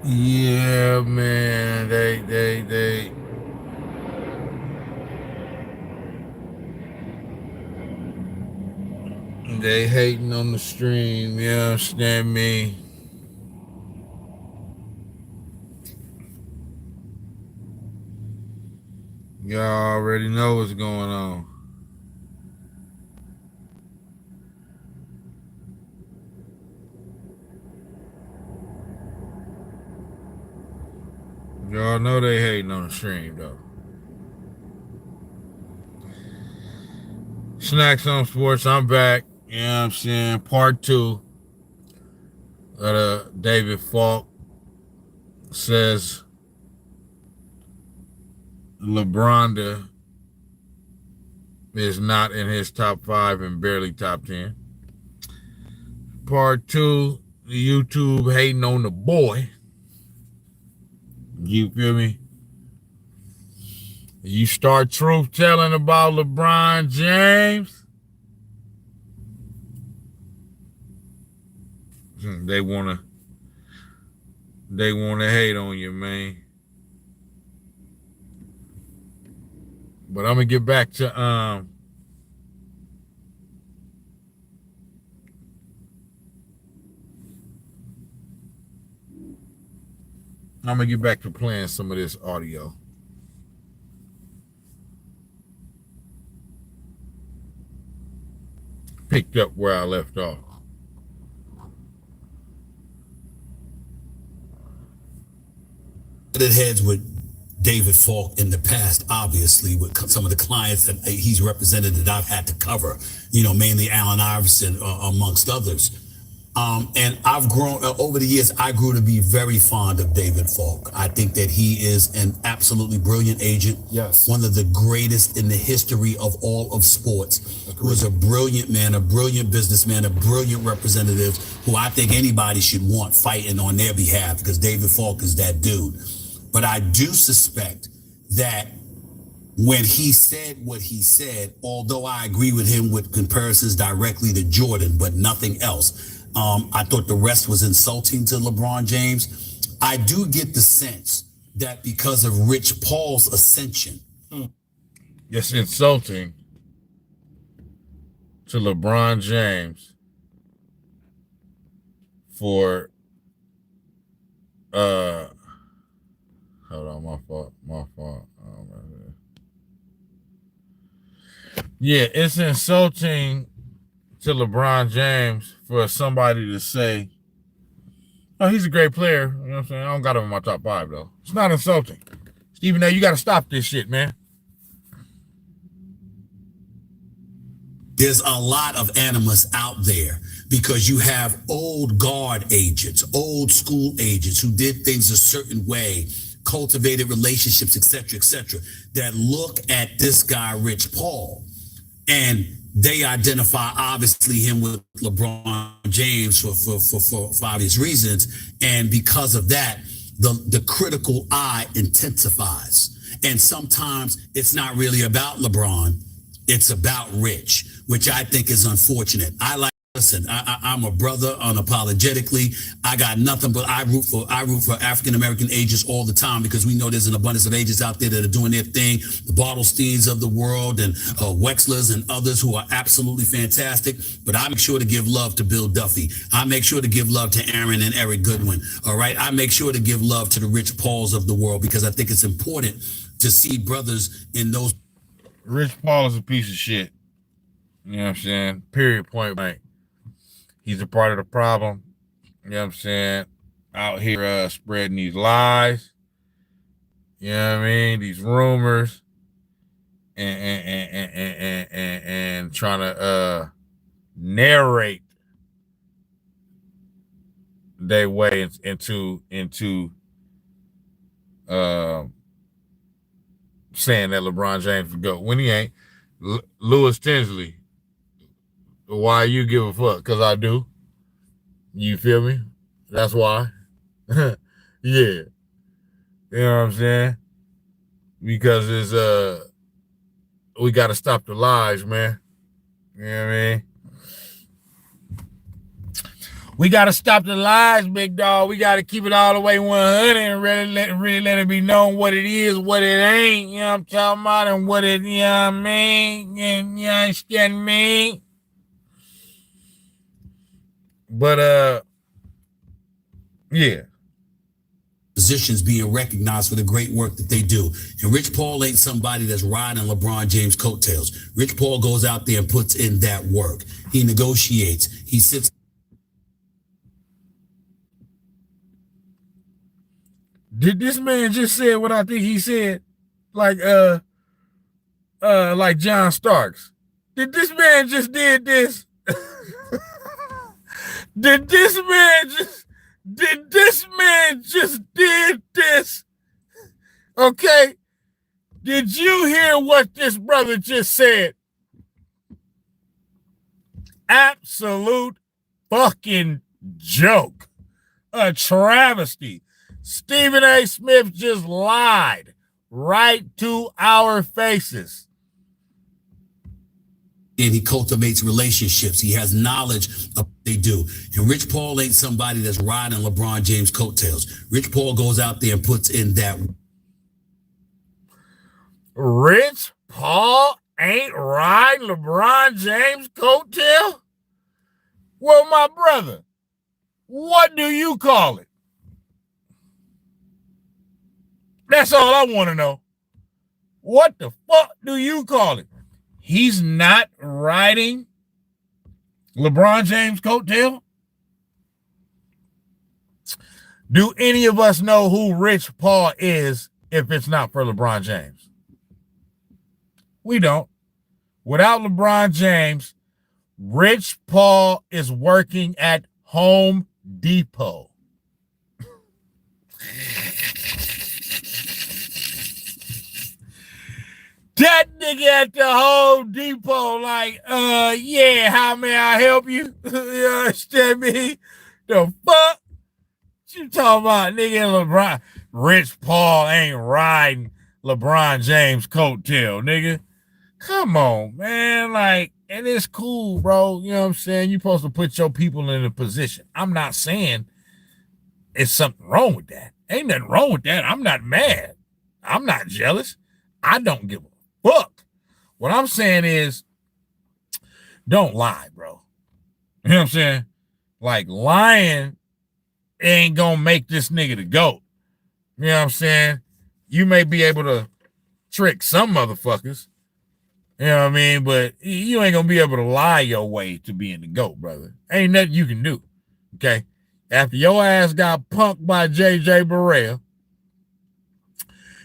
Yeah, man. They hating on the stream. You understand me? Y'all already know what's going on. Y'all know they hating on the stream though. Snacks on Sports. I'm back. You know what I'm saying? Part two of the David Falk says LeBronda is not in his top 5 and barely top 10. Part two, YouTube hating on the boy. You feel me? You start truth telling about LeBron James, they wanna hate on you, man. But I'm gonna get back to I'm gonna get back to playing some of this audio. Picked up where I left off. Butted heads with David Falk in the past, obviously, with some of the clients that he's represented that I've had to cover, mainly Allen Iverson, amongst others. And I've grown, over the years, I grew to be very fond of David Falk. I think that he is an absolutely brilliant agent. Yes. One of the greatest in the history of all of sports. Who was a brilliant man, a brilliant businessman, a brilliant representative who I think anybody should want fighting on their behalf, because David Falk is that dude. But I do suspect that when he said what he said, although I agree with him with comparisons directly to Jordan, but nothing else, I thought the rest was insulting to LeBron James. I do get the sense that because of Rich Paul's ascension. It's insulting to LeBron James for hold on, my fault. Yeah, it's insulting to LeBron James for somebody to say, oh, he's a great player. You know what I'm saying? I don't got him in my top 5, though. It's not insulting. Stephen A., you got to stop this shit, man. There's a lot of animus out there because you have old guard agents, old school agents who did things a certain way, cultivated relationships, et cetera, that look at this guy, Rich Paul, and they identify obviously him with LeBron James for obvious reasons. And because of that, the critical eye intensifies. And sometimes it's not really about LeBron, it's about Rich, which I think is unfortunate. Listen, I'm a brother unapologetically. I got nothing but I root for African American agents all the time, because we know there's an abundance of agents out there that are doing their thing. The Bartlesteins of the world and Wexlers and others who are absolutely fantastic. But I make sure to give love to Bill Duffy. I make sure to give love to Aaron and Eric Goodwin. All right. I make sure to give love to the Rich Pauls of the world, because I think it's important to see brothers in those. Rich Paul is a piece of shit. You know what I'm saying? Period, point blank. He's a part of the problem. You know what I'm saying? Out here spreading these lies. You know what I mean? These rumors. And trying to narrate their way into saying that LeBron James would go when he ain't. Lewis Tinsley. Why you give a fuck? Because I do. You feel me? That's why. Yeah. You know what I'm saying? Because it's we got to stop the lies, man. You know what I mean? We got to stop the lies, big dog. We got to keep it all the way 100 and really let it be known what it is, what it ain't. You know what I'm talking about? And what it, you know what I mean? And you understand me? But, yeah. Positions being recognized for the great work that they do. And Rich Paul ain't somebody that's riding LeBron James' coattails. Rich Paul goes out there and puts in that work. He negotiates. He sits. Did this man just say what I think he said? Like John Starks. Did this man just did this? Did this man just did this? Okay. Did you hear what this brother just said? Absolute fucking joke. A travesty. Stephen A. Smith just lied right to our faces. And he cultivates relationships. He has knowledge of what they do. And Rich Paul ain't somebody that's riding LeBron James' coattails. Rich Paul goes out there and puts in that. Rich Paul ain't riding LeBron James' coattail? Well, my brother, what do you call it? That's all I want to know. What the fuck do you call it? He's not riding LeBron James' coattail? Do any of us know who Rich Paul is if it's not for LeBron James? We don't. Without LeBron James, Rich Paul is working at Home Depot. That nigga at the Home Depot, like, yeah, how may I help you? You understand me? The fuck? What you talking about, nigga? LeBron? Rich Paul ain't riding LeBron James' coattail, nigga. Come on, man. Like, and it's cool, bro. You know what I'm saying? You're supposed to put your people in a position. I'm not saying it's something wrong with that. Ain't nothing wrong with that. I'm not mad. I'm not jealous. I don't give a fuck. What I'm saying is, don't lie, bro. You know what I'm saying? Like, lying ain't gonna make this nigga the GOAT. You know what I'm saying? You may be able to trick some motherfuckers. You know what I mean? But you ain't gonna be able to lie your way to being the GOAT, brother. Ain't nothing you can do. Okay? After your ass got punked by J.J. Barea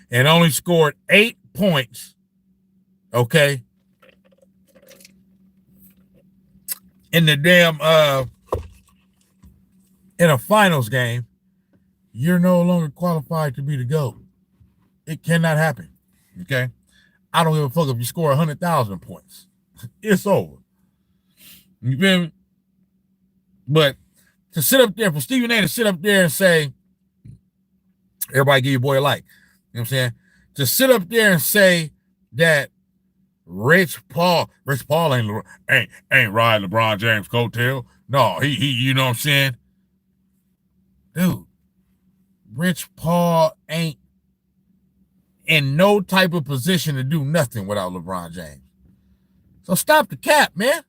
and only scored 8 points, okay, in the damn in a finals game, you're no longer qualified to be the GOAT. It cannot happen. Okay? I don't give a fuck if you score 100,000 points. It's over. You feel me? But to sit up there, for Stephen A to sit up there and say, everybody give your boy a like. You know what I'm saying? To sit up there and say that Rich Paul ain't riding LeBron James' coattail. No, he you know what I'm saying? Dude, Rich Paul ain't in no type of position to do nothing without LeBron James. So stop the cap, man.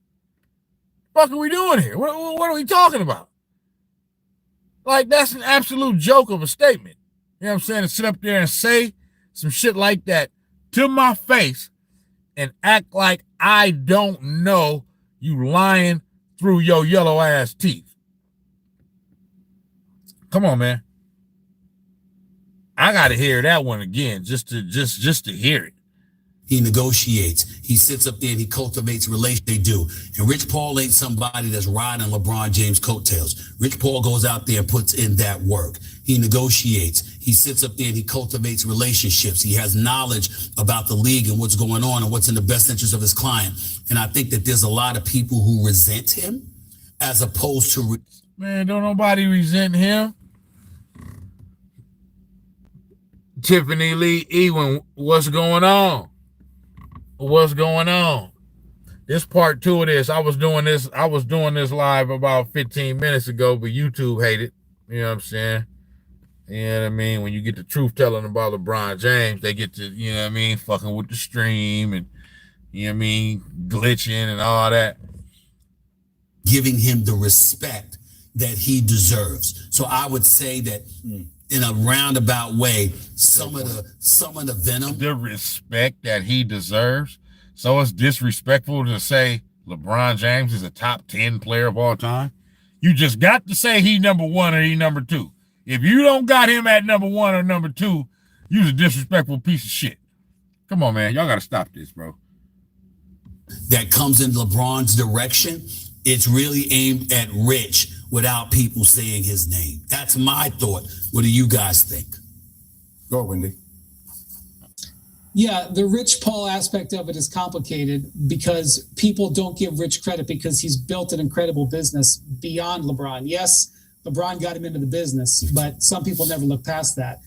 What the fuck are we doing here? What are we talking about? Like, that's an absolute joke of a statement. You know what I'm saying? To sit up there and say some shit like that to my face and act like I don't know you lying through your yellow ass teeth. Come on, man. I gotta hear that one again just to hear it. He negotiates. He sits up there and he cultivates relations. They do. And Rich Paul ain't somebody that's riding LeBron James' coattails. Rich Paul goes out there and puts in that work. He negotiates. He sits up there and he cultivates relationships. He has knowledge about the league and what's going on and what's in the best interest of his client. And I think that there's a lot of people who resent him as opposed to... Man, don't nobody resent him. Tiffany Lee Ewing, what's going on? What's going on? This part two of this. I was doing this live about 15 minutes ago, but YouTube hated. You know what I'm saying? You know what I mean? When you get the truth telling about LeBron James, they get to, you know what I mean, fucking with the stream and, you know what I mean, glitching and all that. Giving him the respect that he deserves. So I would say that in a roundabout way, some of the venom. The respect that he deserves. So it's disrespectful to say LeBron James is a top 10 player of all time. You just got to say he number one or he number two. If you don't got him at number one or number two, you're a disrespectful piece of shit. Come on, man. Y'all got to stop this, bro. That comes in LeBron's direction, it's really aimed at Rich without people saying his name. That's my thought. What do you guys think? Go, Wendy. Yeah, the Rich Paul aspect of it is complicated because people don't give Rich credit because he's built an incredible business beyond LeBron. Yes, LeBron got him into the business, but some people never look past that.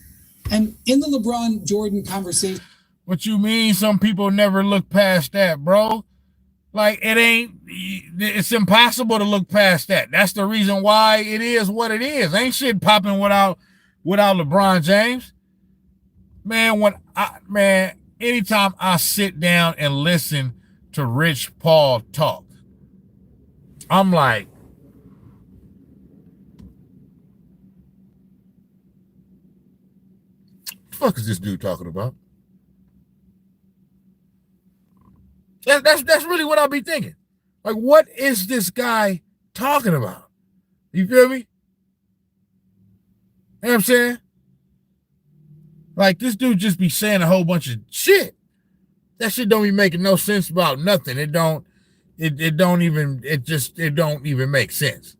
And in the LeBron Jordan conversation. What you mean some people never look past that, bro? Like, it's impossible to look past that. That's the reason why it is what it is. Ain't shit popping without LeBron James. Man, anytime I sit down and listen to Rich Paul talk, I'm like, what the fuck is this dude talking about? That's really what I'll be thinking. Like, what is this guy talking about? You feel me? You know what I'm saying? Like, this dude just be saying a whole bunch of shit. That shit don't be making no sense about nothing. It don't even make sense.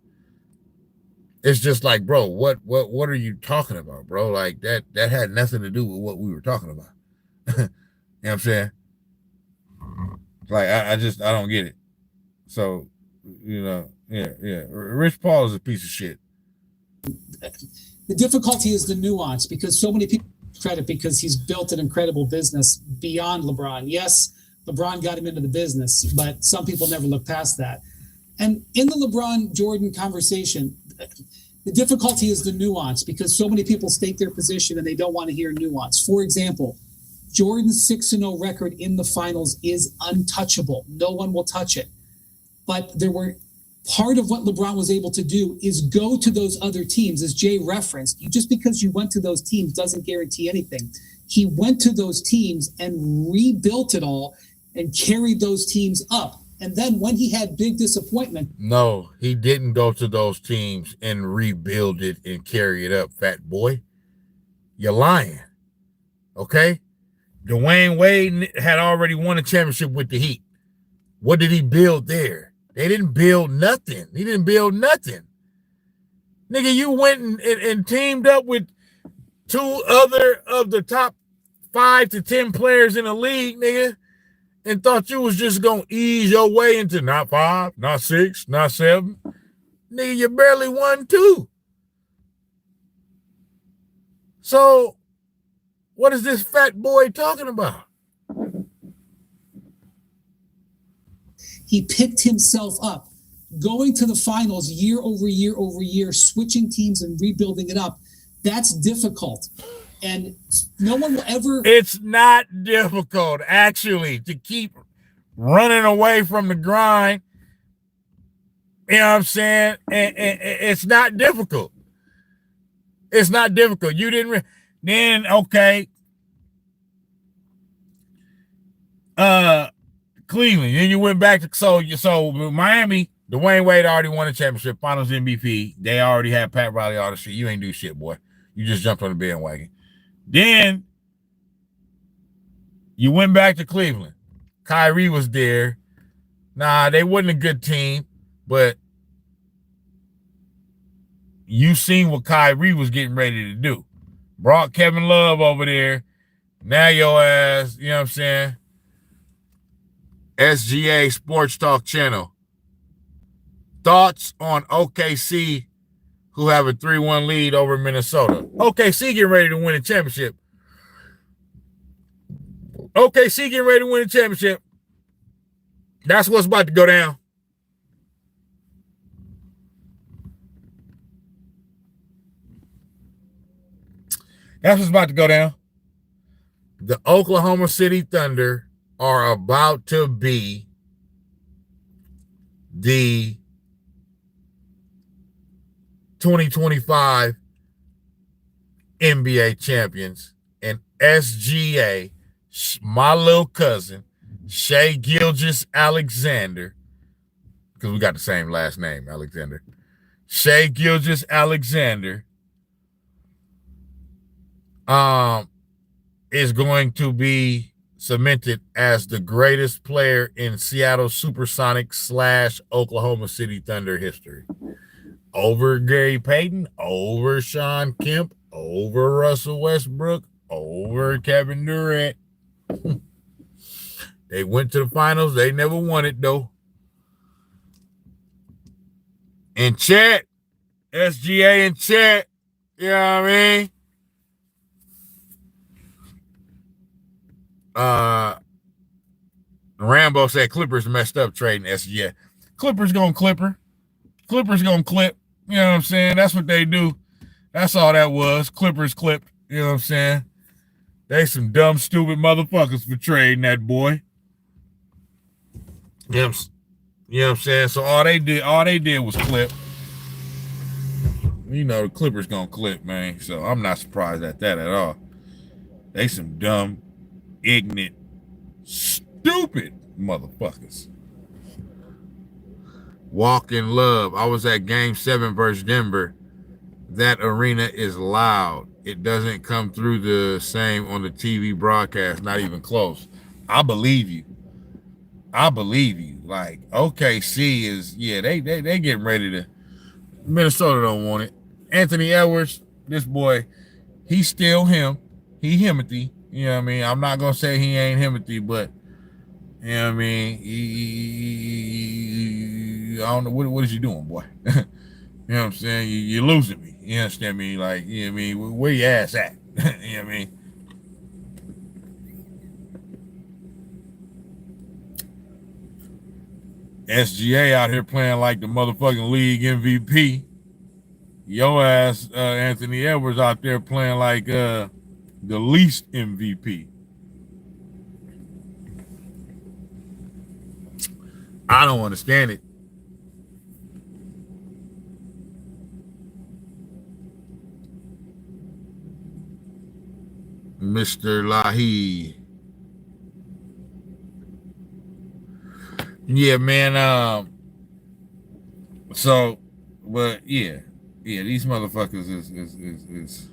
It's just like, bro, what are you talking about, bro? Like, that had nothing to do with what we were talking about. You know what I'm saying? Like, I don't get it. So, you know, yeah. Rich Paul is a piece of shit. The difficulty is the nuance because so many people credit because he's built an incredible business beyond LeBron. Yes, LeBron got him into the business, but some people never look past that. And in the LeBron Jordan conversation, the difficulty is the nuance because so many people state their position and they don't want to hear nuance. For example, Jordan's 6-0 record in the finals is untouchable. No one will touch it. But part of what LeBron was able to do is go to those other teams, as Jay referenced. Just because you went to those teams doesn't guarantee anything. He went to those teams and rebuilt it all and carried those teams up. And then when he had big disappointment. No, he didn't go to those teams and rebuild it and carry it up, fat boy. You're lying. Okay? Dwayne Wade had already won a championship with the Heat. What did he build there? They didn't build nothing. He didn't build nothing. Nigga, you went and teamed up with two other of the top 5 to 10 players in the league, nigga, and thought you was just going to ease your way into not 5, not 6, not 7. Nigga, you barely won 2. So, what is this fat boy talking about? He picked himself up, going to the finals year over year over year, switching teams and rebuilding it up. That's difficult. And no one will ever... It's not difficult, actually, to keep running away from the grind. You know what I'm saying? And it's not difficult. It's not difficult. You didn't... Then, okay. Cleveland. Then you went back to... So Miami, Dwayne Wade already won a championship, finals MVP. They already had Pat Riley, all the shit. You ain't do shit, boy. You just jumped on the bandwagon. Then you went back to Cleveland. Kyrie was there. Nah, they wasn't a good team, but you seen what Kyrie was getting ready to do. Brought Kevin Love over there. Now your ass, you know what I'm saying? SGA Sports Talk Channel. Thoughts on OKC, who have a 3-1 lead over Minnesota? OKC getting ready to win a championship. OKC getting ready to win a championship. That's what's about to go down. That's what's about to go down. The Oklahoma City Thunder are about to be the 2025 NBA champions, and SGA, my little cousin, Shai Gilgeous-Alexander, because we got the same last name, Alexander. Shai Gilgeous-Alexander is going to be cemented as the greatest player in Seattle Supersonics / Oklahoma City Thunder history. Over Gary Payton, over Sean Kemp, over Russell Westbrook, over Kevin Durant. They went to the finals. They never won it, though. In chat, SGA in chat. You know what I mean? Rambo said Clippers messed up trading SGA. Clippers gonna clipper. Clippers gonna clip. You know what I'm saying? That's what they do. That's all that was. Clippers clipped. You know what I'm saying? They some dumb, stupid motherfuckers for trading that boy. You know what I'm saying? So all they did was clip. You know the Clippers gonna clip, man. So I'm not surprised at that at all. They some dumb, ignorant, stupid motherfuckers. Walk in love. I was at Game 7 versus Denver. That arena is loud. It doesn't come through the same on the TV broadcast, not even close. I believe you. Like, OKC is, yeah, they getting ready to, Minnesota don't want it. Anthony Edwards, this boy, he's still him. He Himothy. You know what I mean? I'm not going to say he ain't Himothy, but, you know what I mean? I don't know. What is you doing, boy? You know what I'm saying? You're losing me. You understand me? Like, you know what I mean? Where your ass at? You know what I mean? SGA out here playing like the motherfucking league MVP. Your ass, Anthony Edwards, out there playing like the least MVP. I don't understand it. Mr. Lahi. Yeah, man. So, but yeah, these motherfuckers is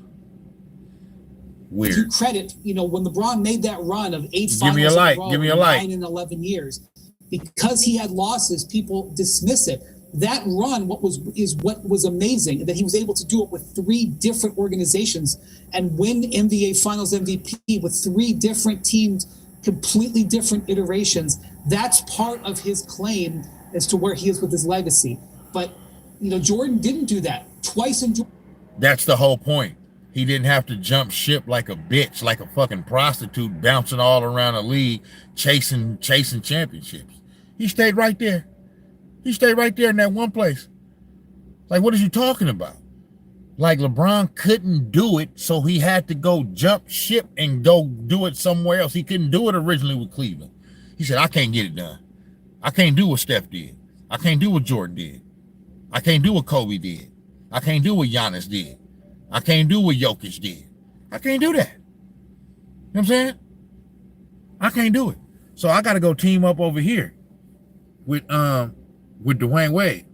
weird. To credit, you know, when LeBron made that run of 8 finals give me a light. Give me a light. 9 and 11 years, because he had losses, people dismiss it. That run, what was amazing, that he was able to do it with 3 different organizations and win NBA Finals MVP with 3 different teams, completely different iterations. That's part of his claim as to where he is with his legacy. But, you know, Jordan didn't do that twice in Jordan. That's the whole point. He didn't have to jump ship like a bitch, like a fucking prostitute, bouncing all around the league, chasing championships. He stayed right there. He stayed right there in that one place. Like, what are you talking about? Like, LeBron couldn't do it, so he had to go jump ship and go do it somewhere else. He couldn't do it originally with Cleveland. He said, I can't get it done. I can't do what Steph did. I can't do what Jordan did. I can't do what Kobe did. I can't do what Giannis did. I can't do what Jokic did. I can't do that. You know what I'm saying? I can't do it. So I got to go team up over here with Dwayne Wade.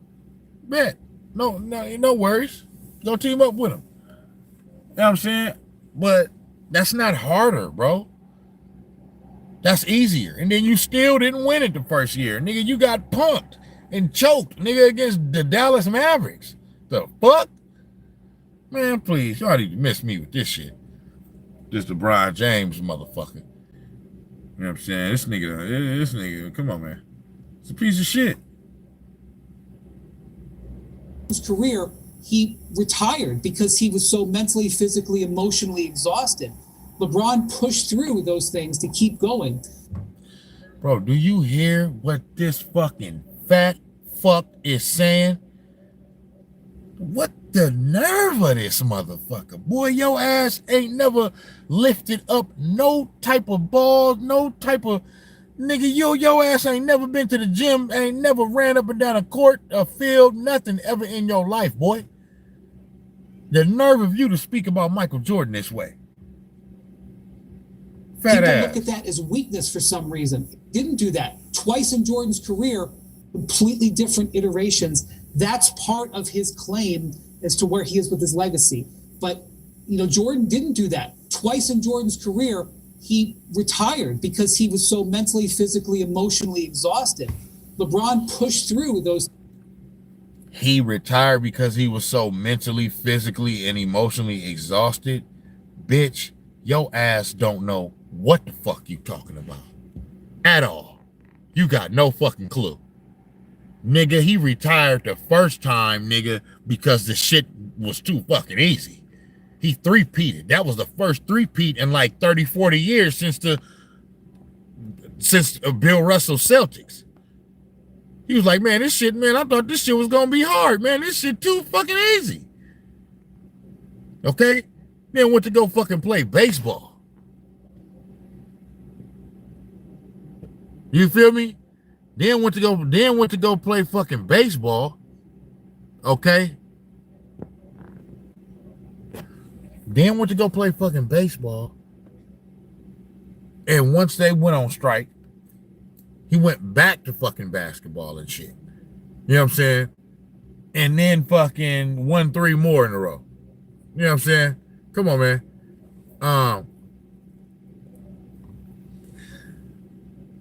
Bet. No worries. Go team up with him. You know what I'm saying? But that's not harder, bro. That's easier. And then you still didn't win it the first year. Nigga, you got punked and choked, nigga, against the Dallas Mavericks. The fuck? Man, please. Y'all need to miss me with this shit. This LeBron James motherfucker. You know what I'm saying? This nigga, come on, man. It's a piece of shit. His career, he retired because he was so mentally, physically, emotionally exhausted. LeBron pushed through those things to keep going. Bro, do you hear what this fucking fat fuck is saying? What the nerve of this motherfucker? Boy, your ass ain't never lifted up no type of balls, no type of... Nigga, your ass ain't never been to the gym, ain't never ran up and down a court, a field, nothing ever in your life, boy. The nerve of you to speak about Michael Jordan this way. Fat People ass. look at that as weakness for some reason. Didn't do that. Twice in Jordan's career, completely different iterations. That's part of his claim as to where he is with his legacy. But, you know, Jordan didn't do that. Twice in Jordan's career, he retired because he was so mentally, physically, emotionally exhausted. LeBron pushed through those. He retired because he was so mentally, physically, and emotionally exhausted. Bitch, your ass don't know what the fuck you talking about at all. You got no fucking clue. Nigga, he retired the first time, nigga, because the shit was too fucking easy. He three-peated. That was the first three-peat in like 30, 40 years since Bill Russell Celtics. He was like, man, this shit, man, I thought this shit was gonna be hard, man. This shit too fucking easy. Okay? Then went to go fucking play baseball. You feel me? Then went to go play fucking baseball. Okay? Then went to go play fucking baseball. And once they went on strike, he went back to fucking basketball and shit. You know what I'm saying? And then fucking won 3 more in a row. You know what I'm saying? Come on, man.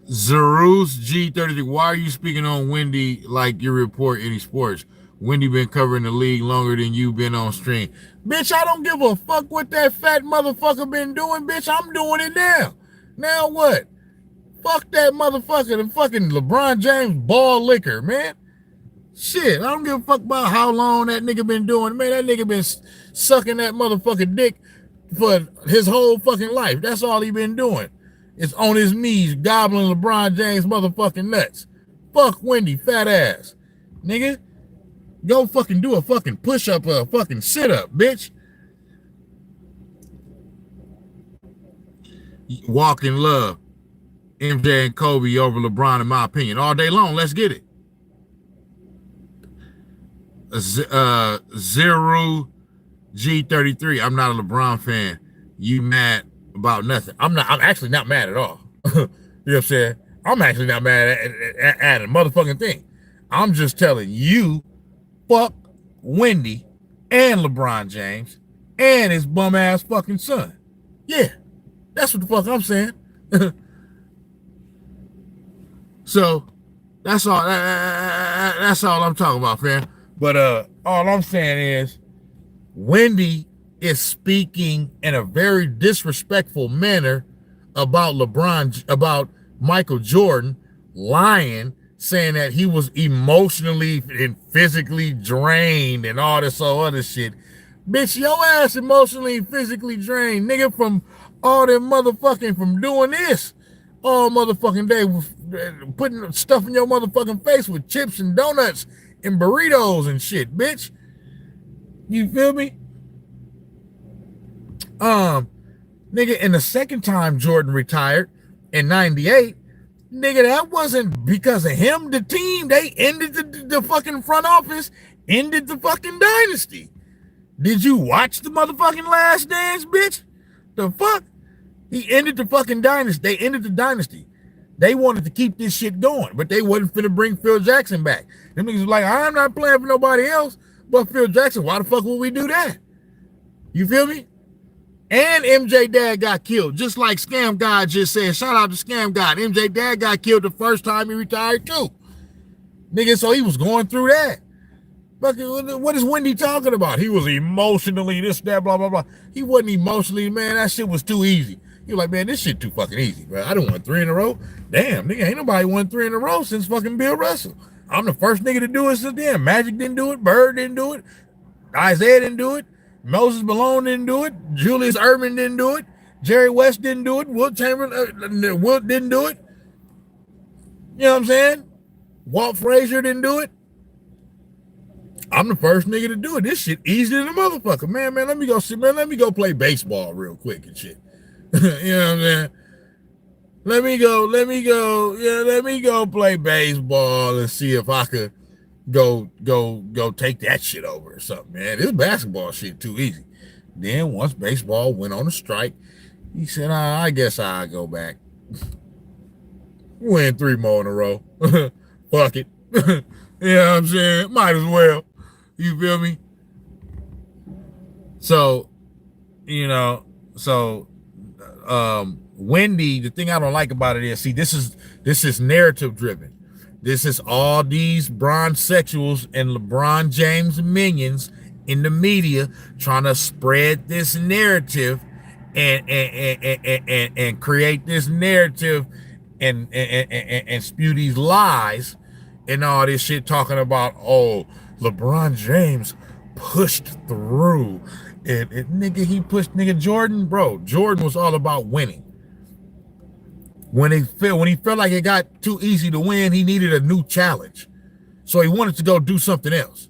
Zeus G33, why are you speaking on Wendy like you report any sports? Wendy been covering the league longer than you been on stream. Bitch, I don't give a fuck what that fat motherfucker been doing, bitch. I'm doing it now. Now what? Fuck that motherfucker, the fucking LeBron James ball liquor, man. Shit, I don't give a fuck about how long that nigga been doing. Man, that nigga been sucking that motherfucking dick for his whole fucking life. That's all he been doing. It's on his knees gobbling LeBron James motherfucking nuts. Fuck Wendy, fat ass. Nigga, go fucking do a fucking push-up or a fucking sit-up, bitch. Walk in love. MJ and Kobe over LeBron, in my opinion. All day long, let's get it. Zero G33. I'm not a LeBron fan. You mad about nothing? I'm actually not mad at all. You know what I'm saying? I'm actually not mad at a motherfucking thing. I'm just telling you, fuck Wendy and LeBron James and his bum ass fucking son. Yeah, that's what the fuck I'm saying. So that's all. That's all I'm talking about, fam. But all I'm saying is, Wendy is speaking in a very disrespectful manner about LeBron, about Michael Jordan, lying, saying that he was emotionally and physically drained and all this other shit. Bitch, your ass emotionally and physically drained, nigga, from all them motherfucking, from doing this all motherfucking day, putting stuff in your motherfucking face with chips and donuts and burritos and shit, bitch. You feel me? Nigga, and the second time Jordan retired in 98, nigga, that wasn't because of him. The team, they ended the fucking front office, ended the fucking dynasty. Did you watch the motherfucking Last Dance, bitch? The fuck? He ended the fucking dynasty. They ended the dynasty. They wanted to keep this shit going, but they wasn't finna bring Phil Jackson back. Them niggas was like, I'm not playing for nobody else but Phil Jackson. Why the fuck would we do that? You feel me? And MJ dad got killed, just like Scam God just said. Shout out to Scam God. MJ dad got killed the first time he retired too. Nigga, so he was going through that. What is Wendy talking about? He was emotionally this, that, blah, blah, blah. He wasn't emotionally, man. That shit was too easy. He was like, man, this shit too fucking easy, bro. I done won 3 in a row. Damn, nigga, ain't nobody won 3 in a row since fucking Bill Russell. I'm the first nigga to do it since then. Magic didn't do it. Bird didn't do it. Isaiah didn't do it. Moses Malone didn't do it. Julius Erving didn't do it. Jerry West didn't do it. Wilt Chamberlain, Wilt didn't do it. You know what I'm saying? Walt Frazier didn't do it. I'm the first nigga to do it. This shit easier than a motherfucker. Man, let me go see, man. Let me go play baseball real quick and shit. You know what I'm saying? Let me go play baseball and see if I could go take that shit over or something, man. This basketball shit too easy. Then once baseball went on a strike, he said, I guess I'll go back. Win 3 more in a row. Fuck it. You know what I'm saying? Might as well. You feel me? So, you know, Wendy, the thing I don't like about it is, see, this is narrative driven. This is all these bronzexuals and LeBron James minions in the media trying to spread this narrative and create this narrative and spew these lies and all this shit talking about, oh, LeBron James pushed through. And nigga, he pushed Jordan, bro. Jordan was all about winning. When he felt like it got too easy to win, he needed a new challenge. So he wanted to go do something else.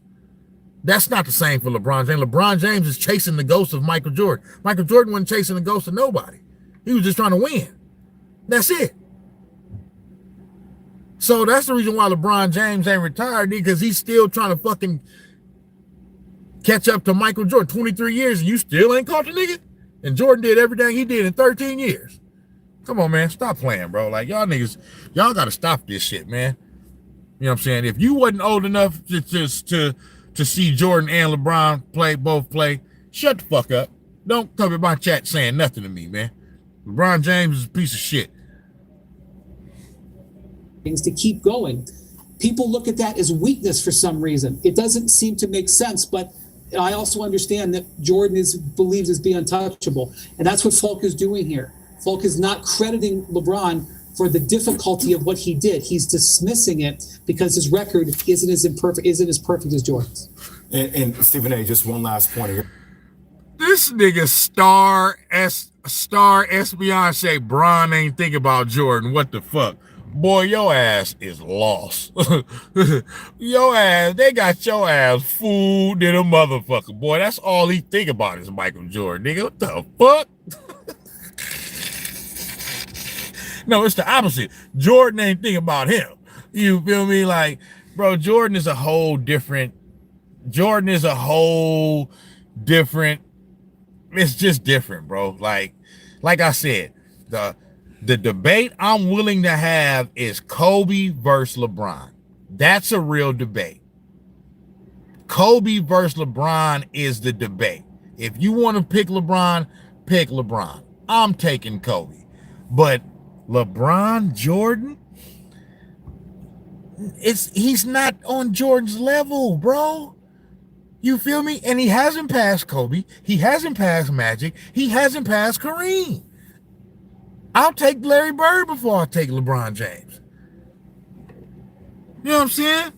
That's not the same for LeBron James. LeBron James is chasing the ghost of Michael Jordan. Michael Jordan wasn't chasing the ghost of nobody. He was just trying to win. That's it. So that's the reason why LeBron James ain't retired, because he's still trying to fucking catch up to Michael Jordan. 23 years and you still ain't caught the nigga? And Jordan did everything he did in 13 years. Come on, man. Stop playing, bro. Like, y'all niggas, y'all got to stop this shit, man. You know what I'm saying? If you wasn't old enough to see Jordan and LeBron both play, shut the fuck up. Don't come in my chat saying nothing to me, man. LeBron James is a piece of shit. Things to keep going. People look at that as weakness for some reason. It doesn't seem to make sense, but I also understand that Jordan believes is being untouchable. And that's what Falk is doing here. Falk is not crediting LeBron for the difficulty of what he did. He's dismissing it because his record isn't as perfect as Jordan's. And Stephen A., just one last point here. This nigga star Beyonce Bron ain't think about Jordan. What the fuck? Boy, your ass is lost. Your ass, they got your ass fooled in a motherfucker. Boy, that's all he think about is Michael Jordan. Nigga, what the fuck? No, it's the opposite. Jordan ain't think about him. You feel me? Like, bro, Jordan is a whole different, it's just different, bro. Like I said, the debate I'm willing to have is Kobe versus LeBron. That's a real debate. Kobe versus LeBron is the debate. If you want to pick LeBron, pick LeBron. I'm taking Kobe. But LeBron, Jordan, he's not on Jordan's level, bro. You feel me? And he hasn't passed Kobe. He hasn't passed Magic. He hasn't passed Kareem. I'll take Larry Bird before I take LeBron James. You know what I'm saying?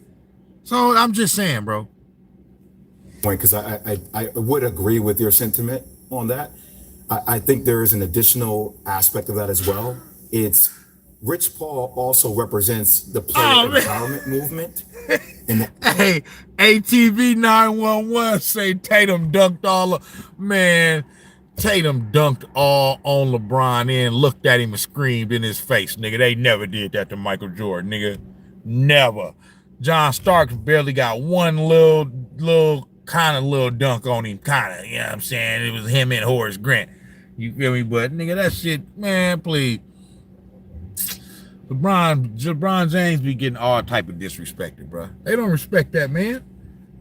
So I'm just saying, bro. Because I would agree with your sentiment on that. I think there is an additional aspect of that as well. It's Rich Paul also represents the player empowerment movement. Hey, ATV 911 say Tatum dunked Tatum dunked all on LeBron and looked at him and screamed in his face, nigga. They never did that to Michael Jordan, nigga. Never. John Starks barely got one little dunk on him, kind of, you know what I'm saying? It was him and Horace Grant. You feel me? But, nigga, that shit, man, please. LeBron James be getting all type of disrespected, bro. They don't respect that, man.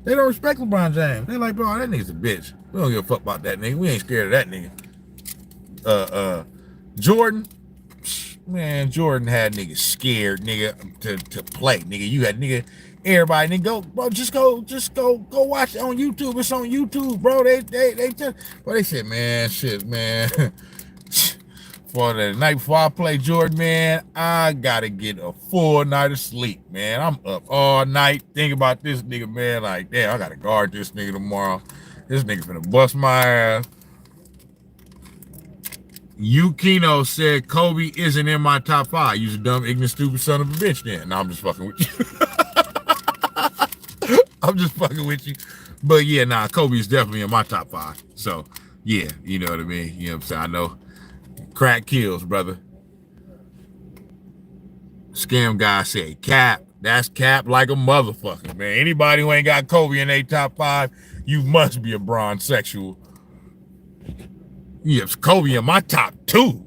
They don't respect LeBron James. They like, bro, that nigga's a bitch. We don't give a fuck about that nigga. We ain't scared of that nigga. Jordan, man, Jordan had niggas scared, nigga, to play, nigga. You had nigga, everybody, nigga, go, bro, just go watch it on YouTube. It's on YouTube, bro. They said, man, shit, man. For the night before I play Jordan, man, I gotta get a full night of sleep, man. I'm up all night thinking about this nigga, man. Like, damn, I gotta guard this nigga tomorrow. This nigga finna bust my ass. Yukino said Kobe isn't in my top 5. You's a dumb, ignorant, stupid son of a bitch then. No, I'm just fucking with you. I'm just fucking with you. But yeah, nah, Kobe is definitely in my top 5. So yeah, you know what I mean? You know what I'm saying? I know crack kills, brother. Scam guy said cap. That's cap like a motherfucker, man. Anybody who ain't got Kobe in their top 5, you must be a bronze sexual. Yes, Kobe in my top 2.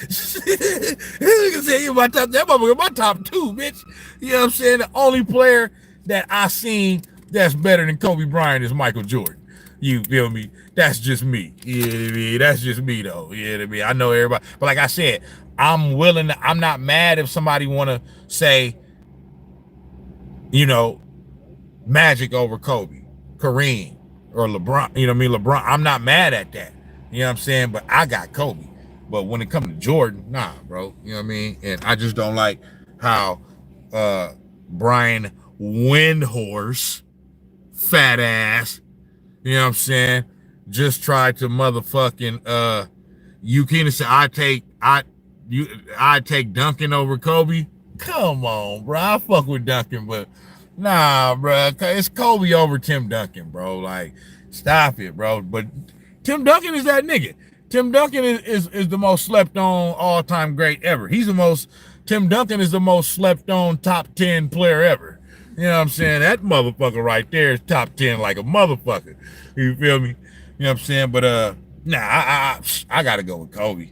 Say in my top, that motherfucker in my top 2, bitch. You know what I'm saying? The only player that I seen that's better than Kobe Bryant is Michael Jordan. You feel me? That's just me. You know what I mean? That's just me though. You know what I mean? I know everybody, but like I said, I'm not mad if somebody want to say, you know, Magic over Kobe, Kareem, or LeBron. You know what I mean? LeBron. I'm not mad at that. You know what I'm saying? But I got Kobe. But when it comes to Jordan, nah, bro. You know what I mean? And I just don't like how Brian Windhorse, fat ass, you know what I'm saying, just tried to motherfucking you can't say I take Duncan over Kobe. Come on, bro. I fuck with Duncan, but nah, bro. It's Kobe over Tim Duncan, bro. Like, stop it, bro. But Tim Duncan is that nigga. Tim Duncan is the most slept on all-time great ever. Tim Duncan is the most slept on top 10 player ever. You know what I'm saying? That motherfucker right there is top 10 like a motherfucker. You feel me? You know what I'm saying? But nah, I gotta go with Kobe.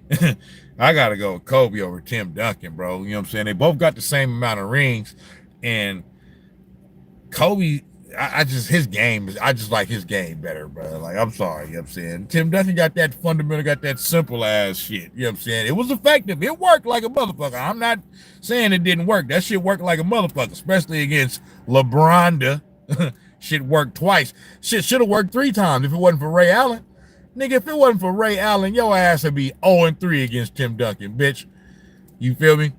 I gotta go with Kobe over Tim Duncan, bro. You know what I'm saying? They both got the same amount of rings, and Kobe, I just like his game better, bro. Like, I'm sorry, you know what I'm saying? Tim Duncan got that fundamental, got that simple ass shit. You know what I'm saying? It was effective. It worked like a motherfucker. I'm not saying it didn't work. That shit worked like a motherfucker, especially against LeBronda. Shit worked twice. Shit should have worked 3 times if it wasn't for Ray Allen. Nigga, if it wasn't for Ray Allen, your ass would be 0-3 against Tim Duncan, bitch. You feel me?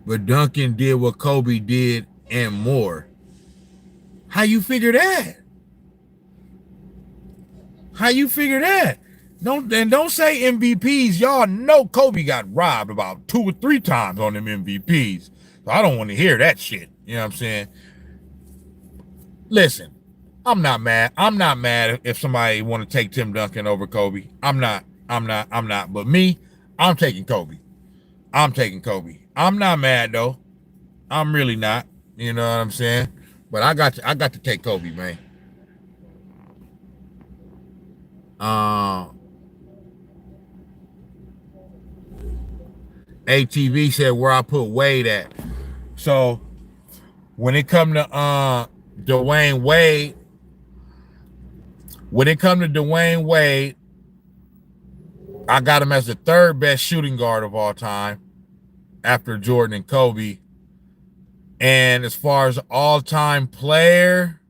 But Duncan did what Kobe did and more. How you figure that? How you figure that? Don't say MVPs. Y'all know Kobe got robbed about 2 or 3 times on them MVPs. So I don't want to hear that shit. You know what I'm saying? Listen, I'm not mad. I'm not mad if somebody want to take Tim Duncan over Kobe. I'm not. But me, I'm taking Kobe. I'm not mad though. I'm really not. You know what I'm saying? But I got to take Kobe, man. ATV said where I put Wade at. So when it come to Dwayne Wade, I got him as the 3rd best shooting guard of all time after Jordan and Kobe. And as far as all-time player,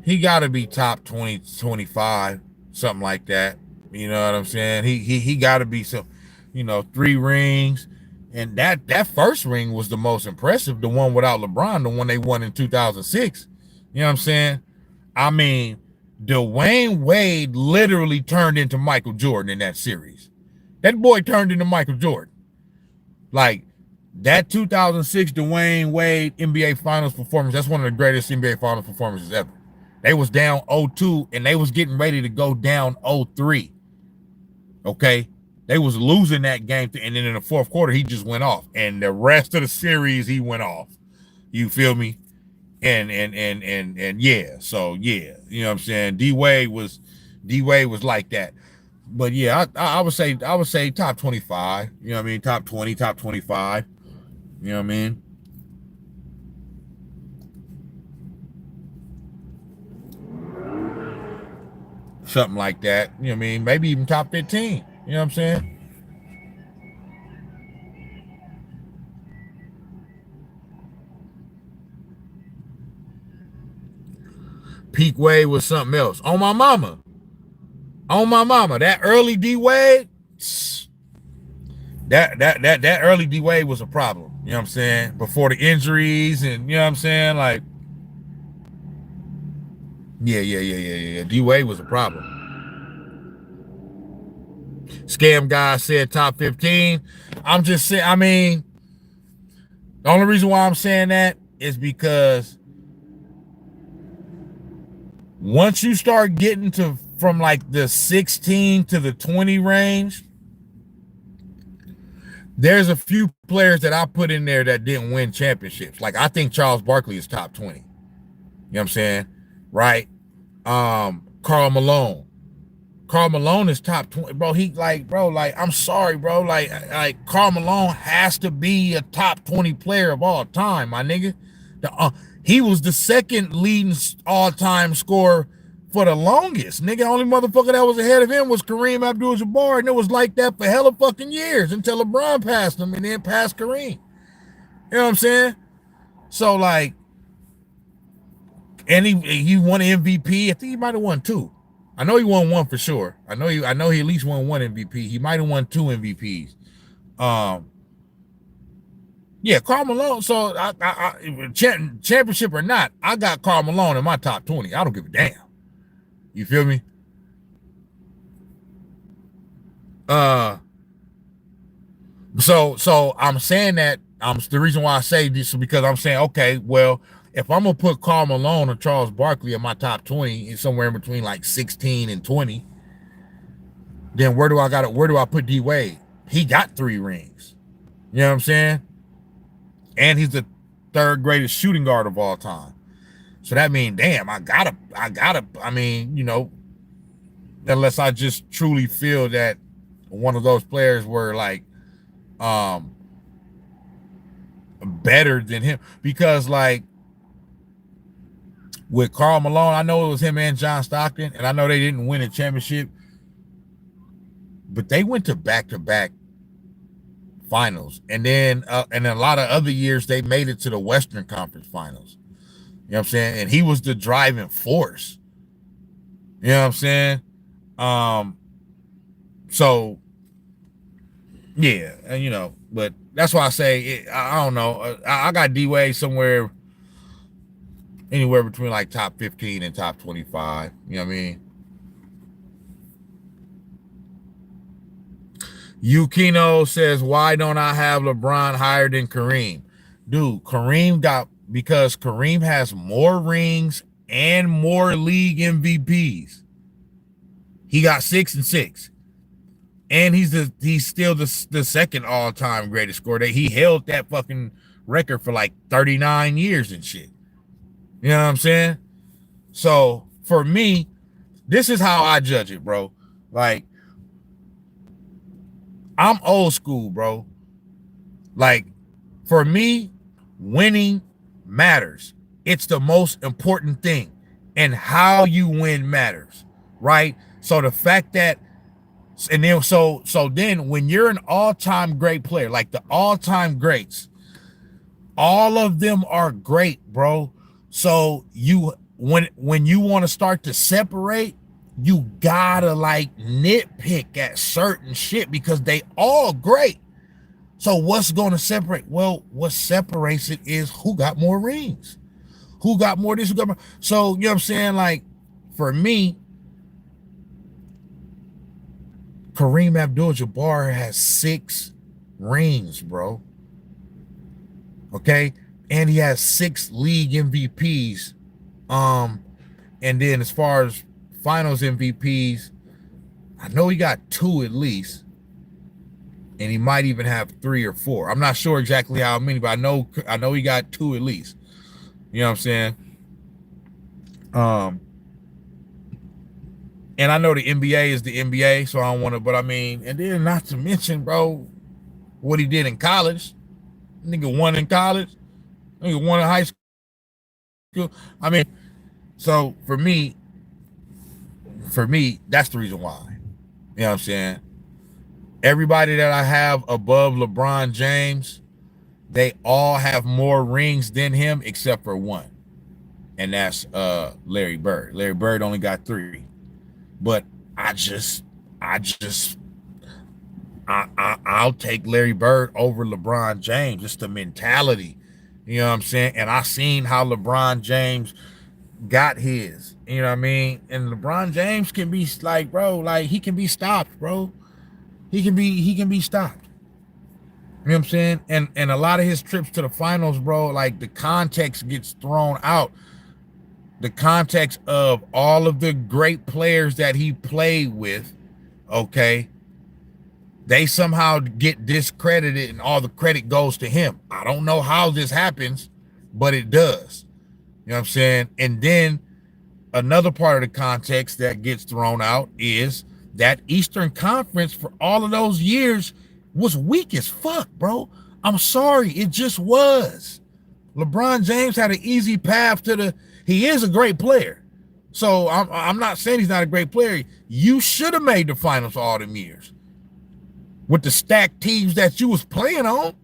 he got to be top 20, 25, something like that. You know what I'm saying? He got to be some, 3 rings. And that first ring was the most impressive, the one without LeBron, the one they won in 2006. You know what I'm saying? I mean, Dwayne Wade literally turned into Michael Jordan in that series. That boy turned into Michael Jordan. Like, that 2006 Dwayne Wade NBA Finals performance, that's one of the greatest NBA Finals performances ever. They was down 0-2, and they was getting ready to go down 0-3. Okay? They was losing that game, and then in the 4th quarter, he just went off. And the rest of the series, he went off. You feel me? And yeah, so yeah, you know what I'm saying? D Wade was like that. But yeah, I would say top 25, you know what I mean? Top 20, top 25. You know what I mean? Something like that. You know what I mean? Maybe even top 15. You know what I'm saying? Peak Wade was something else. On my mama. That early D Wade, that early D Wade was a problem. You know what I'm saying? Before the injuries, and you know what I'm saying? Like, Yeah. D-Wade was a problem. Scam guy said top 15. I'm just saying, I mean, the only reason why I'm saying that is because once you start getting to from like the 16 to the 20 range, there's a few players that I put in there that didn't win championships. Like I think Charles Barkley is top 20. You know what I'm saying? Right? Karl Malone. Karl Malone is top 20, bro. He like, bro, like, I'm sorry, bro. Like Karl Malone has to be a top 20 player of all time, my nigga. He was the second leading all-time scorer for the longest. Nigga, only motherfucker that was ahead of him was Kareem Abdul-Jabbar, and it was like that for hella fucking years until LeBron passed him and then passed Kareem. You know what I'm saying? So like, and he won MVP. I think he might have won 2. I know he won 1 for sure. I know he at least won 1 MVP. He might have won 2 MVPs. Yeah, Karl Malone. So championship or not, I got Karl Malone in my top 20. I don't give a damn. You feel me? So I'm saying that the reason why I say this is because I'm saying, okay, well, if I'm gonna put Karl Malone or Charles Barkley in my top 20, somewhere in between like 16 and 20, then where do I put D-Wade? He got 3 rings. You know what I'm saying? And he's the 3rd greatest shooting guard of all time. So that means, damn, I mean, you know, unless I just truly feel that one of those players were like better than him. Because like with Karl Malone, I know it was him and John Stockton, and I know they didn't win a championship, but they went to back-to-back finals, and then and a lot of other years they made it to the Western Conference Finals. You know what I'm saying? And he was the driving force. You know what I'm saying? So yeah, and you know, but that's why I say I don't know. I got D-Wade somewhere anywhere between like top 15 and top 25. You know what I mean? Yukino says, why don't I have LeBron higher than Kareem? Dude, because Kareem has more rings and more league MVPs. He got 6 and 6. And he's still the second all-time greatest scorer. He held that fucking record for like 39 years and shit. You know what I'm saying? So for me, this is how I judge it, bro. Like, I'm old school, bro. Like, for me, winning matters. It's the most important thing. And how you win matters, right? So the fact that, and then so then when you're an all-time great player, like the all-time greats, all of them are great, bro. So when you want to start to separate, you gotta like nitpick at certain shit because they all great. So what's going to separate? Well, what separates it is who got more rings, who got more this, who got more. So you know what I'm saying? Like for me, Kareem Abdul-Jabbar has 6 rings, bro. Okay, and he has 6 league MVPs. And then as far as finals MVPs, I know he got 2 at least, and he might even have 3 or 4. I'm not sure exactly how many, but I know he got 2 at least. You know what I'm saying? And I know the NBA is the NBA, so I don't want to, but I mean, and then not to mention, bro, what he did in college. Nigga won in college. Nigga won in high school. I mean, so for me, that's the reason why. You know what I'm saying? Everybody that I have above LeBron James, they all have more rings than him except for one. And that's Larry Bird. Larry Bird only got 3. But I'll take Larry Bird over LeBron James. It's the mentality. You know what I'm saying? And I seen how LeBron James got his. You know what I mean? And LeBron James can be like, bro, like he can be stopped, bro. He can be stopped. You know what I'm saying? And a lot of his trips to the finals, bro, like the context gets thrown out. The context of all of the great players that he played with, okay, they somehow get discredited and all the credit goes to him. I don't know how this happens, but it does. You know what I'm saying? And then another part of the context that gets thrown out is that Eastern Conference for all of those years was weak as fuck, bro. I'm sorry, it just was. LeBron James had an easy path to the. He is a great player, so I'm not saying he's not a great player. You should have made the finals all them years with the stacked teams that you was playing on.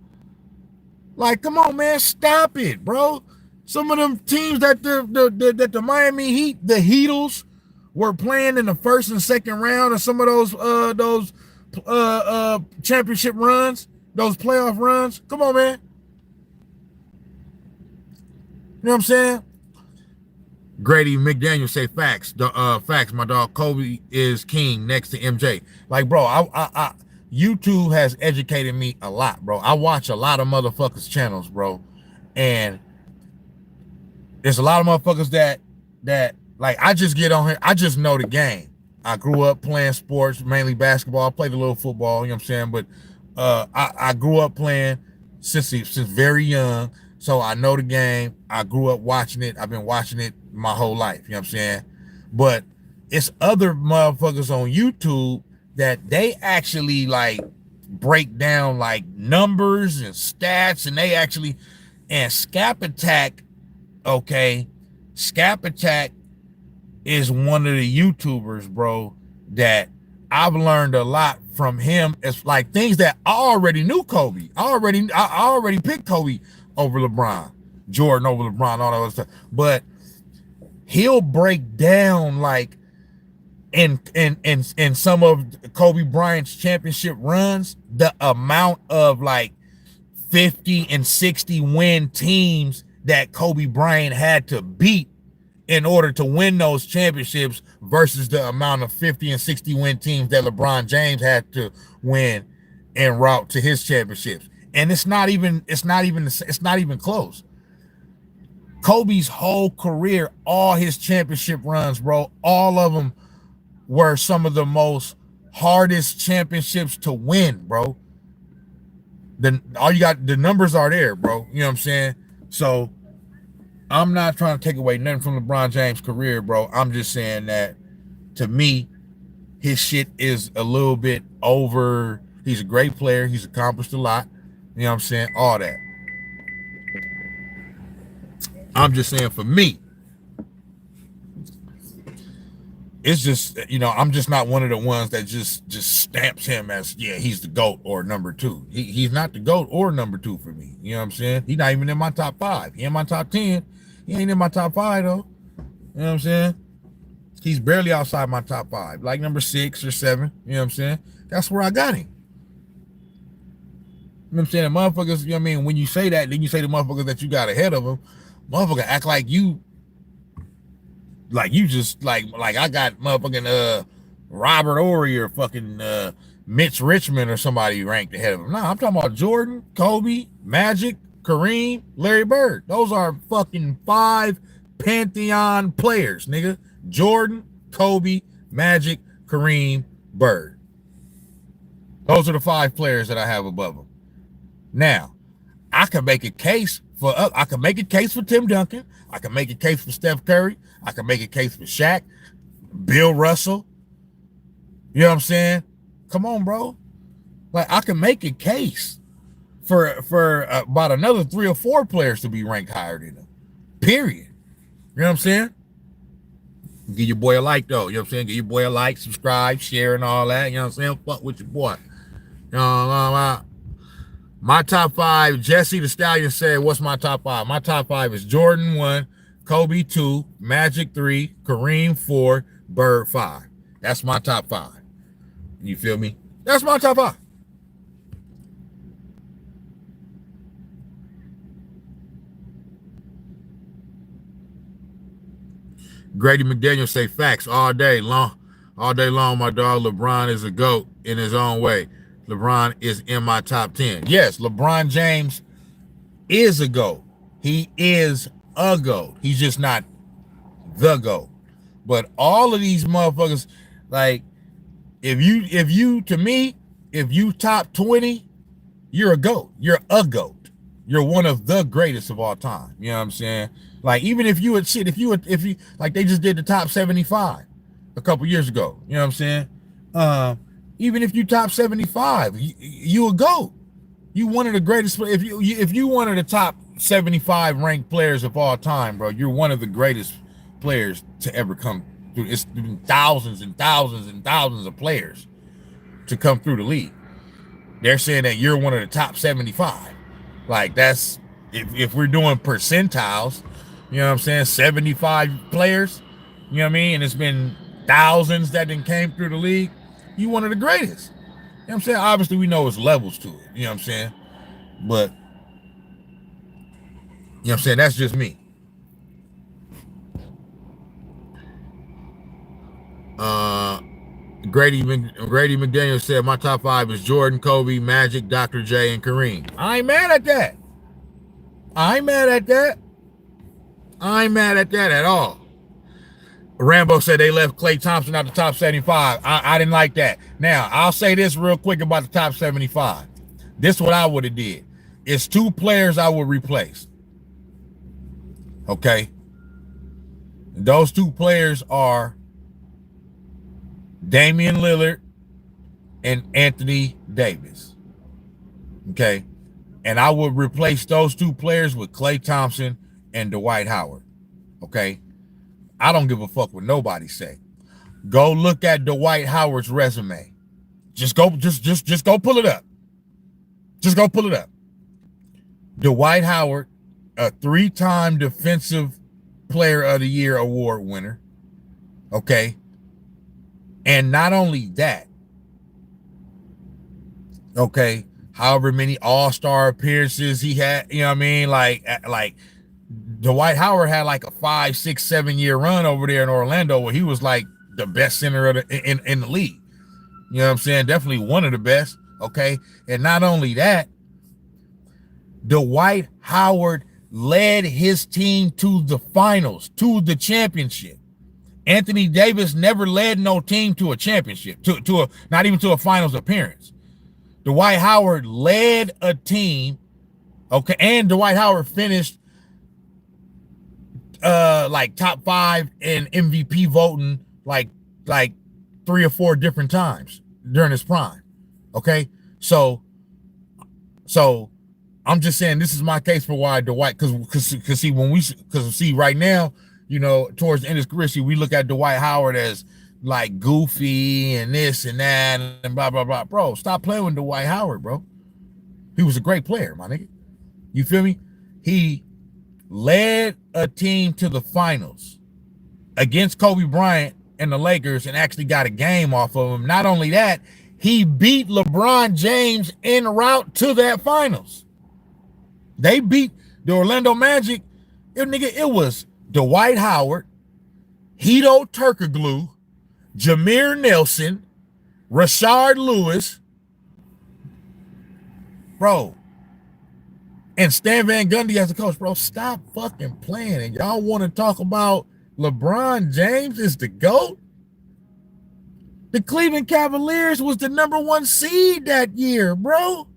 Like, come on, man, stop it, bro. Some of them teams that the Miami Heat, the Heatles, were playing in the first and second round of some of those championship runs, those playoff runs. Come on, man. You know what I'm saying? Grady McDaniel say facts. Facts. My dog Kobe is king next to MJ. Like, bro, I YouTube has educated me a lot, bro. I watch a lot of motherfuckers' channels, bro, and there's a lot of motherfuckers that like I just get on here. I just know the game. I grew up playing sports, mainly basketball. I played a little football, you know what I'm saying? But I grew up playing since very young. So I know the game. I grew up watching it. I've been watching it my whole life, you know what I'm saying? But it's other motherfuckers on YouTube that they actually like break down like numbers and stats, and they actually, and Scap Attack, okay, Scap Attack is one of the YouTubers, bro, that I've learned a lot from him. It's like things that I already knew Kobe. I already picked Kobe over LeBron, Jordan over LeBron, all that other stuff. But he'll break down like in some of Kobe Bryant's championship runs, the amount of like 50 and 60 win teams that Kobe Bryant had to beat in order to win those championships versus the amount of 50 and 60 win teams that LeBron James had to win en route to his championships. And it's not even close. Kobe's whole career, all his championship runs, bro, all of them were some of the most hardest championships to win, bro. All you got, the numbers are there, bro. You know what I'm saying? So I'm not trying to take away nothing from LeBron James' career, bro. I'm just saying that to me, his shit is a little bit over. He's a great player. He's accomplished a lot. You know what I'm saying? All that. I'm just saying for me, it's just, you know, I'm just not one of the ones that just stamps him as, yeah, he's the GOAT or number two. He's not the GOAT or number two for me. You know what I'm saying? He's not even in my top 5. He in my top 10. He ain't in my top 5 though. You know what I'm saying? He's barely outside my top 5, like number 6 or 7. You know what I'm saying? That's where I got him. You know what I'm saying? The motherfuckers, you know what I mean? When you say that, then you say the motherfuckers that you got ahead of him, motherfucker act like you just like I got motherfucking Robert Ory or fucking Mitch Richmond or somebody ranked ahead of him. Nah, I'm talking about Jordan, Kobe, Magic, Kareem, Larry Bird. Those are fucking 5 Pantheon players, nigga. Jordan, Kobe, Magic, Kareem, Bird. Those are the 5 players that I have above them. Now, I can make a case for Tim Duncan. I can make a case for Steph Curry. I can make a case for Shaq, Bill Russell. You know what I'm saying? Come on, bro. Like, I can make a case for about another 3 or 4 players to be ranked higher than him. Period. You know what I'm saying? Give your boy a like, though. You know what I'm saying? Give your boy a like, subscribe, share, and all that. You know what I'm saying? Fuck with your boy. You know, my top 5, Jesse the Stallion said, what's my top 5? My top 5 is Jordan 1, Kobe 2, Magic 3, Kareem 4, Bird 5. That's my top 5. You feel me? That's my top 5. Grady McDaniel say facts all day long. All day long, my dog. LeBron is a GOAT in his own way. LeBron is in my top 10. Yes, LeBron James is a GOAT. He is a GOAT. He's just not the GOAT. But all of these motherfuckers, like, if you top 20, you're a GOAT. You're a GOAT. You're one of the greatest of all time. You know what I'm saying? Like, even if you like, they just did the top 75 a couple years ago. You know what I'm saying? Even if you top 75, you a GOAT. You one of the greatest. If you one of the top 75 ranked players of all time, bro, you're one of the greatest players to ever come through. It's been thousands and thousands and thousands of players to come through the league. They're saying that you're one of the top 75. Like, that's, if we're doing percentiles, you know what I'm saying, 75 players, you know what I mean, and it's been thousands that then came through the league, you one of the greatest. You know what I'm saying? Obviously, we know it's levels to it, you know what I'm saying? But, you know what I'm saying, that's just me. Grady McDaniel said my top 5 is Jordan, Kobe, Magic, Dr. J, and Kareem. I ain't mad at that. I ain't mad at that at all. Rambo said they left Klay Thompson out the top 75. I didn't like that. Now, I'll say this real quick about the top 75. This is what I would have did. It's 2 players I would replace. Okay? Those 2 players are Damian Lillard and Anthony Davis. Okay? And I would replace those 2 players with Klay Thompson and Dwight Howard. Okay? I don't give a fuck what nobody say. Go look at Dwight Howard's resume. Just go pull it up. Just go pull it up. Dwight Howard, a 3-time Defensive Player of the Year award winner. Okay? And not only that, okay, however many all-star appearances he had, you know what I mean? Like Dwight Howard had like a 5, 6, 7 year run over there in Orlando where he was like the best center of in the league. You know what I'm saying? Definitely one of the best, okay? And not only that, Dwight Howard led his team to the finals, to the championship. Anthony Davis never led no team to a championship, not even to a finals appearance. Dwight Howard led a team, okay, and Dwight Howard finished like top 5 in MVP voting like 3 or 4 different times during his prime. Okay, so I'm just saying this is my case for why Dwight, because see right now, you know, towards the end of his career, see, we look at Dwight Howard as like goofy and this and that and blah, blah, blah. Bro, stop playing with Dwight Howard, bro. He was a great player, my nigga. You feel me? He led a team to the finals against Kobe Bryant and the Lakers and actually got a game off of him. Not only that, he beat LeBron James en route to that finals. They beat the Orlando Magic. It was Dwight Howard, Hedo Turkoglu, Jameer Nelson, Rashard Lewis, bro, and Stan Van Gundy as a coach. Bro, stop fucking playing. And y'all want to talk about LeBron James is the GOAT? The Cleveland Cavaliers was the #1 seed that year, bro.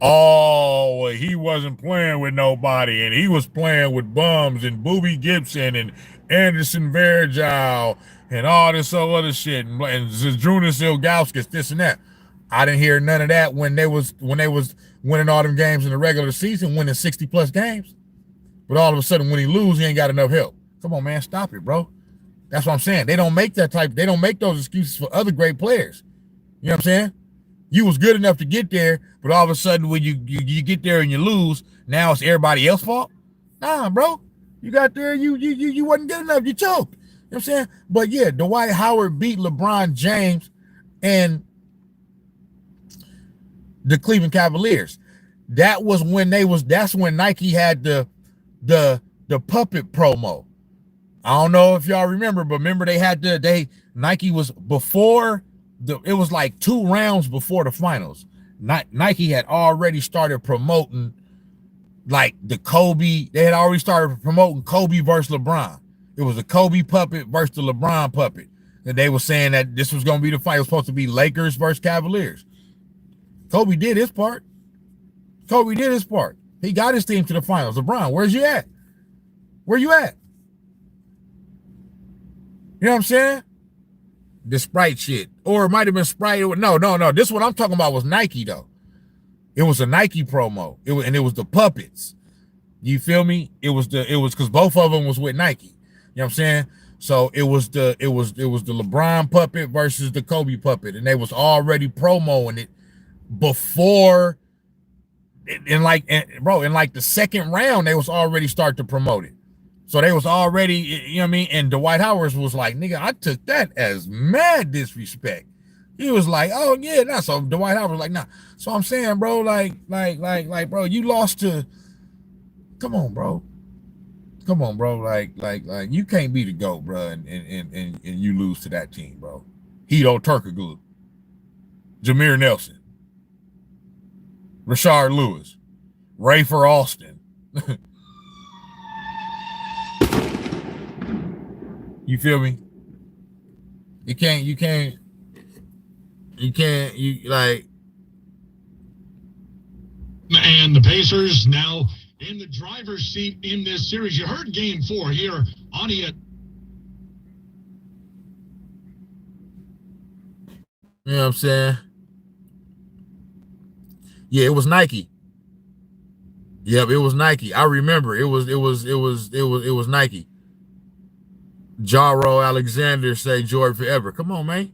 Oh, he wasn't playing with nobody, and he was playing with bums and Boobie Gibson and Anderson Varejao and all this other shit and Zdrunas Ilgauskas, this and that. I didn't hear none of that when they was winning all them games in the regular season, winning 60+ games. But all of a sudden, when he lose, he ain't got enough help. Come on, man, stop it, bro. That's what I'm saying. They don't make those excuses for other great players. You know what I'm saying? You was good enough to get there, but all of a sudden when you get there and you lose, now it's everybody else's fault? Nah, bro. You got there, you wasn't good enough, you choked. You know what I'm saying? But yeah, Dwight Howard beat LeBron James and the Cleveland Cavaliers. That's when Nike had the puppet promo. I don't know if y'all remember, but remember Nike was before it was like 2 rounds before the finals. Nike had already started promoting like the Kobe. They had already started promoting Kobe versus LeBron. It was a Kobe puppet versus the LeBron puppet. And they were saying that this was going to be the fight. It was supposed to be Lakers versus Cavaliers. Kobe did his part. Kobe did his part. He got his team to the finals. LeBron, where's you at? Where you at? You know what I'm saying? The Sprite shit. Or it might have been Sprite. No. This what I'm talking about was Nike, though. It was a Nike promo. And it was the puppets. You feel me? It was because both of them was with Nike. You know what I'm saying? So it was the LeBron puppet versus the Kobe puppet. And they was already promoting it before in like the second round, they was already start to promote it. So they was already, you know what I mean? And Dwight Howard was like, nigga, I took that as mad disrespect. He was like, oh yeah, nah. So Dwight Howard was like, nah. So I'm saying, bro, like, bro, you lost to, come on, bro. Like, you can't be the GOAT, bro, and you lose to that team, bro. Hedo Turkoglu, Jameer Nelson, Rashard Lewis, Rafer Alston. You feel me? You like. And the Pacers now in the driver's seat in this series. You heard game 4 here on it. You know what I'm saying? Yeah, it was Nike. Yep, it was Nike. I remember it was Nike. Jaro Alexander say Jordan forever. Come on, man.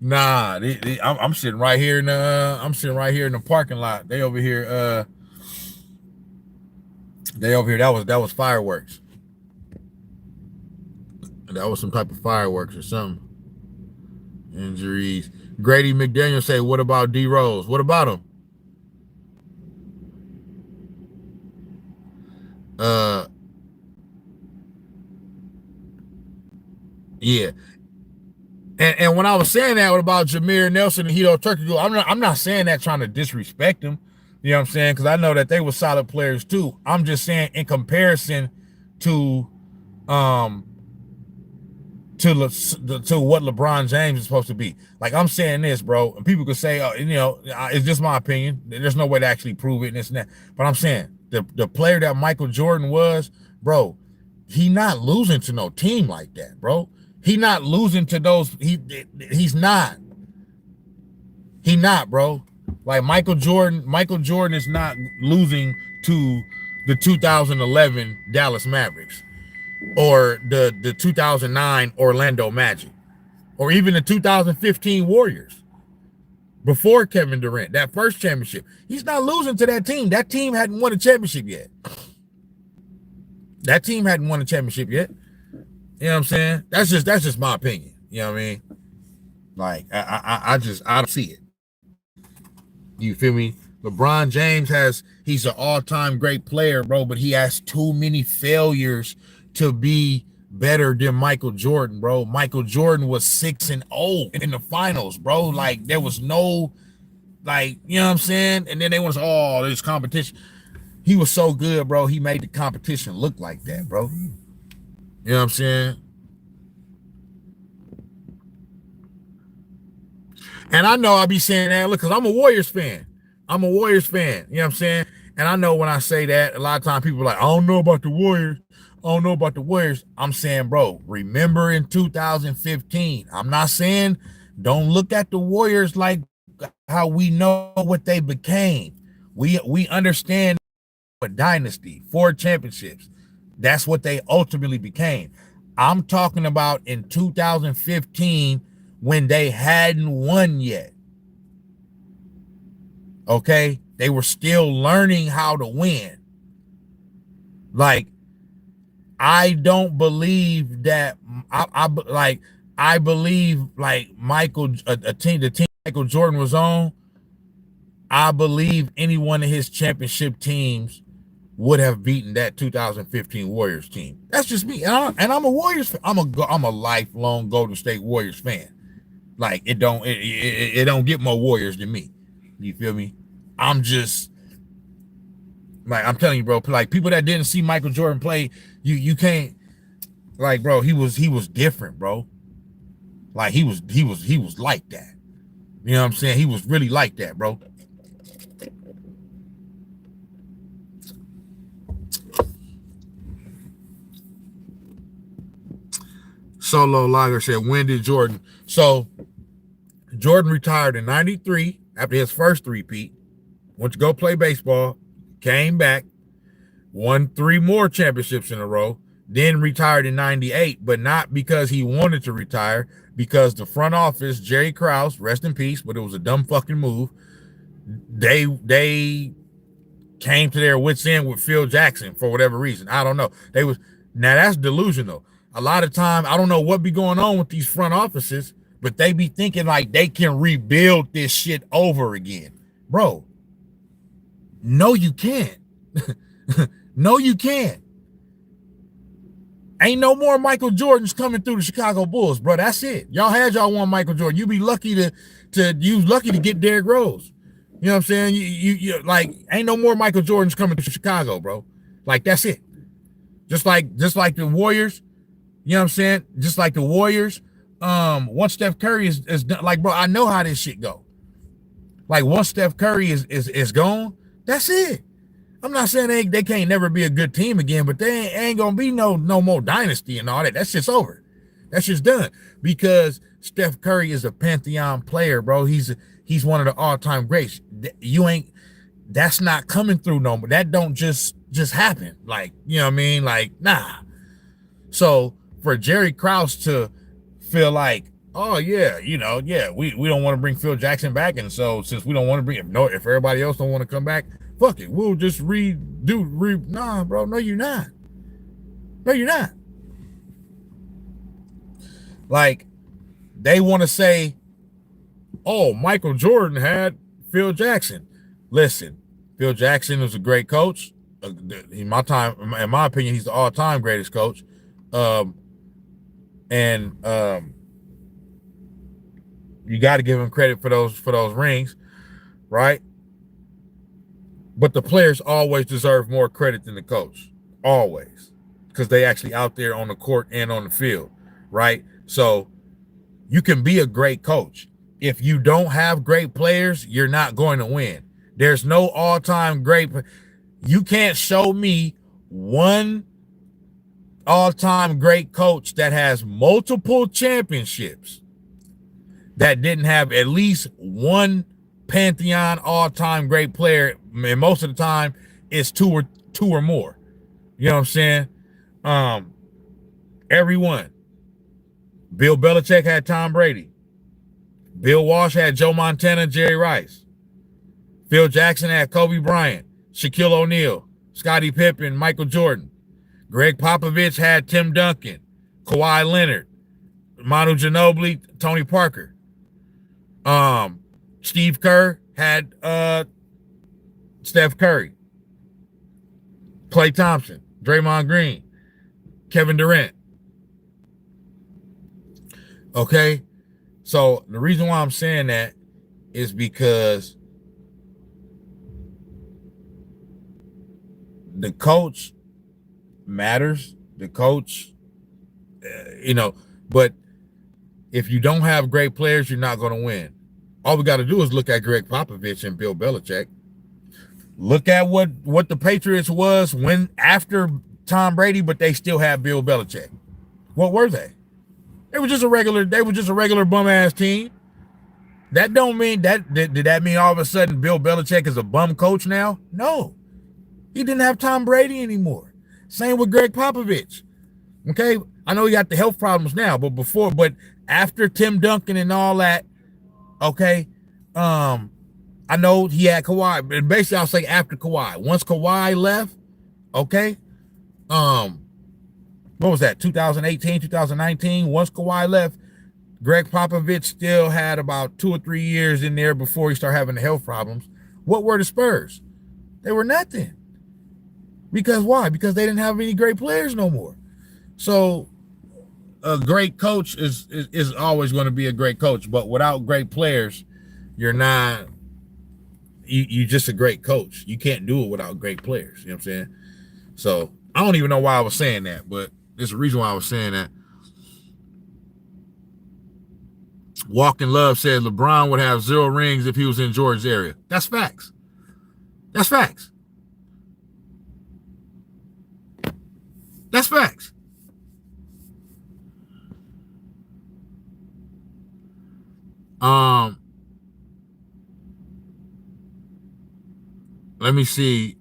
Nah, I'm sitting right here in the parking lot. They over here. That was fireworks. That was some type of fireworks or something. Injuries. Grady McDaniel say, what about D Rose? What about him? Yeah. And when I was saying that about Jameer Nelson and Hedo Turkoglu, I'm not saying that trying to disrespect them. You know what I'm saying? Because I know that they were solid players too. I'm just saying in comparison to what LeBron James is supposed to be. Like I'm saying this, bro, and people could say, oh, you know, it's just my opinion. There's no way to actually prove it and this and that. But I'm saying the player that Michael Jordan was, bro, he not losing to no team like that, bro. He not losing to those. He's not. He not, bro. Like Michael Jordan is not losing to the 2011 Dallas Mavericks or the 2009 Orlando Magic or even the 2015 Warriors before Kevin Durant, that first championship. He's not losing to that team. That team hadn't won a championship yet. You know what I'm saying? That's just my opinion. You know what I mean? Like I don't see it. You feel me? LeBron James he's an all-time great player, bro, but he has too many failures to be better than Michael Jordan, bro. Michael Jordan was 6-0 in the finals, bro. Like there was no, like, you know what I'm saying? And then they was, oh, there's competition. He was so good, bro. He made the competition look like that, bro. You know what I'm saying? And I know I be saying that, look, because I'm a Warriors fan. You know what I'm saying? And I know when I say that, a lot of times people are like, I don't know about the Warriors. I'm saying, bro, remember in 2015, I'm not saying don't look at the Warriors like how we know what they became. We understand a dynasty, 4 championships. That's what they ultimately became. I'm talking about in 2015 when they hadn't won yet. Okay? They were still learning how to win. Like, I don't believe that I believe like the team Michael Jordan was on I believe any one of his championship teams would have beaten that 2015 Warriors team. That's just me. And I'm a Warriors fan. I'm a lifelong Golden State Warriors fan. Like it don't get more Warriors than me. You feel me? I'm just like, I'm telling you, bro, like people that didn't see Michael Jordan play, you can't, like, bro, he was different, bro. Like he was like that. You know what I'm saying? He was really like that, bro. Solo Lager said, when did Jordan? So Jordan retired in 93 after his first three-peat, went to go play baseball, came back, won 3 more championships in a row, then retired in 98, but not because he wanted to retire, because the front office, Jerry Krause, rest in peace, but it was a dumb fucking move. They came to their wits end with Phil Jackson for whatever reason. I don't know. Now that's delusional. A lot of time, I don't know what be going on with these front offices, but they be thinking like they can rebuild this shit over again. Bro, no, you can't. No, you can't. Ain't no more Michael Jordans coming through the Chicago Bulls, bro. That's it. Y'all had y'all one Michael Jordan. You be lucky to get Derrick Rose. You know what I'm saying? You like, ain't no more Michael Jordans coming to Chicago, bro. Like, that's it. Just like the Warriors. You know what I'm saying? Just like the Warriors. Once Steph Curry is done, like, bro, I know how this shit go. Like, once Steph Curry is gone, that's it. I'm not saying they can't never be a good team again, but they ain't gonna be no more dynasty and all that. That shit's over. That shit's done, because Steph Curry is a pantheon player, bro. He's one of the all-time greats. That's not coming through no more. That don't just happen. Like, you know what I mean? Like, nah. So for Jerry Krause to feel like, oh yeah, we don't want to bring Phil Jackson back, and so since we don't want to bring him, if everybody else don't want to come back, fuck it, we'll just nah, bro, no, you're not. No, you're not. Like, they want to say, oh, Michael Jordan had Phil Jackson. Listen, Phil Jackson was a great coach. In my opinion, he's the all-time greatest coach. You got to give him credit for those rings, right? But the players always deserve more credit than the coach, always, because they actually out there on the court and on the field, right? So you can be a great coach. If you don't have great players, you're not going to win. There's no all-time great. You can't show me one all-time great coach that has multiple championships that didn't have at least one pantheon all-time great player, and most of the time it's two or more. You know what I'm saying? Everyone. Bill Belichick had Tom Brady. Bill Walsh had Joe Montana, Jerry Rice. Phil Jackson had Kobe Bryant, Shaquille O'Neal, Scottie Pippen, Michael Jordan. Greg Popovich had Tim Duncan, Kawhi Leonard, Manu Ginobili, Tony Parker. Steve Kerr had Steph Curry, Klay Thompson, Draymond Green, Kevin Durant. Okay? So the reason why I'm saying that is because the coach matters. The coach, but if you don't have great players, you're not going to win. All we got to do is look at Greg Popovich and Bill Belichick. Look at what the Patriots was when after Tom Brady, but they still had Bill Belichick. What were they? They were just a regular bum ass team. That don't mean did that mean all of a sudden Bill Belichick is a bum coach now? No. He didn't have Tom Brady anymore. Same with Greg Popovich. Okay? I know he got the health problems now, but after Tim Duncan and all that, okay, I know he had Kawhi, but basically I'll say after Kawhi. Once Kawhi left, okay, what was that, 2018, 2019? Once Kawhi left, Greg Popovich still had about 2 or 3 years in there before he started having the health problems. What were the Spurs? They were nothing. Because why? Because they didn't have any great players no more. So a great coach is always going to be a great coach, but without great players, you're not, you just a great coach. You can't do it without great players. You know what I'm saying? So I don't even know why I was saying that, but there's a reason why I was saying that. Walking Love said LeBron would have 0 rings if he was in Georgia's area. That's facts. That's facts. That's facts. Let me see.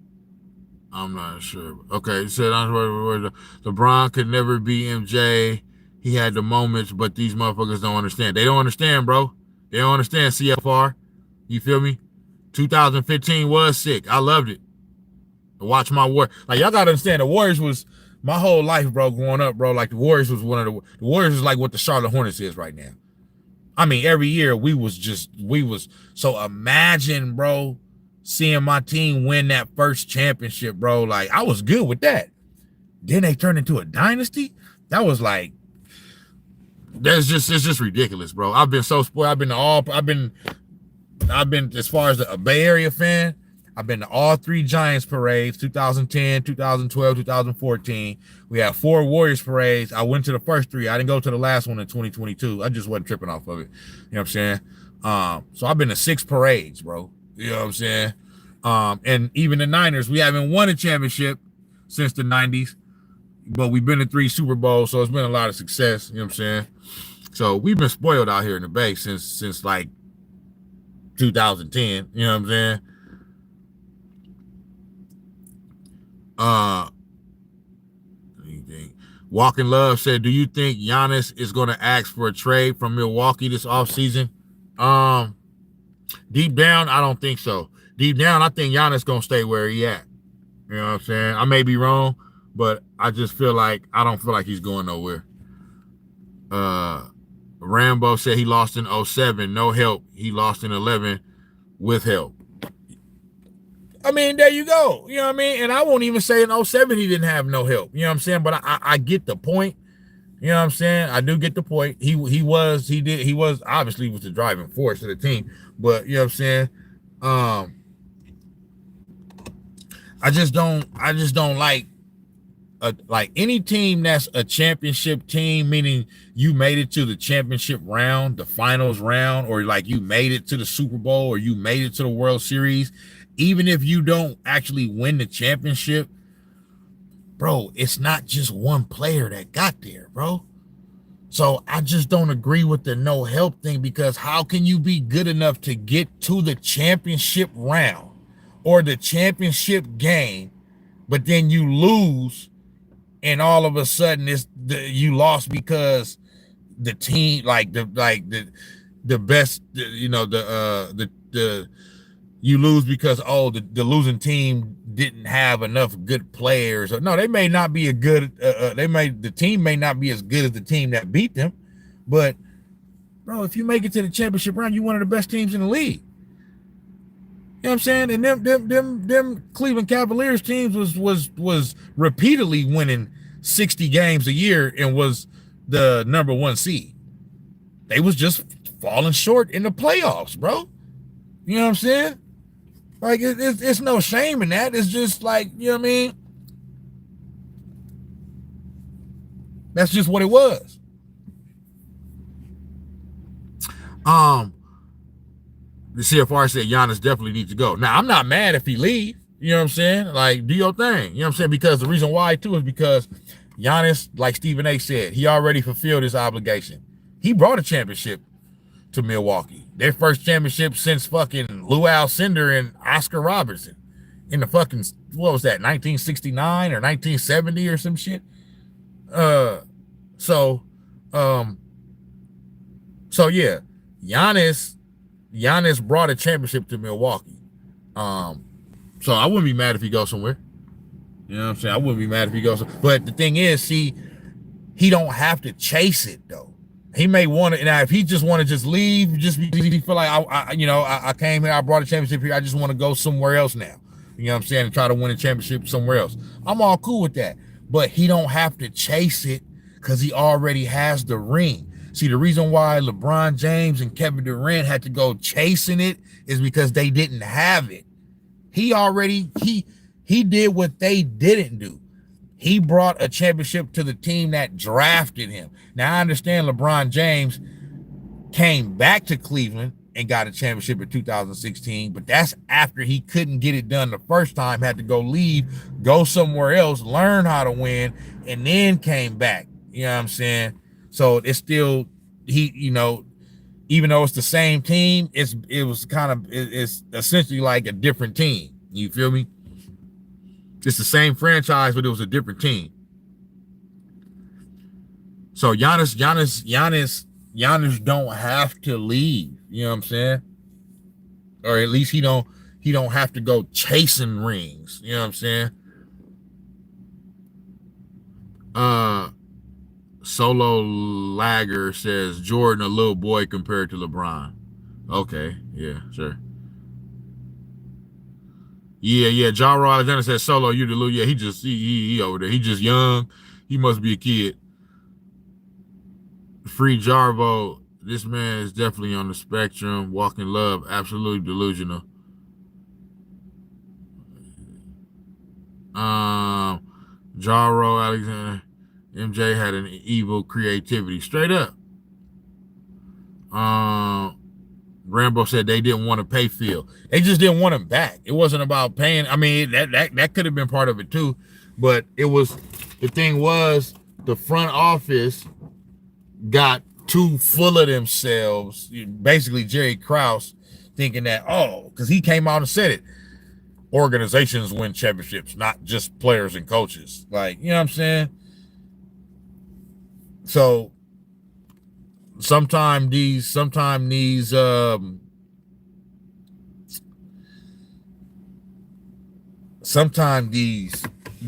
I'm not sure. Okay, he said LeBron could never be MJ. He had the moments, but these motherfuckers don't understand. They don't understand, bro. They don't understand CFR. You feel me? 2015 was sick. I loved it. Watch my Warriors. Like, y'all gotta understand, the Warriors was my whole life, bro, growing up, bro. Like, the Warriors was the Warriors is like what the Charlotte Hornets is right now. I mean, every year we was so imagine, bro, seeing my team win that first championship, bro. Like, I was good with that. Then they turned into a dynasty. That was like, it's just ridiculous, bro. I've been so spoiled. I've been as far as a Bay Area fan, I've been to all 3 Giants parades, 2010, 2012, 2014. We had 4 Warriors parades. I went to the first 3. I didn't go to the last one in 2022. I just wasn't tripping off of it. You know what I'm saying? So I've been to 6 parades, bro. You know what I'm saying? And even the Niners, we haven't won a championship since the 90s, but we've been to 3 Super Bowls, so it's been a lot of success. You know what I'm saying? So we've been spoiled out here in the Bay since like 2010. You know what I'm saying? Walking Love said, do you think Giannis is going to ask for a trade from Milwaukee this offseason? Deep down, I don't think so. Deep down, I think Giannis going to stay where he at. You know what I'm saying? I may be wrong, but I just feel like, I don't feel like he's going nowhere. Rambo said he lost in 07, no help. He lost in 11 with help. I mean, there you go. You know what I mean? And I won't even say in 07 he didn't have no help. You know what I'm saying? But I get the point. You know what I'm saying? I do get the point. He was obviously was the driving force of the team. But you know what I'm saying? I just don't like any team that's a championship team, meaning you made it to the championship round, the finals round, or like you made it to the Super Bowl or you made it to the World Series. Even if you don't actually win the championship, bro, it's not just one player that got there, bro. So I just don't agree with the no help thing, because how can you be good enough to get to the championship round or the championship game, but then you lose and all of a sudden you lost because the team, the best, you know, you lose because the losing team didn't have enough good players. Or no, they may not be a good. The team may not be as good as the team that beat them, but bro, if you make it to the championship round, you're one of the best teams in the league. You know what I'm saying? And them Cleveland Cavaliers teams was repeatedly winning 60 games a year and was the #1 seed. They was just falling short in the playoffs, bro. You know what I'm saying? Like, it's no shame in that. It's just like, you know what I mean? That's just what it was. The CFR said Giannis definitely needs to go. Now, I'm not mad if he leave. You know what I'm saying? Like, do your thing. You know what I'm saying? Because the reason why, too, is because Giannis, like Stephen A. said, he already fulfilled his obligation. He brought a championship to Milwaukee. Their first championship since fucking Lou Alcindor and Oscar Robertson in the fucking, what was that, 1969 or 1970 or some shit? So yeah, Giannis brought a championship to Milwaukee. So I wouldn't be mad if he goes somewhere. You know what I'm saying? I wouldn't be mad if he goes. But the thing is, see, he don't have to chase it though. He may want to, now if he just want to just leave, just he feel like I came here, I brought a championship here, I just want to go somewhere else now. You know what I'm saying? And try to win a championship somewhere else. I'm all cool with that. But he don't have to chase it because he already has the ring. See, the reason why LeBron James and Kevin Durant had to go chasing it is because they didn't have it. He did what they didn't do. He brought a championship to the team that drafted him. Now, I understand LeBron James came back to Cleveland and got a championship in 2016, but that's after he couldn't get it done the first time, had to go leave, go somewhere else, learn how to win, and then came back. You know what I'm saying? So it's still, even though it's the same team, it's essentially like a different team. You feel me? It's the same franchise, but it was a different team. So Giannis don't have to leave. You know what I'm saying? Or at least he don't have to go chasing rings. You know what I'm saying? Solo Lagger says Jordan a little boy compared to LeBron. Okay, yeah, sure. Yeah. John Roy Alexander says Solo, you the little, yeah, he over there. He just young. He must be a kid. Free Jarvo, this man is definitely on the spectrum. Walking love, absolutely delusional. Jarvo Alexander, MJ had an evil creativity. Straight up. Rambo said they didn't want to pay Phil. They just didn't want him back. It wasn't about paying. I mean, that could have been part of it too. But the thing was, the front office got too full of themselves. Basically, Jerry Krause thinking that, because he came out and said it. Organizations win championships, not just players and coaches. Like, you know what I'm saying? So sometimes the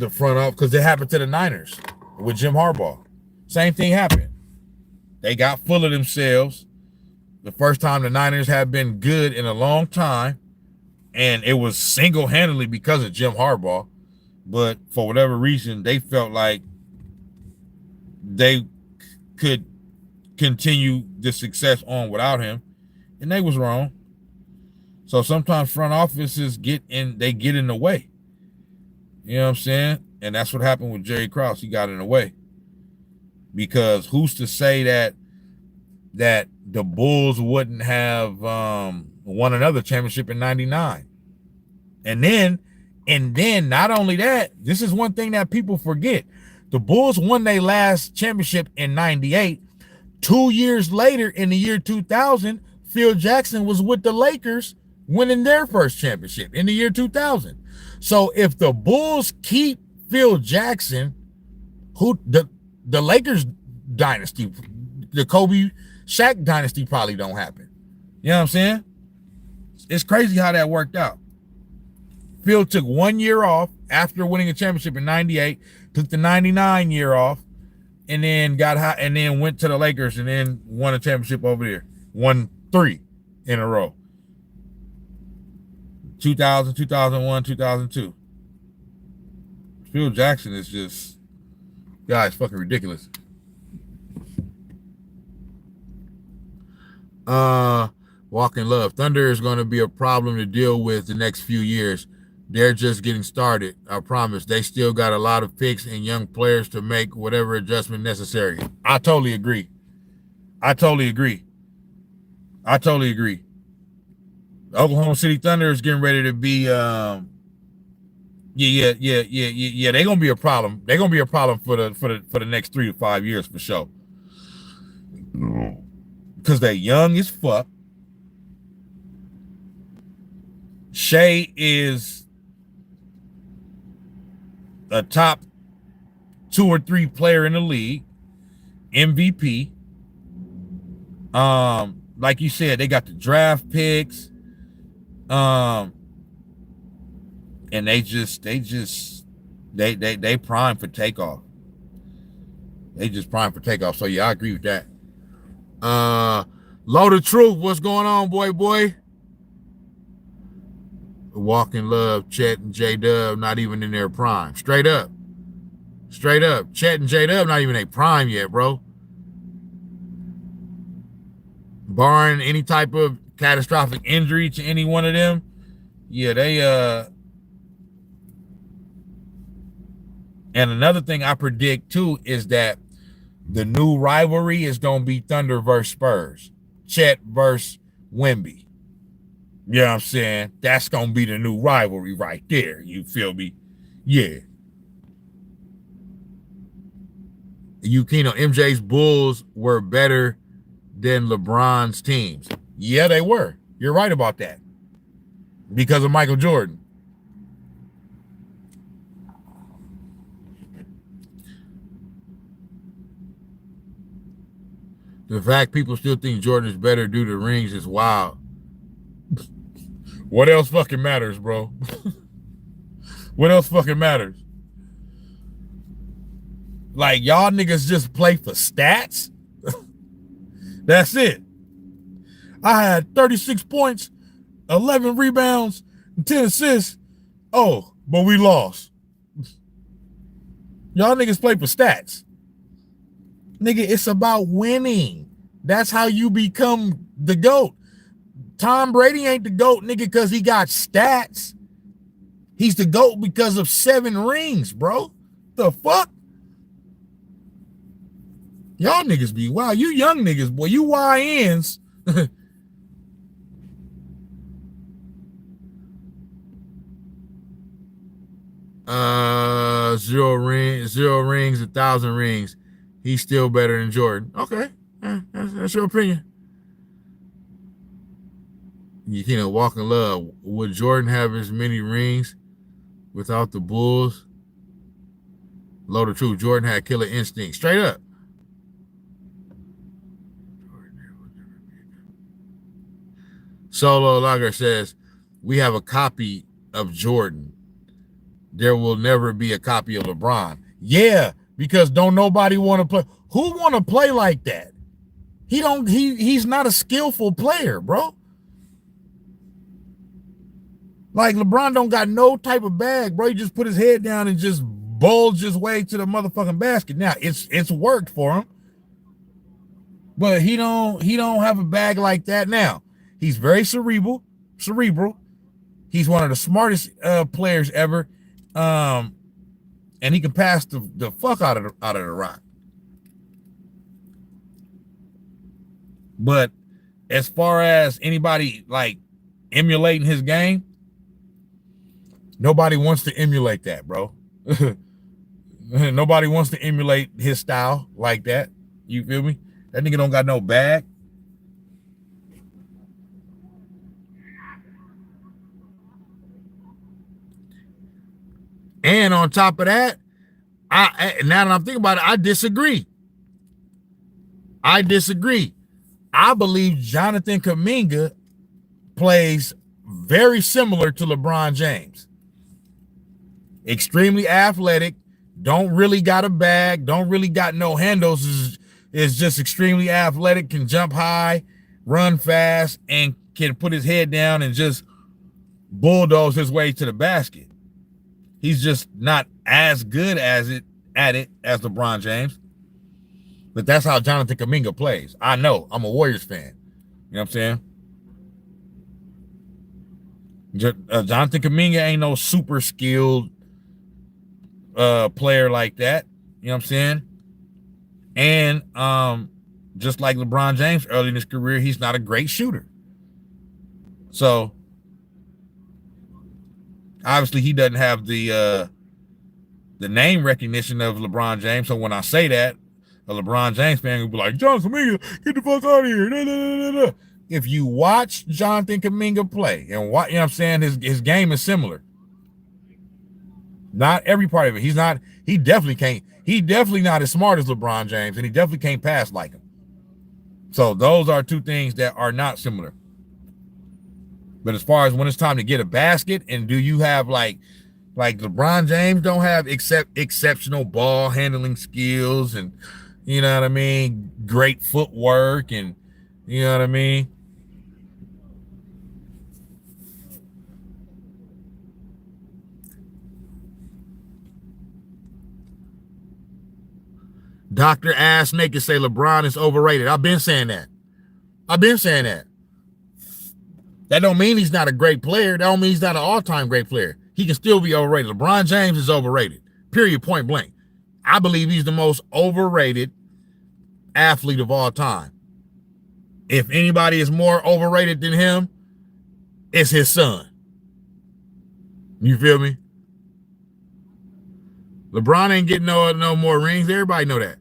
front office, because it happened to the Niners with Jim Harbaugh. Same thing happened. They got full of themselves. The first time the Niners have been good in a long time, and it was single-handedly because of Jim Harbaugh. But for whatever reason, they felt like they could continue the success on without him, and they was wrong. So sometimes front offices get in the way. You know what I'm saying? And that's what happened with Jerry Krause. He got in the way. Because who's to say that the Bulls wouldn't have won another championship in 99? And then not only that, this is one thing that people forget. The Bulls won their last championship in 98. 2 years later, in the year 2000, Phil Jackson was with the Lakers winning their first championship in the year 2000. So if the Bulls keep Phil Jackson, the Lakers dynasty, the Kobe Shaq dynasty probably don't happen. You know what I'm saying? It's crazy how that worked out. Phil took 1 year off after winning a championship in 98, took the 99 year off, and then went to the Lakers and then won a championship over there. Won 3 in a row. 2000, 2001, 2002. Phil Jackson is just, guys, fucking ridiculous. Walking love. Thunder is going to be a problem to deal with the next few years. They're just getting started. I promise. They still got a lot of picks and young players to make whatever adjustment necessary. I totally agree. Oklahoma City Thunder is getting ready to be they're gonna be a problem. They're gonna be a problem for the next 3 to 5 years for sure. Because they're young as fuck. Shea is a top 2 or 3 player in the league, MVP. Like you said, they got the draft picks. And they prime for takeoff. They just prime for takeoff. So yeah, I agree with that. Load of Truth, what's going on, boy? Walking Love, Chet and J-Dub not even in their prime. Straight up. Chet and J-Dub not even in their prime yet, bro. Barring any type of catastrophic injury to any one of them, yeah, they and another thing I predict too is that the new rivalry is gonna be Thunder versus Spurs, Chet versus Wemby. You know what I'm saying? That's gonna be the new rivalry right there. You feel me? Yeah. MJ's Bulls were better than LeBron's teams. Yeah, they were. You're right about that. Because of Michael Jordan. The fact people still think Jordan is better due to rings is wild. What else fucking matters, bro? What else fucking matters? Like, y'all niggas just play for stats? That's it. I had 36 points, 11 rebounds, and 10 assists. Oh, but we lost. Y'all niggas play for stats. Nigga, it's about winning. That's how you become the GOAT. Tom Brady ain't the GOAT, nigga, because he got stats. He's the GOAT because of 7 rings, bro. The fuck? Y'all niggas be wow. You young niggas, boy. You YNs. 0 rings, 1,000 rings. He's still better than Jordan. Okay, that's your opinion. Walking Love. Would Jordan have as many rings without the Bulls? Load of Truth. Jordan had killer instinct. Straight up. Solo Lager says, we have a copy of Jordan. There will never be a copy of LeBron. Yeah, because don't nobody want to play. Who want to play like that? He's not a skillful player, bro. Like, LeBron don't got no type of bag, bro. He just put his head down and just bulged his way to the motherfucking basket. Now, it's worked for him. But he don't have a bag like that now. He's very cerebral. He's one of the smartest players ever. And he can pass the fuck out of the rock. But as far as anybody like emulating his game, nobody wants to emulate that, bro. Nobody wants to emulate his style like that. You feel me? That nigga don't got no bag. And on top of that, now that I'm thinking about it, I disagree. I believe Jonathan Kuminga plays very similar to LeBron James. Extremely athletic, don't really got a bag, don't really got no handles, is just extremely athletic, can jump high, run fast, and can put his head down and just bulldoze his way to the basket. He's just not as good at it as LeBron James. But that's how Jonathan Kuminga plays. I know. I'm a Warriors fan. You know what I'm saying? Jonathan Kuminga ain't no super skilled player like that. You know what I'm saying? And just like LeBron James early in his career, he's not a great shooter. So obviously he doesn't have the name recognition of LeBron James. So when I say that, a LeBron James fan will be like, Jonathan Kuminga, get the fuck out of here. Da, da, da, da. If you watch Jonathan Kuminga play and what, you know what I'm saying, his game is similar. Not every part of it. He definitely not as smart as LeBron James, and he definitely can't pass like him. So those are two things that are not similar. But as far as when it's time to get a basket, and do you have like LeBron James don't have exceptional ball handling skills, and You know what I mean? Great footwork and, you know what I mean? Dr. Ass Naked say LeBron is overrated. I've been saying that. That don't mean he's not a great player. That don't mean he's not an all-time great player. He can still be overrated. LeBron James is overrated. Period, point blank. I believe he's the most overrated athlete of all time. If anybody is more overrated than him, it's his son. You feel me? LeBron ain't getting no more rings. Everybody know that.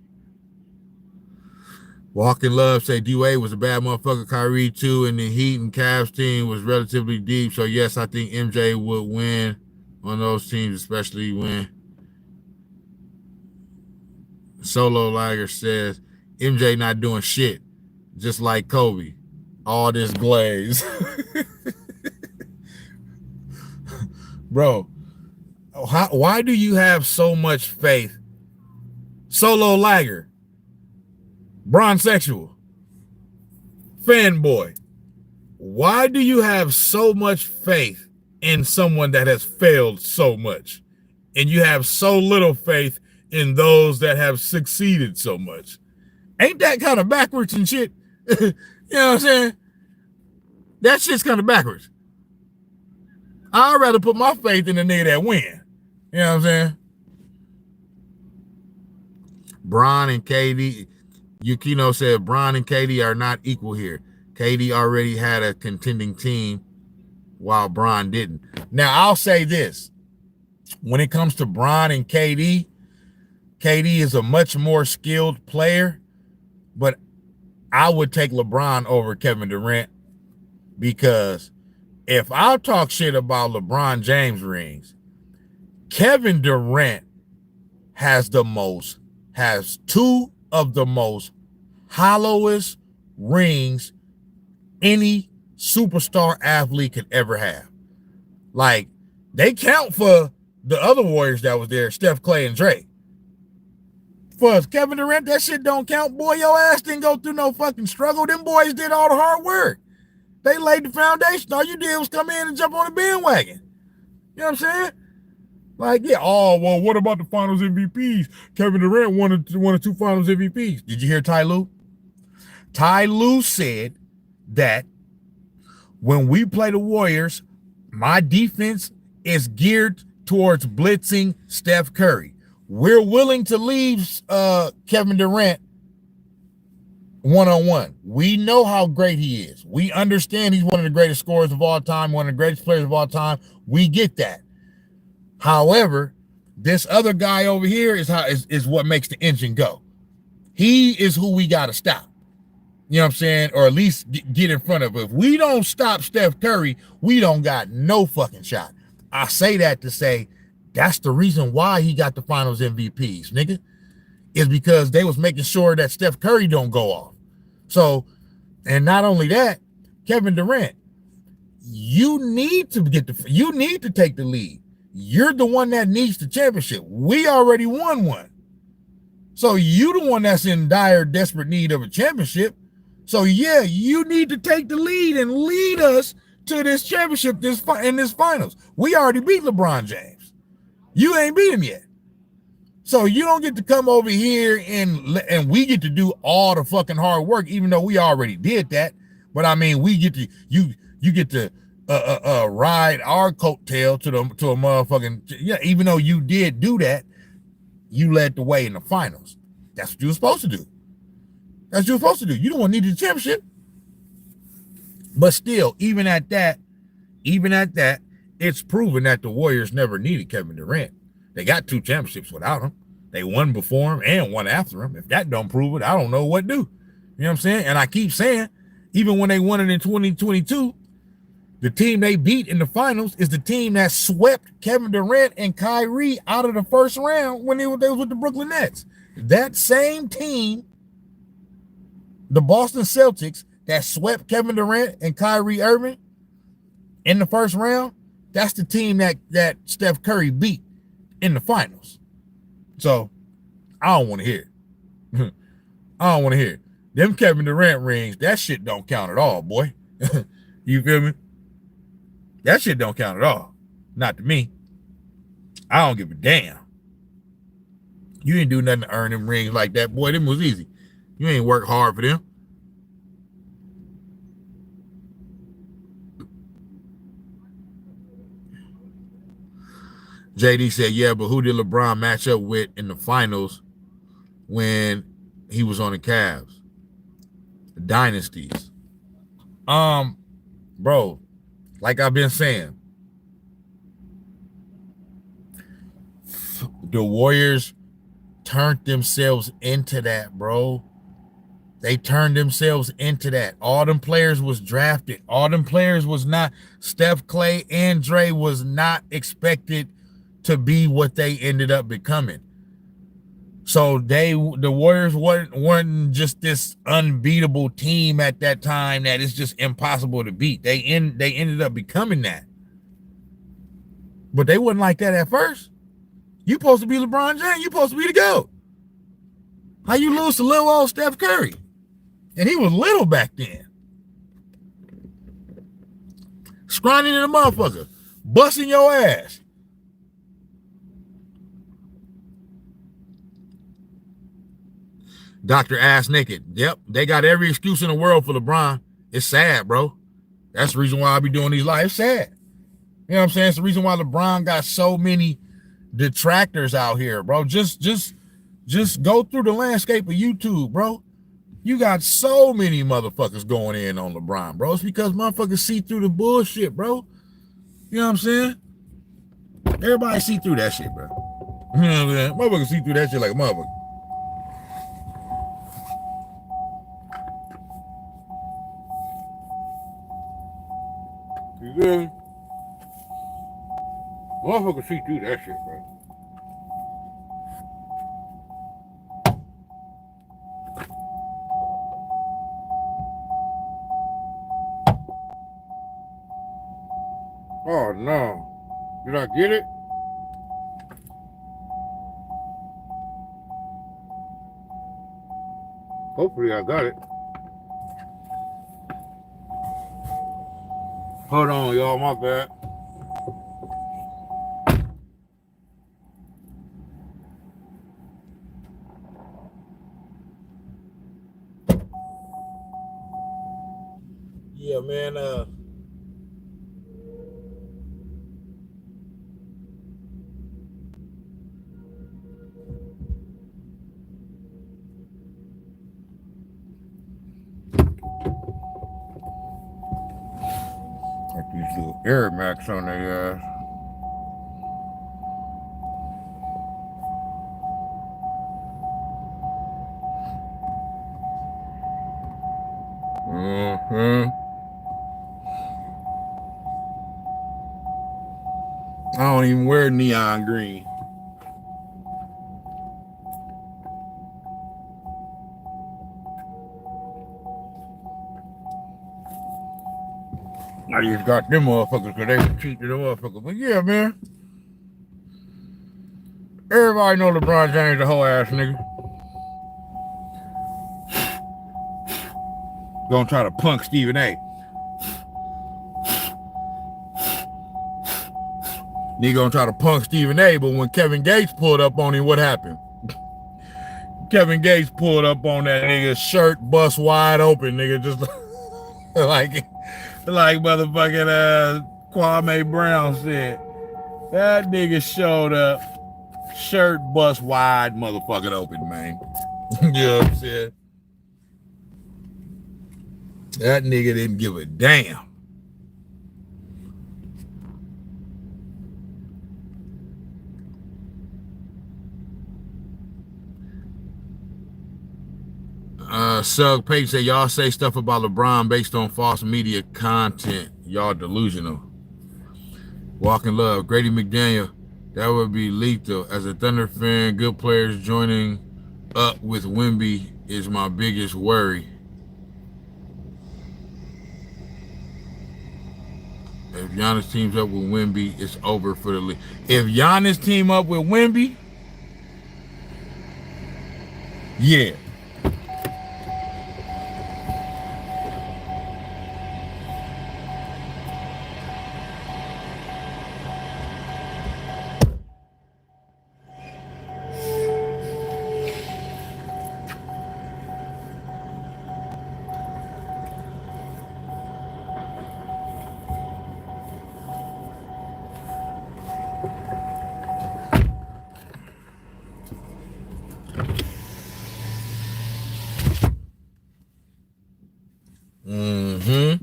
Walking Love say D-Wade was a bad motherfucker. Kyrie too, and the Heat and Cavs team was relatively deep. So yes, I think MJ would win on those teams, especially when Solo Liger says MJ not doing shit, just like Kobe. All this glaze. Bro, why do you have so much faith? Solo Liger, Bronsexual, fanboy. Why do you have so much faith in someone that has failed so much? And you have so little faith in those that have succeeded so much? Ain't that kind of backwards and shit? You know what I'm saying? That shit's kind of backwards. I'd rather put my faith in the nigga that win. You know what I'm saying? Bron and KD. Yukino said Bron and KD are not equal here. KD already had a contending team while Bron didn't. Now, I'll say this. When it comes to Bron and KD is a much more skilled player, but I would take LeBron over Kevin Durant, because if I'll talk shit about LeBron James rings, Kevin Durant has two of the most hollowest rings any superstar athlete could ever have. Like, they count for the other Warriors that was there, Steph, Clay, and Dre. For Kevin Durant, that shit don't count. Boy, your ass didn't go through no fucking struggle. Them boys did all the hard work. They laid the foundation. All you did was come in and jump on the bandwagon. You know what I'm saying? Like, yeah, oh, well, what about the finals MVPs? Kevin Durant won or two finals MVPs. Did you hear Ty Lue? Ty Lue said that when we play the Warriors, my defense is geared towards blitzing Steph Curry. We're willing to leave Kevin Durant one-on-one. We know how great he is. We understand he's one of the greatest scorers of all time, one of the greatest players of all time. We get that. However, this other guy over here is what makes the engine go. He is who we got to stop. You know what I'm saying? Or at least get in front of. If we don't stop Steph Curry, we don't got no fucking shot. I say that to say that's the reason why he got the finals MVPs, nigga. Is because they was making sure that Steph Curry don't go off. So, and not only that, Kevin Durant, you need to take the lead. You're the one that needs the championship. We already won one. So you the one that's in dire, desperate need of a championship. So yeah, you need to take the lead and lead us to this championship in this finals. We already beat LeBron James. You ain't beat him yet. So you don't get to come over here and we get to do all the fucking hard work, even though we already did that. But I mean, we get to you get to ride our coattail to a motherfucking, yeah. Even though you did do that, you led the way in the finals. That's what you were supposed to do. That's what you were supposed to do. You don't want to need the championship. But still, even at that, it's proven that the Warriors never needed Kevin Durant. They got 2 championships without him. They won before him and one after him. If that don't prove it, I don't know what do. You know what I'm saying? And I keep saying, even when they won it in 2022, the team they beat in the finals is the team that swept Kevin Durant and Kyrie out of the first round when they was with the Brooklyn Nets. That same team, the Boston Celtics, that swept Kevin Durant and Kyrie Irving in the first round, that's the team that Steph Curry beat in the finals. So I don't want to hear it. I don't want to hear it. Them Kevin Durant rings, that shit don't count at all, boy. You feel me? That shit don't count at all. Not to me. I don't give a damn. You ain't do nothing to earn them rings like that, boy. Them was easy. You ain't work hard for them. JD said, yeah, but who did LeBron match up with in the finals when he was on the Cavs? The dynasties. Bro, like I've been saying, the Warriors turned themselves into that, bro. They turned themselves into that. All them players was drafted. All them players was not. Steph, Clay, and Dre was not expected to be what they ended up becoming. So the Warriors weren't just this unbeatable team at that time that it's just impossible to beat. They ended up becoming that. But they wasn't like that at first. You supposed to be LeBron James. You supposed to be the GOAT. How you lose to little old Steph Curry? And he was little back then. Scrawny than a motherfucker. Busting your ass. Dr. Ass Naked. Yep, they got every excuse in the world for LeBron. It's sad, bro. That's the reason why I be doing these lives. It's sad. You know what I'm saying? It's the reason why LeBron got so many detractors out here, bro. Just go through the landscape of YouTube, bro. You got so many motherfuckers going in on LeBron, bro. It's because motherfuckers see through the bullshit, bro. You know what I'm saying? Everybody see through that shit, bro. You know what I'm saying? Motherfuckers see through that shit like a motherfucker. You feel me? Motherfuckers see through that shit, bro. Oh no. Did I get it? Hopefully I got it. Hold on, y'all, my bad. Yeah, man, like these little Air Max on their ass. I don't even wear neon green. I just got them motherfuckers because they were cheap to the motherfuckers. But yeah, man. Everybody know LeBron James a whole ass nigga. Gonna try to punk Stephen A. Nigga gonna try to punk Stephen A, but when Kevin Gates pulled up on him, what happened? Kevin Gates pulled up on that nigga, shirt bust wide open, nigga, just like motherfucking Kwame Brown said. That nigga showed up, shirt bust wide, motherfucking open, man. You know what I'm saying? That nigga didn't give a damn. Sug Page said, y'all say stuff about LeBron based on false media content. Y'all delusional. Walking Love, Grady McDaniel, that would be lethal. As a Thunder fan, good players joining up with Wemby is my biggest worry. If Giannis teams up with Wemby, it's over for the league. If Giannis team up with Wemby, yeah. Mm-hmm.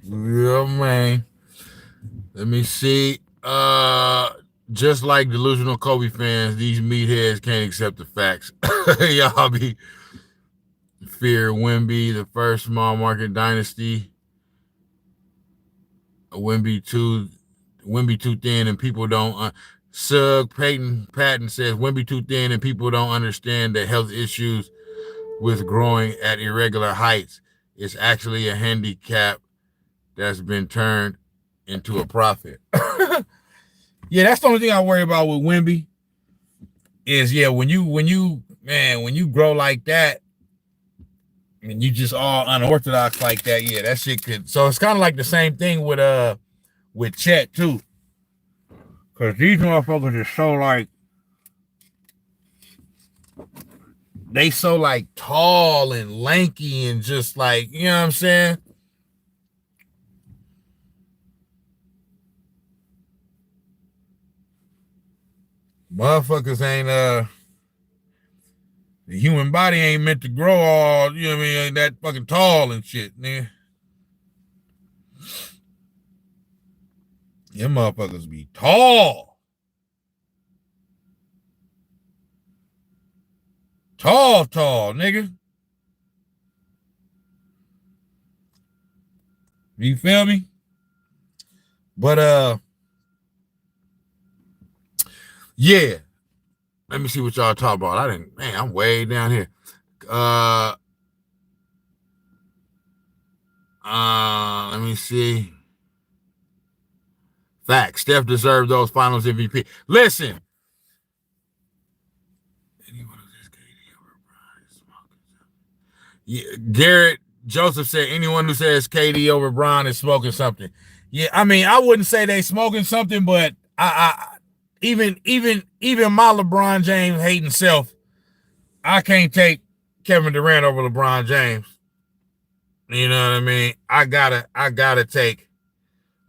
Yeah, man. Let me see. Just like delusional Kobe fans, these meatheads can't accept the facts. Y'all be fear Wemby, the first small market dynasty. Wemby too thin, and people don't. Sug Patton says Wemby too thin, and people don't understand the health issues with growing at irregular heights. It's actually a handicap that's been turned into a profit. Yeah, that's the only thing I worry about with Wemby is, yeah, when you grow like that and you just all unorthodox like that, yeah, that shit could. So it's kind of like the same thing with Chet too, because these motherfuckers are so like, they so like tall and lanky and just like, you know what I'm saying? Motherfuckers ain't the human body ain't meant to grow all, you know what I mean, ain't that fucking tall and shit, man. Them motherfuckers be tall. Tall, nigga. You feel me? But yeah. Let me see what y'all talk about. I'm way down here. Let me see. Facts. Steph deserved those finals MVP. Listen. Yeah, Garrett Joseph said anyone who says KD over Bron is smoking something. Yeah, I mean, I wouldn't say they smoking something, but I even my LeBron James hating self, I can't take Kevin Durant over LeBron James. You know what I mean? I gotta take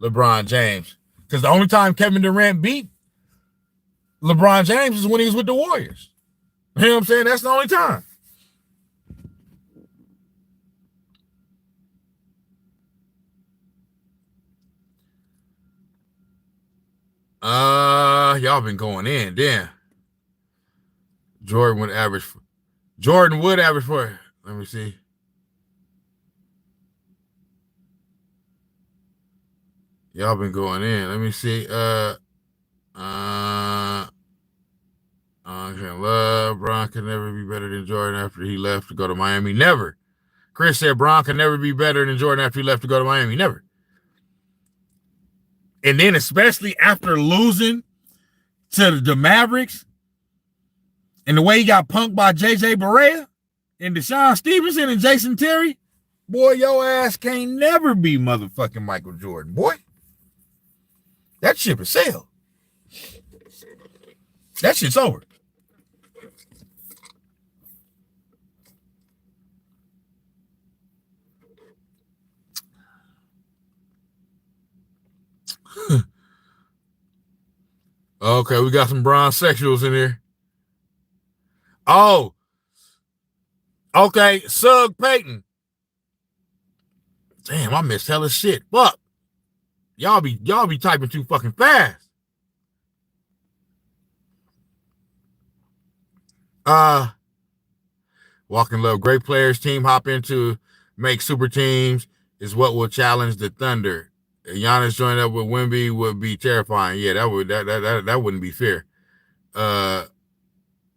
LeBron James. Because the only time Kevin Durant beat LeBron James is when he was with the Warriors. You know what I'm saying? That's the only time. Y'all been going in. Damn. Jordan would average for. Let me see. Y'all been going in. Let me see. Bron could never be better than Jordan after he left to go to Miami. Never. Chris said Bron could never be better than Jordan after he left to go to Miami. Never. And then especially after losing to the Mavericks and the way he got punked by J.J. Barea and Deshaun Stevenson and Jason Terry, boy, your ass can't never be motherfucking Michael Jordan, boy. That ship is sailed. That shit's over. Okay, we got some bronze sexuals in here. Oh. Okay, Sug Payton. Damn, I missed hella shit. Fuck. Y'all be typing too fucking fast. Walking Love. Great players team hop into make super teams is what will challenge the Thunder. Giannis joined up with Wemby would be terrifying. Yeah, that wouldn't be fair.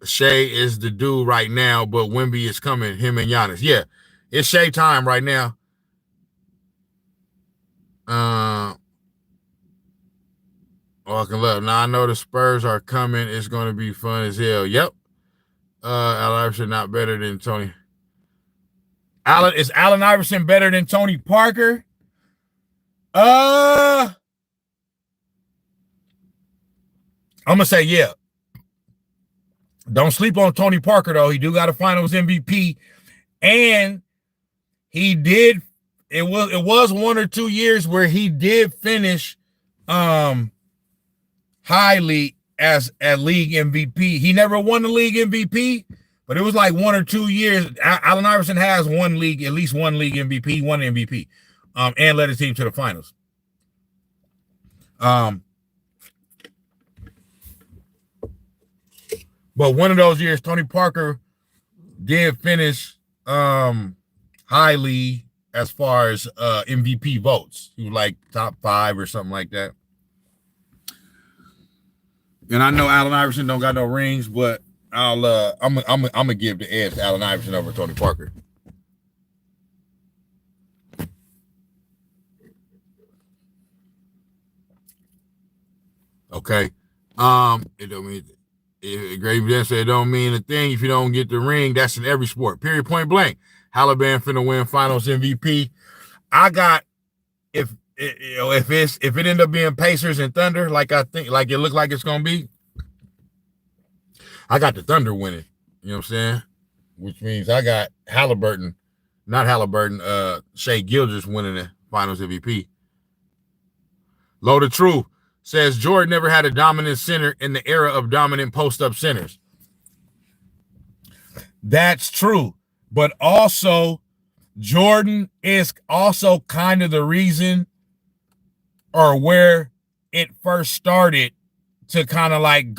Shea is the dude right now, but Wemby is coming, him and Giannis. Yeah, it's Shea time right now. Walking Love. Now I know the Spurs are coming. It's going to be fun as hell. Yep. Allen Iverson not better than Tony. Is Allen Iverson better than Tony Parker? I'm gonna say yeah. Don't sleep on Tony Parker, though. He do got a finals MVP. And he did, it was 1 or 2 years where he did finish highly as a league MVP. He never won the league MVP, but it was like 1 or 2 years. Allen Iverson has at least one league MVP, one MVP, and led his team to the finals. But one of those years, Tony Parker did finish highly as far as MVP votes. He was like top 5 or something like that. And I know Allen Iverson don't got no rings, but I'm gonna give the edge to Allen Iverson over Tony Parker. Okay. It don't mean Gravy then said it don't mean a thing if you don't get the ring. That's in every sport. Period. Point blank. Halliburton finna win Finals MVP. I got if it end up being Pacers and Thunder, like I think, like it looked like it's gonna be, I got the Thunder winning. You know what I'm saying? Which means I got Shea Gilgeous winning the Finals MVP. Low the Truth says Jordan never had a dominant center in the era of dominant post-up centers. That's true. But also, Jordan is also kind of the reason or where it first started to kind of like not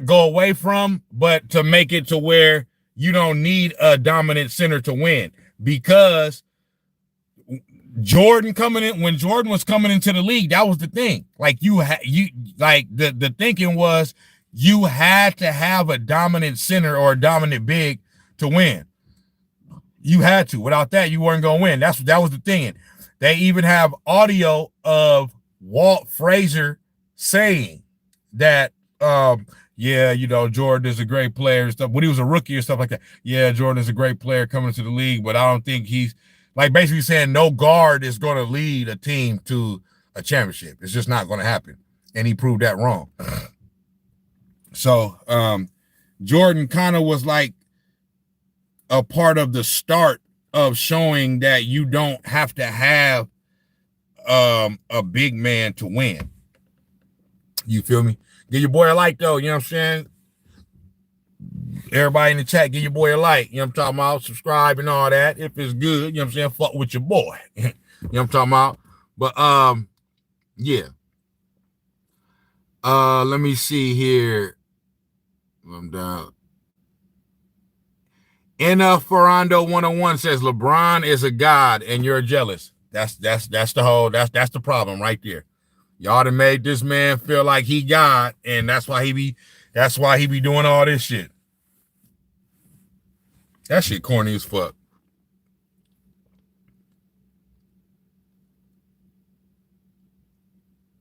go away from, but to make it to where you don't need a dominant center to win. Because when Jordan was coming into the league, that was the thing. Like the thinking was you had to have a dominant center or a dominant big to win. You had to. Without that, you weren't gonna win. That was the thing. They even have audio of Walt Frazier saying that, yeah, you know, Jordan is a great player and stuff. When he was a rookie or stuff like that, yeah, Jordan is a great player coming into the league, but I don't think he's like basically saying no guard is going to lead a team to a championship. It's just not going to happen. And he proved that wrong. So Jordan kind of was like a part of the start of showing that you don't have to have a big man to win. You feel me? Give your boy a like, though. You know what I'm saying? Everybody in the chat, give your boy a like. You know what I'm talking about? Subscribe and all that. If it's good, you know what I'm saying? Fuck with your boy. You know what I'm talking about? But, yeah. Let me see here. I'm down. Ferrando 101 says LeBron is a god and you're jealous. That's the problem right there. Y'all done made this man feel like he God, and that's why he be doing all this shit. That shit corny as fuck.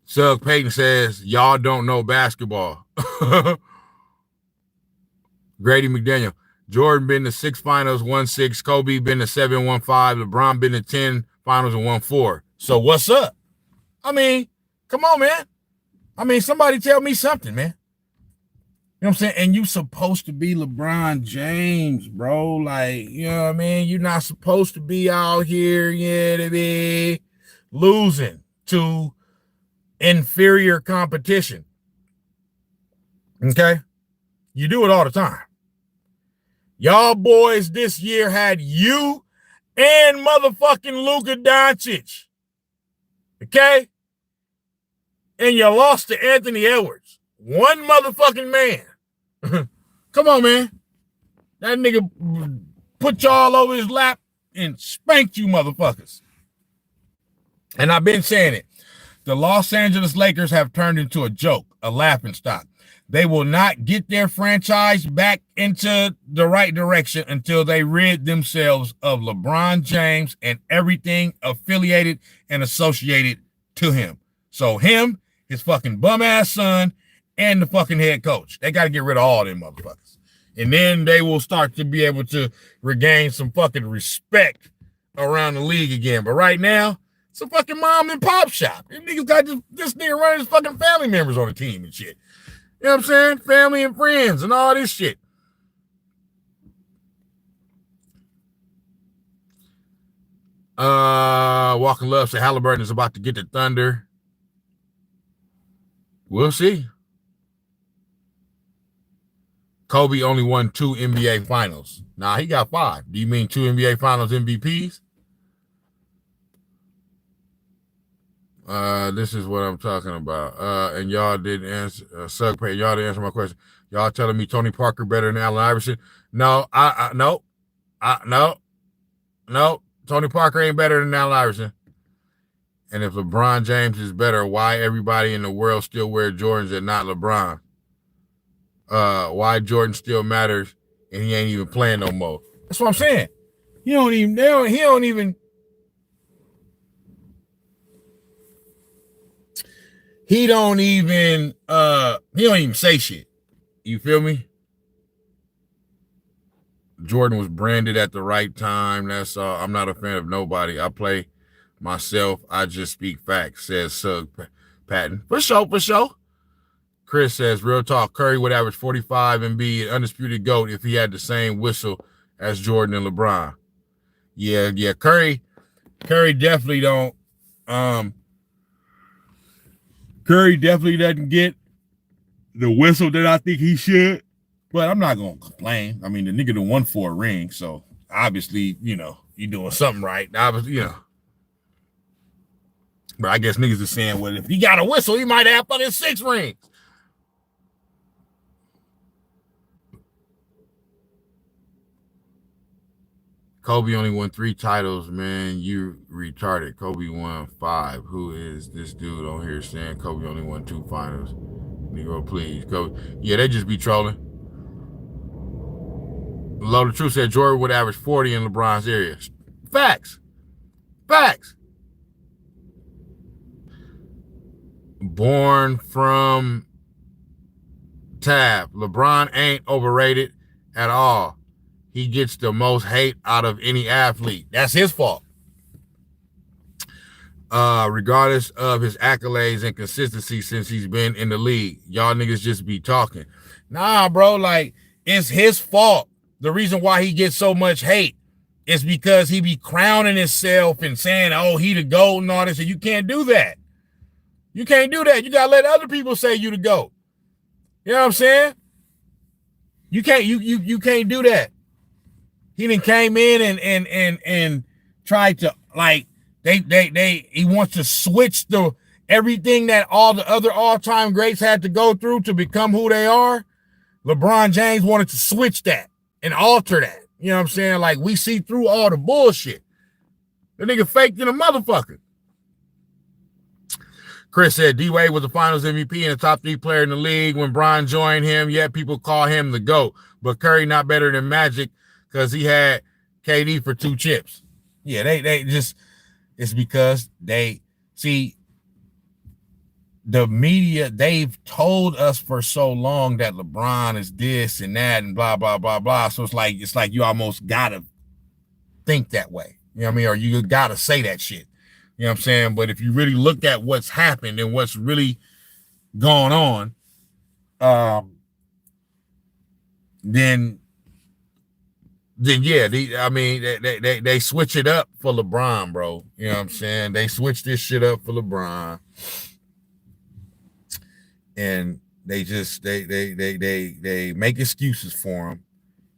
Sug Payton says, y'all don't know basketball. Grady McDaniel. Jordan been to 6 finals, won 6. Kobe been to 7, won 5. LeBron been to 10 finals and won 4. So what's up? I mean, come on, man. I mean, somebody tell me something, man. You know what I'm saying? And you supposed to be LeBron James, bro. Like, you know what I mean? You're not supposed to be out here, to be losing to inferior competition. Okay? You do it all the time. Y'all boys this year had you and motherfucking Luka Doncic. Okay? And you lost to Anthony Edwards. One motherfucking man. Come on, man. That nigga put y'all over his lap and spanked you motherfuckers. And I've been saying it. The Los Angeles Lakers have turned into a joke, a laughingstock. They will not get their franchise back into the right direction until they rid themselves of LeBron James and everything affiliated and associated to him. So him, his fucking bum-ass son, and the fucking head coach. They got to get rid of all them motherfuckers. And then they will start to be able to regain some fucking respect around the league again. But right now, it's a fucking mom and pop shop. Them niggas got this nigga running his fucking family members on the team and shit. You know what I'm saying? Family and friends and all this shit. Walking Love said Halliburton is about to get the Thunder. We'll see. Kobe only won 2 NBA finals. Nah, he got 5. Do you mean 2 NBA finals MVPs? This is what I'm talking about. And y'all didn't answer, Sugpay, y'all didn't answer my question. Y'all telling me Tony Parker better than Allen Iverson? No, no. Tony Parker ain't better than Allen Iverson. And if LeBron James is better, why everybody in the world still wear Jordans and not LeBron? Why Jordan still matters and he ain't even playing no more. That's what I'm saying. He don't even say shit. You feel me? Jordan was branded at the right time. That's all. I'm not a fan of nobody. I play myself. I just speak facts, says Sug Patton. For sure. Chris says, real talk, Curry would average 45 and be an undisputed GOAT if he had the same whistle as Jordan and LeBron. Yeah. Curry definitely don't. Curry definitely doesn't get the whistle that I think he should, but I'm not going to complain. I mean, the nigga done won 4 rings, so obviously, you doing something right. Obviously, But I guess niggas are saying, well, if he got a whistle, he might have fucking 6 rings. Kobe only won 3 titles, man. You retarded. Kobe won 5. Who is this dude on here saying Kobe only won 2 finals? Negro, please. Kobe. Yeah, they just be trolling. Low the Truth said Jordan would average 40 in LeBron's area. Facts. Born from Tab. LeBron ain't overrated at all. He gets the most hate out of any athlete. That's his fault. Regardless of his accolades and consistency since he's been in the league. Y'all niggas just be talking. Nah, bro, like, it's his fault. The reason why he gets so much hate is because he be crowning himself and saying, oh, he the GOAT and all this. And you can't do that. You can't do that. You got to let other people say you the GOAT. You know what I'm saying? You can't do that. He done came in and tried to, like, he wants to switch everything that all the other all-time greats had to go through to become who they are. LeBron James wanted to switch that and alter that. You know what I'm saying? Like, we see through all the bullshit. The nigga faked in a motherfucker. Chris said D-Wade was the finals MVP and a top 3 player in the league when Bron joined him. Yet people call him the GOAT. But Curry not better than Magic because he had KD for 2 chips. Yeah, they just, it's because they see the media, they've told us for so long that LeBron is this and that and blah, blah, blah, blah. So it's like you almost gotta think that way. You know what I mean? Or you gotta say that shit. You know what I'm saying? But if you really look at what's happened and what's really going on, then yeah, they switch it up for LeBron, bro. You know what I'm saying? They switch this shit up for LeBron. And they just they make excuses for him.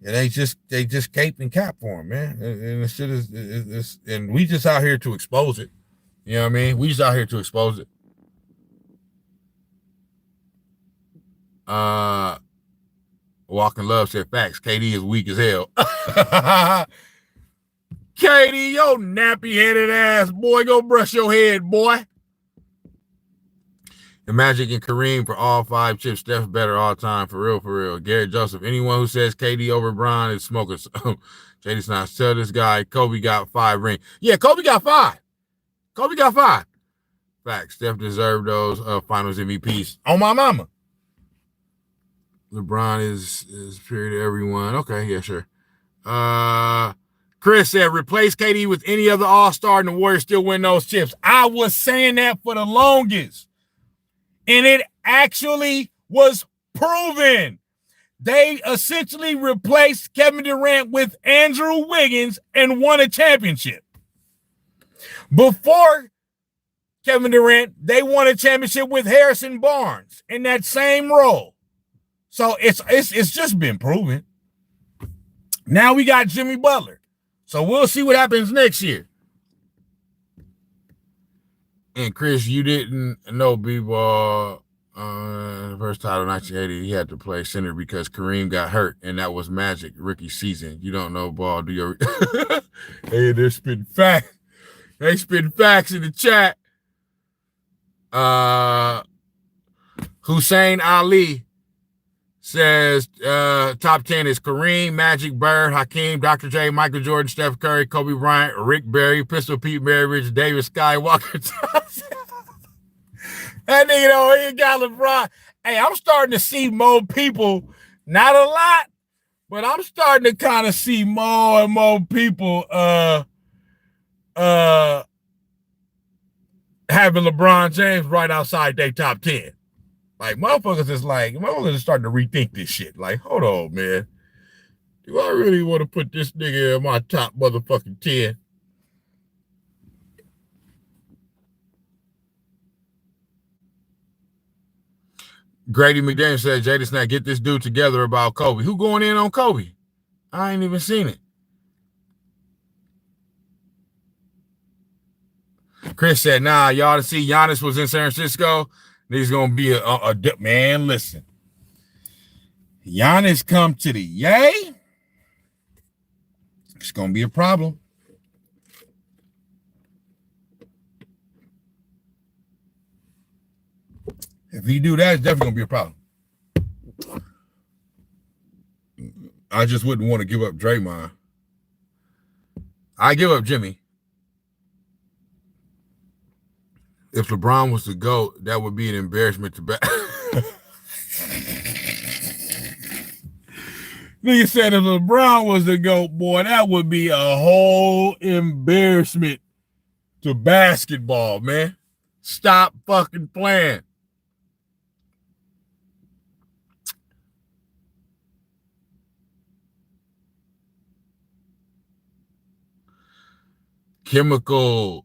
And they just cape and cap for him, man. And the shit is and we just out here to expose it. You know what I mean? We just out here to expose it. Walking Love said facts. KD is weak as hell. KD, yo nappy-headed ass boy, go brush your head, boy. The Magic and Kareem for all 5 chips. Steph's better all time, for real. Garrett Joseph. Anyone who says KD over Bron is smokers. JD Snax, tell this guy Kobe got 5 rings. Yeah, Kobe got 5. Facts. Steph deserved those finals MVPs. On my mama. LeBron is superior to everyone. Okay, yeah, sure. Chris said, replace KD with any other all-star and the Warriors still win those chips. I was saying that for the longest. And it actually was proven. They essentially replaced Kevin Durant with Andrew Wiggins and won a championship. Before Kevin Durant, they won a championship with Harrison Barnes in that same role. So it's just been proven. Now we got Jimmy Butler. So we'll see what happens next year. And Chris, you didn't know B-Ball first title in 1980. He had to play center because Kareem got hurt, and that was Magic rookie season. You don't know ball, do you? Hey, they're spitting facts. They spitting facts in the chat. Hussein Ali says top 10 is Kareem, Magic, Bird, Hakeem, Dr. J, Michael Jordan, Steph Curry, Kobe Bryant, Rick Barry, Pistol Pete Maravich, David Skywalker. That nigga don't even got LeBron. Hey, I'm starting to see more people, not a lot, but I'm starting to kind of see more and more people having LeBron James right outside their top 10. Like, motherfuckers is starting to rethink this shit. Like, hold on, man. Do I really want to put this nigga in my top motherfucking 10? Grady McDaniel said, Jada Snax, get this dude together about Kobe. Who going in on Kobe? I ain't even seen it. Chris said, nah, y'all to see Giannis was in San Francisco. There's going to be a man, listen. Giannis come to the yay. It's going to be a problem. If he do that, it's definitely going to be a problem. I just wouldn't want to give up Draymond. I give up Jimmy. If LeBron was to go, that would be an embarrassment to back. Nigga said if LeBron was to go, boy, that would be a whole embarrassment to basketball, man. Stop fucking playing. Chemical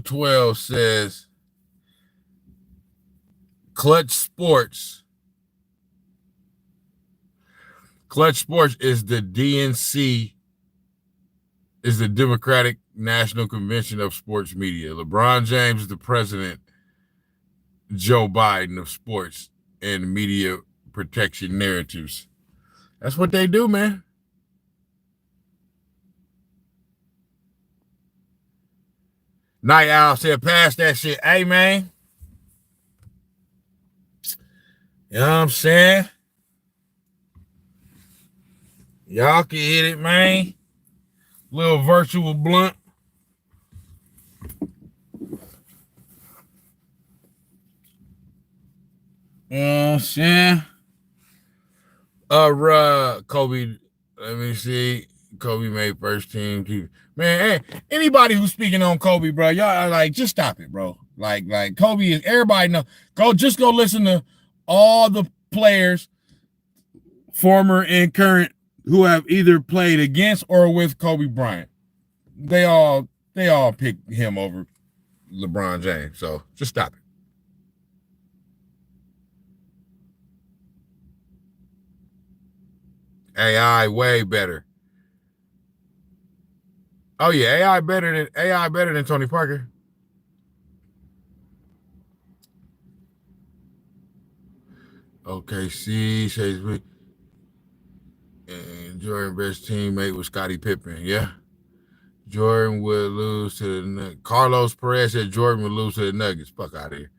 12 says Clutch Sportz is the DNC, is the Democratic National Convention of Sports Media. LeBron James is the president, Joe Biden of sports and media protection narratives. That's what they do, man. Night Owl said, pass that shit. Hey, man. You know what I'm saying? Y'all can hit it, man. Little virtual blunt. You know what I'm saying? Kobe, let me see. Kobe made first team. Man, hey, anybody who's speaking on Kobe, bro, y'all like, just stop it, bro. Like Kobe is, everybody know. Go listen to all the players, former and current, who have either played against or with Kobe Bryant. They all picked him over LeBron James. So just stop it. AI way better. Oh yeah, AI better than Tony Parker. Okay, see, says we and Jordan best teammate was Scottie Pippen. Yeah, Jordan would lose to the Nuggets. Carlos Perez said Jordan would lose to the Nuggets. Fuck out of here.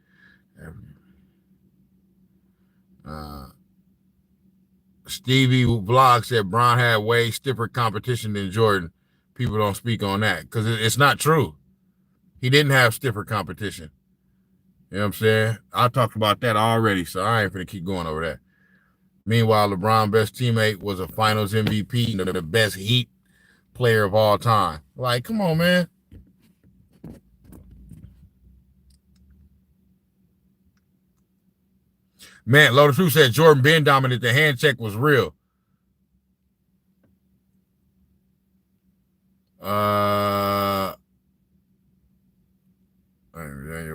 Stevie Vlog said Bron had way stiffer competition than Jordan. People don't speak on that because it's not true. He didn't have stiffer competition. You know what I'm saying? I talked about that already, so I ain't gonna keep going over that. Meanwhile, LeBron's best teammate was a Finals MVP, the best Heat player of all time. Like, come on, man. Man, Lotus True said Jordan Ben dominant. The hand check was real.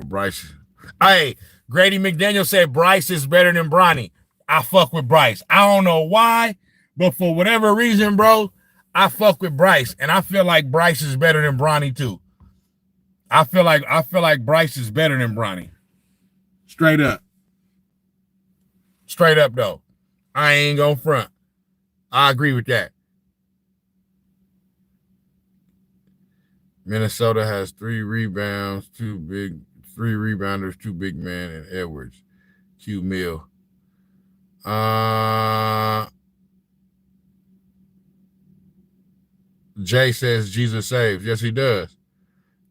Bryce. Hey, Grady McDaniel said Bryce is better than Bronny. I fuck with Bryce. I don't know why, but for whatever reason, bro, I fuck with Bryce, and I feel like Bryce is better than Bronny too. I feel like Bryce is better than Bronny. Straight up. Straight up though. I ain't gonna front. I agree with that. Minnesota has 3 rebounds, 3 rebounders, 2 big men, and Edwards. Q Mill. Jay says Jesus saves. Yes, he does.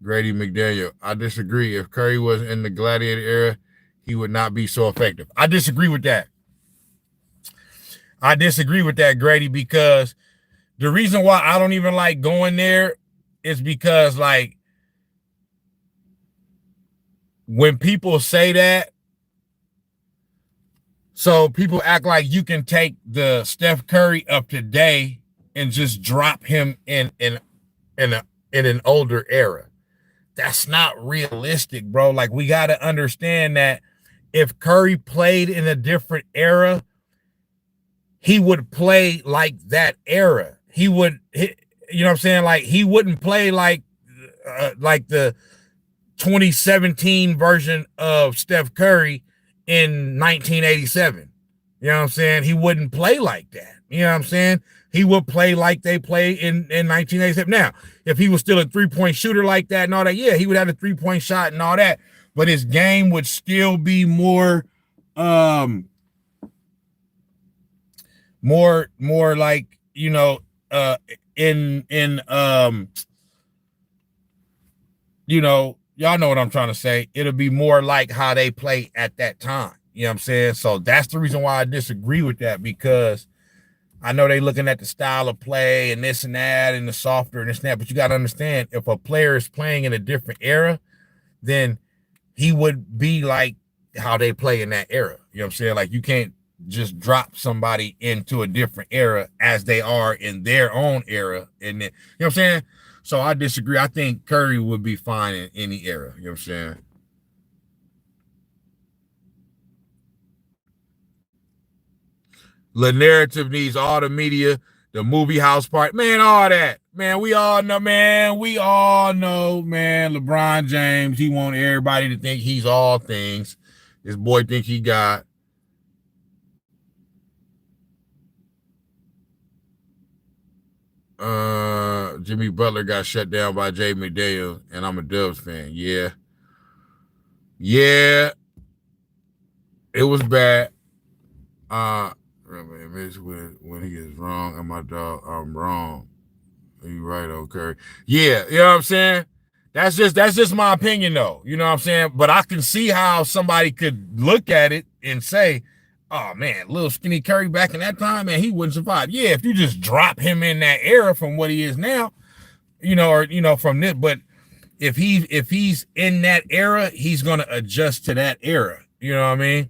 Grady McDaniel. I disagree. If Curry was in the Gladiator era, he would not be so effective. I disagree with that. I disagree with that, Grady, because the reason why I don't even like going there is because, like, when people say that, so people act like you can take the Steph Curry of today and just drop him in an older era. That's not realistic, bro. Like, we got to understand that if Curry played in a different era, he would play like that era. He would, you know what I'm saying? Like, he wouldn't play like the 2017 version of Steph Curry in 1987. You know what I'm saying? He wouldn't play like that. You know what I'm saying? He would play like they play in 1987. Now, if he was still a three-point shooter like that and all that, yeah, he would have a three-point shot and all that, but his game would still be more like, you know, you know, y'all know what I'm trying to say. It'll be more like how they play at that time. You know what I'm saying? So that's the reason why I disagree with that, because I know they looking at the style of play and this and that and the softer and this and that, but you got to understand, if a player is playing in a different era, then he would be like how they play in that era. You know what I'm saying? Like, you can't just drop somebody into a different era as they are in their own era. And then, you know what I'm saying? So I disagree. I think Curry would be fine in any era. You know what I'm saying? The narrative needs all the media, the movie house part, man, all that. Man, we all know, man. LeBron James, he want everybody to think he's all things. This boy think he got. Jimmy Butler got shut down by Jay McDaniel, and I'm a Dubs fan. Yeah. It was bad. When he is wrong, and my dog, I'm wrong. You right, okay. Yeah, you know what I'm saying? That's just my opinion, though. You know what I'm saying? But I can see how somebody could look at it and say, oh man, little skinny Curry back in that time, man, he wouldn't survive. Yeah, if you just drop him in that era from what he is now, you know, or, you know, from this, but if he's in that era, he's gonna adjust to that era. You know what I mean?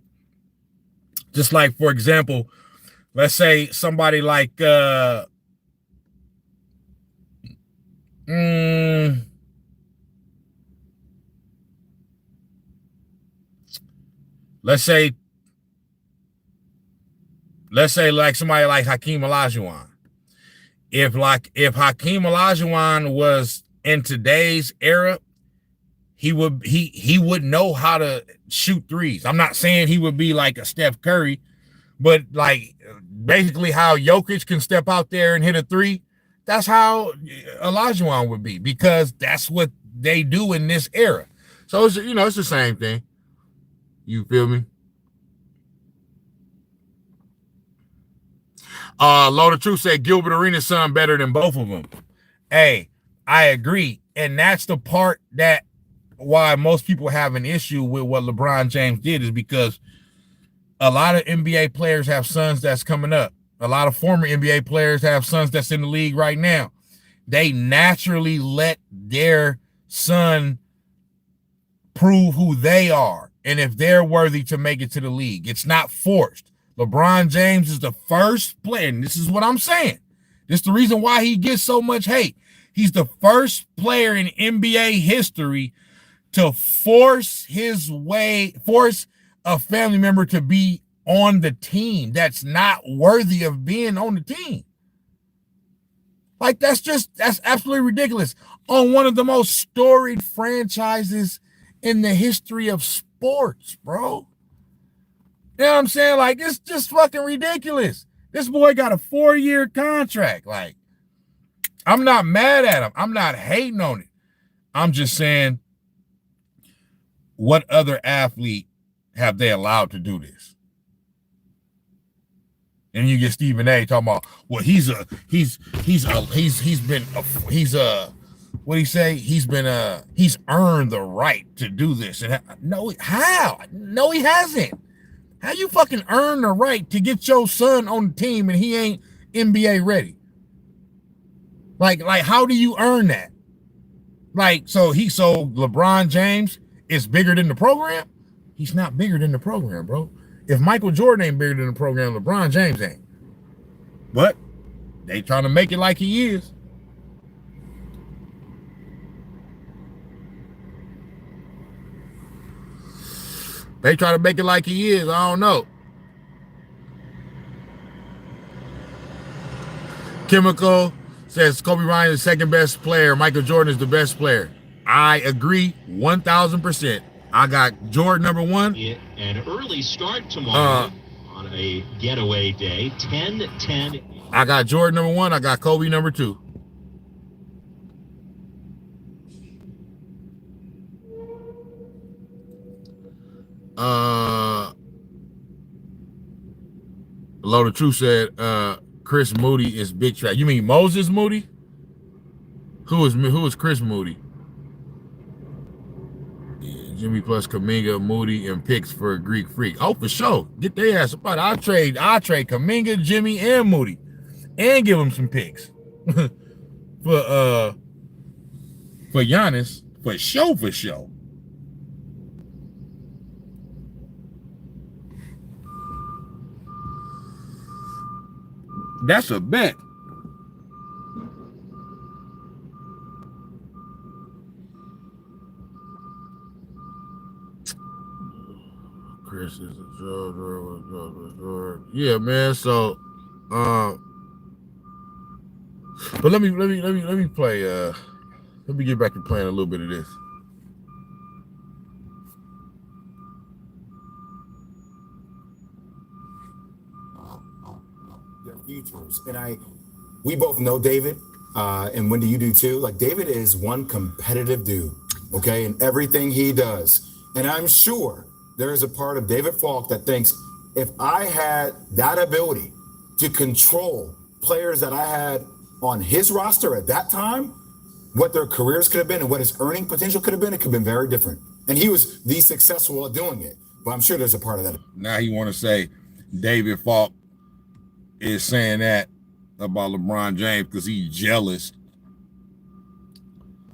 Just like, for example, let's say somebody like let's say like somebody like Hakeem Olajuwon. If Hakeem Olajuwon was in today's era, he would know how to shoot threes. I'm not saying he would be like a Steph Curry, but like basically how Jokic can step out there and hit a three, that's how Olajuwon would be, because that's what they do in this era. So it's, you know, it's the same thing. You feel me? Load of Truth said Gilbert Arenas' son better than both of them. Hey, I agree. And that's the part that why most people have an issue with what LeBron James did, is because a lot of NBA players have sons that's coming up. A lot of former NBA players have sons that's in the league right now. They naturally let their son prove who they are. and if they're worthy to make it to the league. It's not forced. LeBron James is the first player, and this is what I'm saying. This is the reason why he gets so much hate. He's the first player in NBA history to force a family member to be on the team that's not worthy of being on the team. Like, that's absolutely ridiculous. On one of the most storied franchises in the history of sports, bro. You know what I'm saying? Like, it's just fucking ridiculous. This boy got a 4-year contract. Like, I'm not mad at him. I'm not hating on it. I'm just saying, what other athlete have they allowed to do this? And you get Stephen A talking about, well, he's earned the right to do this. And no, how? No, he hasn't. How you fucking earn the right to get your son on the team and he ain't NBA ready? Like how do you earn that? Like, so LeBron James is bigger than the program? He's not bigger than the program, bro. If Michael Jordan ain't bigger than the program, LeBron James ain't. But they trying to make it like he is. They try to make it like he is. I don't know. Chemical says Kobe Bryant is the second best player. Michael Jordan is the best player. I agree 1,000%. I got Jordan number 1. An early start tomorrow on a getaway day. 10-10. I got Jordan number 1. I got Kobe number 2. Low the Truth said Chris Moody is big track. You mean Moses Moody? Who is Chris Moody? Yeah, Jimmy plus Kuminga, Moody, and picks for a Greek freak. Oh, for sure. Get their ass apart. I'll trade Kuminga, Jimmy, and Moody, and give them some picks for Giannis for sure. That's a bet. Chris is a Joe. Yeah, man. So, but let me play. Let me get back to playing a little bit of this. Their futures, and we both know David, and Wendy, you do too. Like, David is one competitive dude, okay, in everything he does, and I'm sure there is a part of David Falk that thinks, if I had that ability to control players that I had on his roster at that time, what their careers could have been and what his earning potential could have been, it could have been very different. And he was the successful at doing it. But I'm sure there's a part of that. Now he want to say David Falk is saying that about LeBron James because he's jealous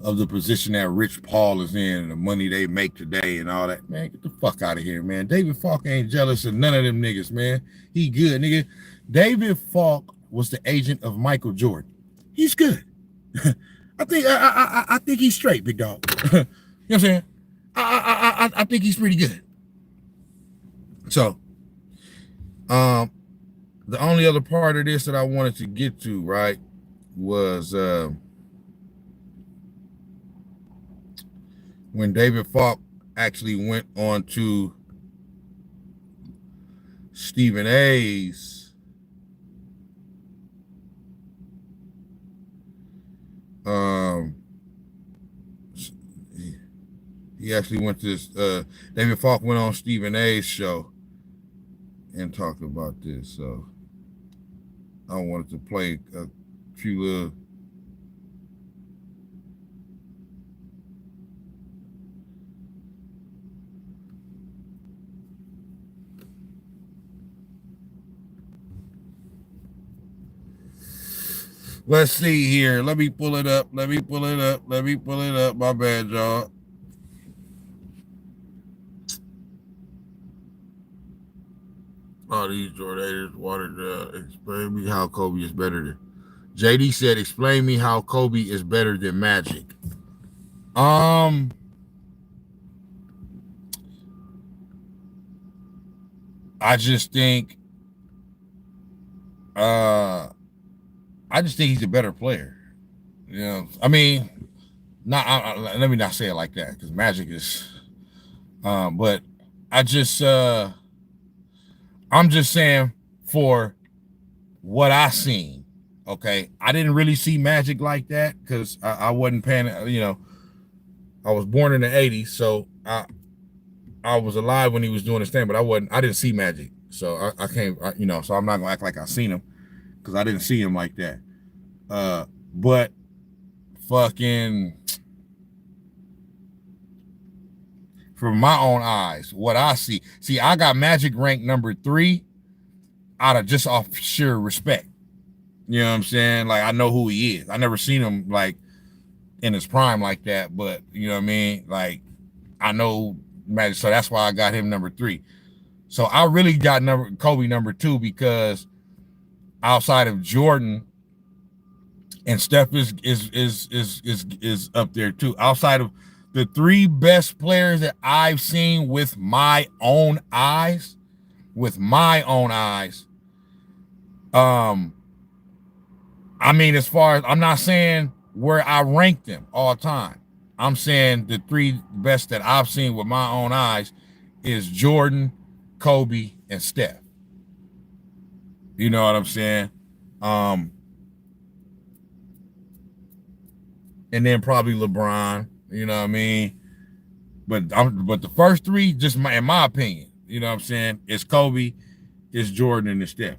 of the position that Rich Paul is in and the money they make today and all that. Man, get the fuck out of here, man. David Falk ain't jealous of none of them niggas, man. He good, nigga. David Falk was the agent of Michael Jordan. He's good. I think he's straight, big dog. You know what I'm saying? I think he's pretty good. So, the only other part of this that I wanted to get to, right, was when David Falk actually went on to Stephen A's he actually went to this David Falk went on Stephen A's show and talked about this. So I wanted to play a few little Let's see here. Let me pull it up. My bad, y'all. All these Jordaners wanted explain me how Kobe is better than. JD said, "Explain me how Kobe is better than Magic." I just think he's a better player. You know, I mean, let me not say it like that because Magic is. But I'm just saying for what I seen. Okay, I didn't really see Magic like that because I wasn't paying. You know, I was born in the '80s, so I was alive when he was doing his thing, but I didn't see Magic, so I can't. You know, so I'm not gonna act like I seen him because I didn't see him like that. But fucking from my own eyes, what I see, I got Magic ranked number 3 out of just off sheer respect. You know what I'm saying? Like, I know who he is. I never seen him like in his prime like that, but you know what I mean? Like, I know Magic, so that's why I got him number 3. So I really got Kobe number 2 because outside of Jordan and Steph is up there too. Outside of the 3 best players that I've seen with my own eyes, I mean, as far as, I'm not saying where I ranked them all time. I'm saying the 3 best that I've seen with my own eyes is Jordan, Kobe, and Steph. You know what I'm saying? And then probably LeBron. You know what I mean? But the first 3, just in my opinion, you know what I'm saying, it's Kobe, it's Jordan, and it's Steph.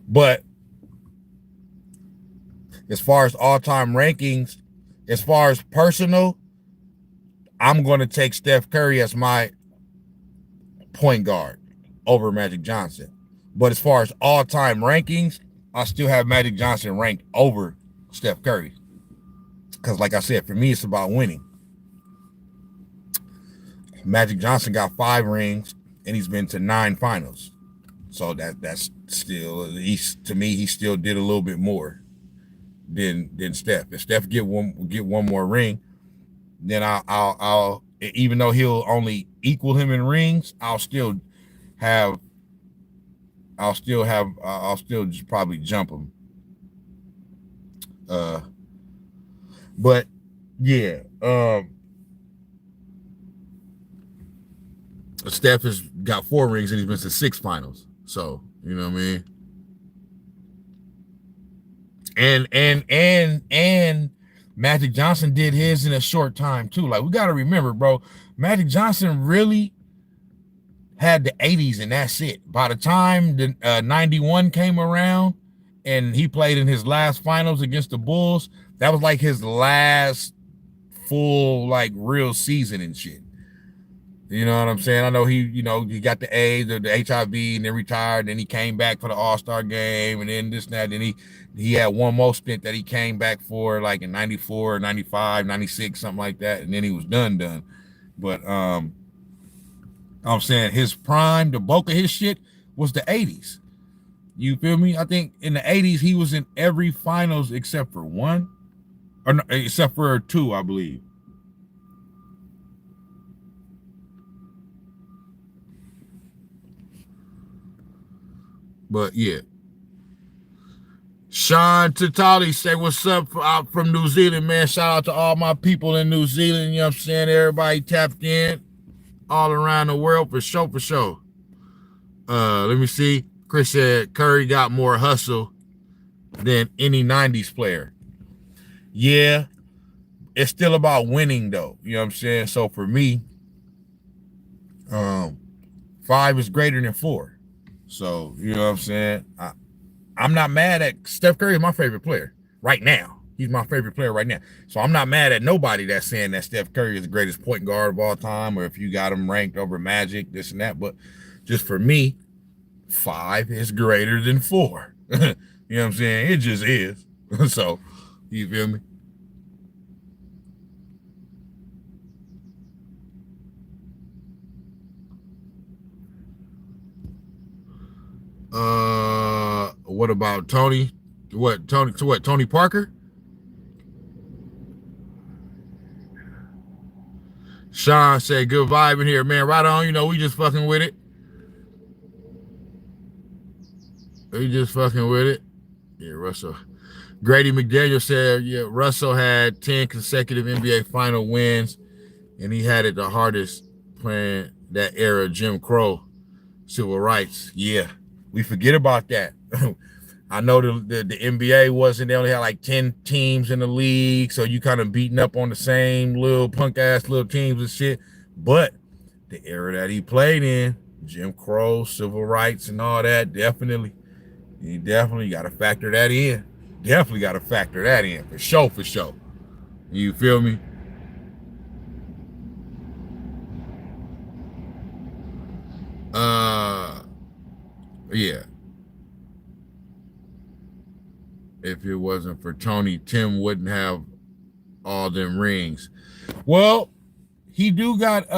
But as far as all-time rankings, as far as personal, I'm going to take Steph Curry as my point guard over Magic Johnson. But as far as all-time rankings, I still have Magic Johnson ranked over Steph Curry. Because like I said, for me, it's about winning. Magic Johnson got 5 rings, and he's been to 9 finals. So that's still, to me, he still did a little bit more than Steph. If Steph get one more ring, then I'll even though he'll only equal him in rings, I'll still just probably jump him. But yeah, Steph has got 4 rings and he's been to 6 finals. So, you know what I mean? And Magic Johnson did his in a short time too. Like, we got to remember, bro, Magic Johnson really had the 80s and that's it. By the time the 91 came around and he played in his last finals against the Bulls, that was like his last full, like, real season and shit. You know what I'm saying? I know he got the AIDS or the HIV and then retired. Then he came back for the All-Star game and then this and that. Then he had one more stint that he came back for, like in 94, 95, 96, something like that. And then he was done. But I'm saying his prime, the bulk of his shit was the 80s. You feel me? I think in the 80s, he was in every finals except for 1. Or no, except for 2, I believe. But yeah. Sean Tatali say, what's up from New Zealand, man? Shout out to all my people in New Zealand. You know what I'm saying? Everybody tapped in all around the world for sure. Let me see. Chris said Curry got more hustle than any 90s player. Yeah. It's still about winning though. You know what I'm saying? So for me, 5 is greater than 4. So, you know what I'm saying? I'm not mad at Steph Curry is my favorite player right now. He's my favorite player right now. So I'm not mad at nobody that's saying that Steph Curry is the greatest point guard of all time, or if you got him ranked over Magic, this and that. But just for me, 5 is greater than 4. You You know what I'm saying? It just is. So, you feel me? What about Tony? Tony Parker? Sean said, good vibe in here, man. Right on, we just fucking with it. Yeah, Russell. Grady McDaniel said, yeah, Russell had 10 consecutive NBA final wins, and he had it the hardest playing that era, Jim Crow, civil rights. Yeah, we forget about that. I know the NBA wasn't, they only had like 10 teams in the league, so you kind of beating up on the same little punk-ass little teams and shit. But the era that he played in, Jim Crow, civil rights and all that, definitely, you definitely got to factor that in. Definitely got to factor that in, for sure. You feel me? Yeah. If it wasn't for Tony, Tim wouldn't have all them rings. Well, he do got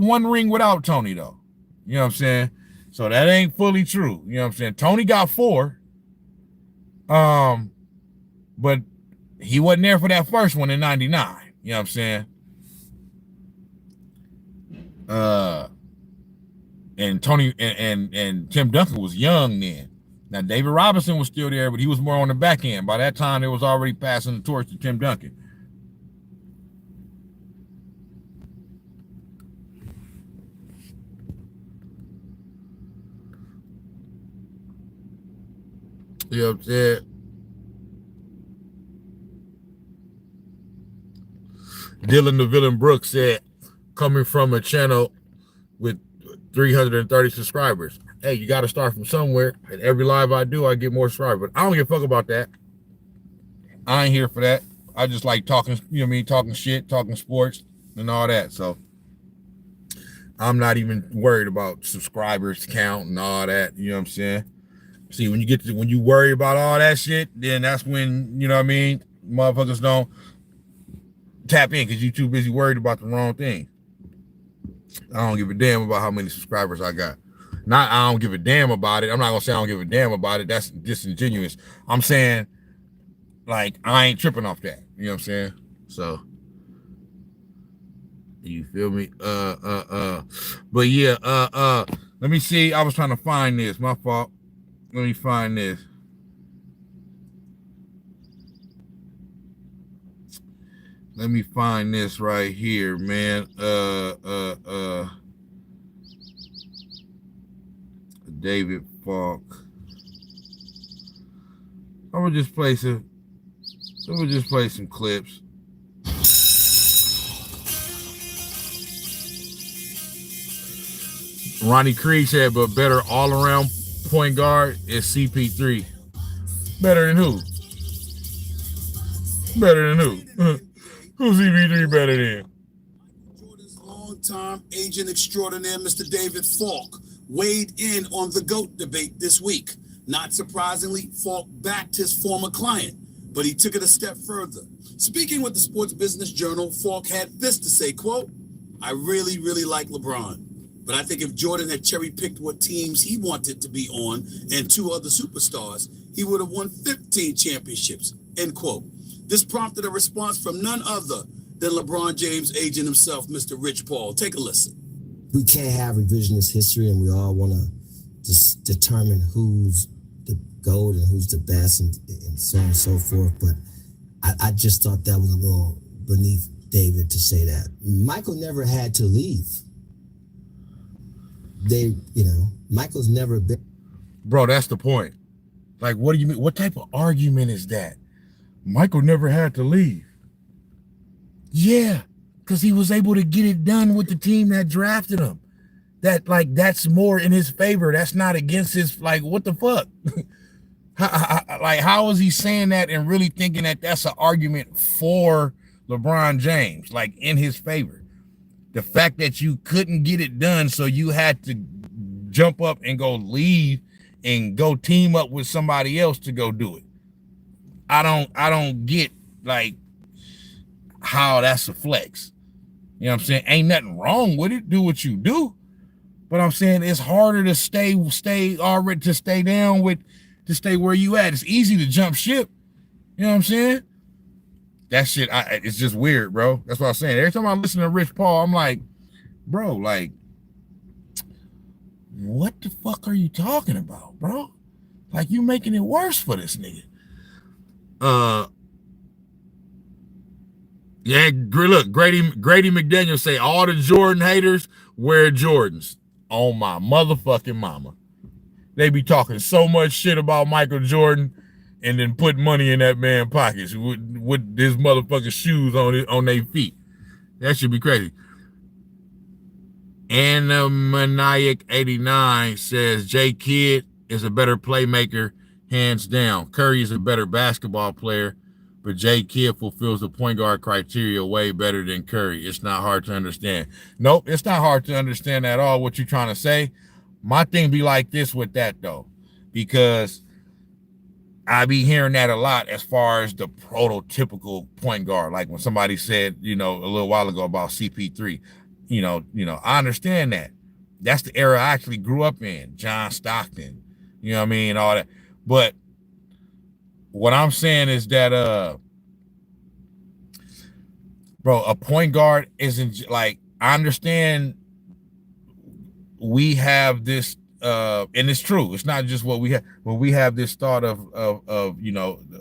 one ring without Tony though. You know what I'm saying? So that ain't fully true. You know what I'm saying? Tony got 4. But he wasn't there for that first one in 99. You know what I'm saying? And Tony and Tim Duncan was young then. Now, David Robinson was still there, but he was more on the back end. By that time, it was already passing the torch to Tim Duncan. You know what I'm saying? Dylan the Villain Brooks said, coming from a channel with 330 subscribers. Hey, you got to start from somewhere. And every live I do, I get more subscribers. But I don't give a fuck about that. I ain't here for that. I just like talking, you know what I mean? Talking shit, talking sports and all that. So I'm not even worried about subscribers count and all that. You know what I'm saying? See, when you worry about all that shit, then that's when, you know what I mean? Motherfuckers don't tap in because you're too busy worried about the wrong thing. I don't give a damn about how many subscribers I got. Not I don't give a damn about it. I'm not gonna say I don't give a damn about it. That's disingenuous. I'm saying, like, I ain't tripping off that. You know what I'm saying? So you feel me? But yeah, let me see. I was trying to find this. My fault. Let me find this. Let me find this right here, man. David Falk. I'm gonna just play some clips. Ronnie Creed said, but better all-around point guard is CP3. Better than who? Better than who? Who's CP3 better than? Jordan's longtime agent extraordinaire, Mr. David Falk, weighed in on the GOAT debate this week. Not surprisingly, Falk backed his former client, but he took it a step further. Speaking with the Sports Business Journal, Falk had this to say, quote, I really, really like LeBron, but I think if Jordan had cherry-picked what teams he wanted to be on and 2 other superstars, he would have won 15 championships, end quote. This prompted a response from none other than LeBron James' agent himself, Mr. Rich Paul. Take a listen. We can't have revisionist history, and we all want to just determine who's the GOAT and who's the best and so on and so forth. But I just thought that was a little beneath David to say that. Michael never had to leave. Michael's never been. Bro, that's the point. Like, what do you mean? What type of argument is that? Michael never had to leave. Yeah, because he was able to get it done with the team that drafted him. That's more in his favor. That's not against his, like, what the fuck? How is he saying that and really thinking that that's an argument for LeBron James, like, in his favor? The fact that you couldn't get it done, so you had to jump up and go leave and go team up with somebody else to go do it. I don't get like how that's a flex. You know what I'm saying? Ain't nothing wrong with it. Do what you do. But I'm saying it's harder to stay where you at. It's easy to jump ship. You know what I'm saying? That shit, it's just weird, bro. That's what I'm saying. Every time I listen to Rich Paul, I'm like, bro, like, what the fuck are you talking about, bro? Like, you making it worse for this nigga. Yeah, look, Grady McDaniel say all the Jordan haters wear Jordans. On my motherfucking mama. They be talking so much shit about Michael Jordan and then put money in that man's pockets with his motherfucking shoes on their feet. That should be crazy. Maniac 89 says J Kidd is a better playmaker, hands down. Curry is a better basketball player, but J Kidd fulfills the point guard criteria way better than Curry. It's not hard to understand. Nope, it's not hard to understand at all what you're trying to say. My thing be like this with that, though, because I be hearing that a lot as far as the prototypical point guard. Like when somebody said, a little while ago about CP3, I understand that. That's the era I actually grew up in. John Stockton, all that. But what I'm saying is that, bro, a point guard isn't like, I understand we have this, and it's true. It's not just what we have, but we have this thought of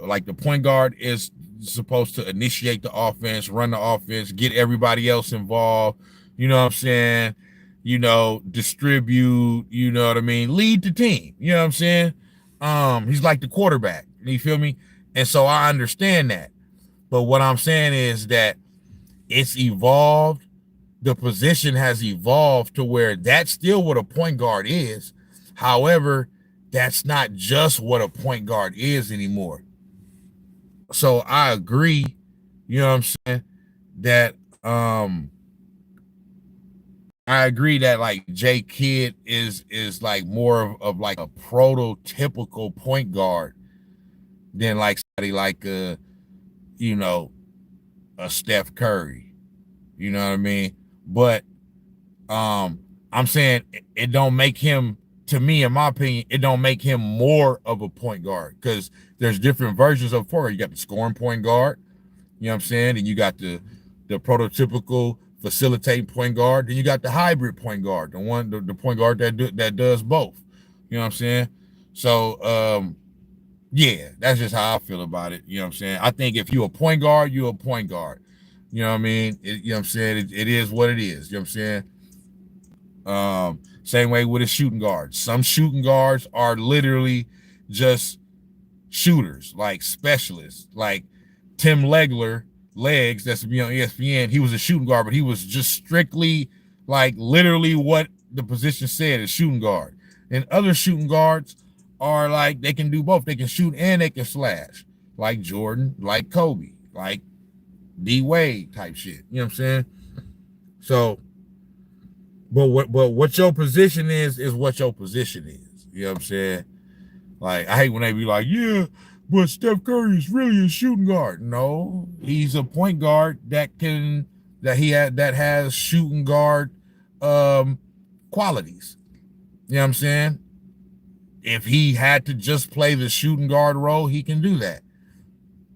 like the point guard is supposed to initiate the offense, run the offense, get everybody else involved. You know what I'm saying? Distribute, lead the team. You know what I'm saying? He's like the quarterback. You feel me? And so I understand that. But what I'm saying is that it's evolved. The position has evolved to where that's still what a point guard is. However, that's not just what a point guard is anymore. So I agree, you know what I'm saying, that I agree that like J Kidd is like more of like a prototypical point guard than like somebody like a Steph Curry. You know what I mean? But I'm saying it don't make him, to me, in my opinion, it don't make him more of a point guard, because there's different versions of point guard. You got the scoring point guard, you know what I'm saying? And you got the prototypical facilitating point guard. Then you got the hybrid point guard, the point guard that does both. You know what I'm saying? So yeah, that's just how I feel about it. You know what I'm saying? I think if you're a point guard, you're a point guard. You know what I mean? You know what I'm saying? It is what it is. You know what I'm saying? Same way with a shooting guard. Some shooting guards are literally just shooters, like specialists. Like Tim Legs, that's on ESPN. He was a shooting guard, but he was just strictly like literally what the position said, a shooting guard. And other shooting guards are like, they can do both. They can shoot and they can slash. Like Jordan, like Kobe, like D-Wade type shit. You know what I'm saying? So, but what your position is what your position is. You know what I'm saying? Like, I hate when they be like, yeah, but Steph Curry is really a shooting guard. No, he's a point guard that has shooting guard qualities. You know what I'm saying? If he had to just play the shooting guard role, he can do that.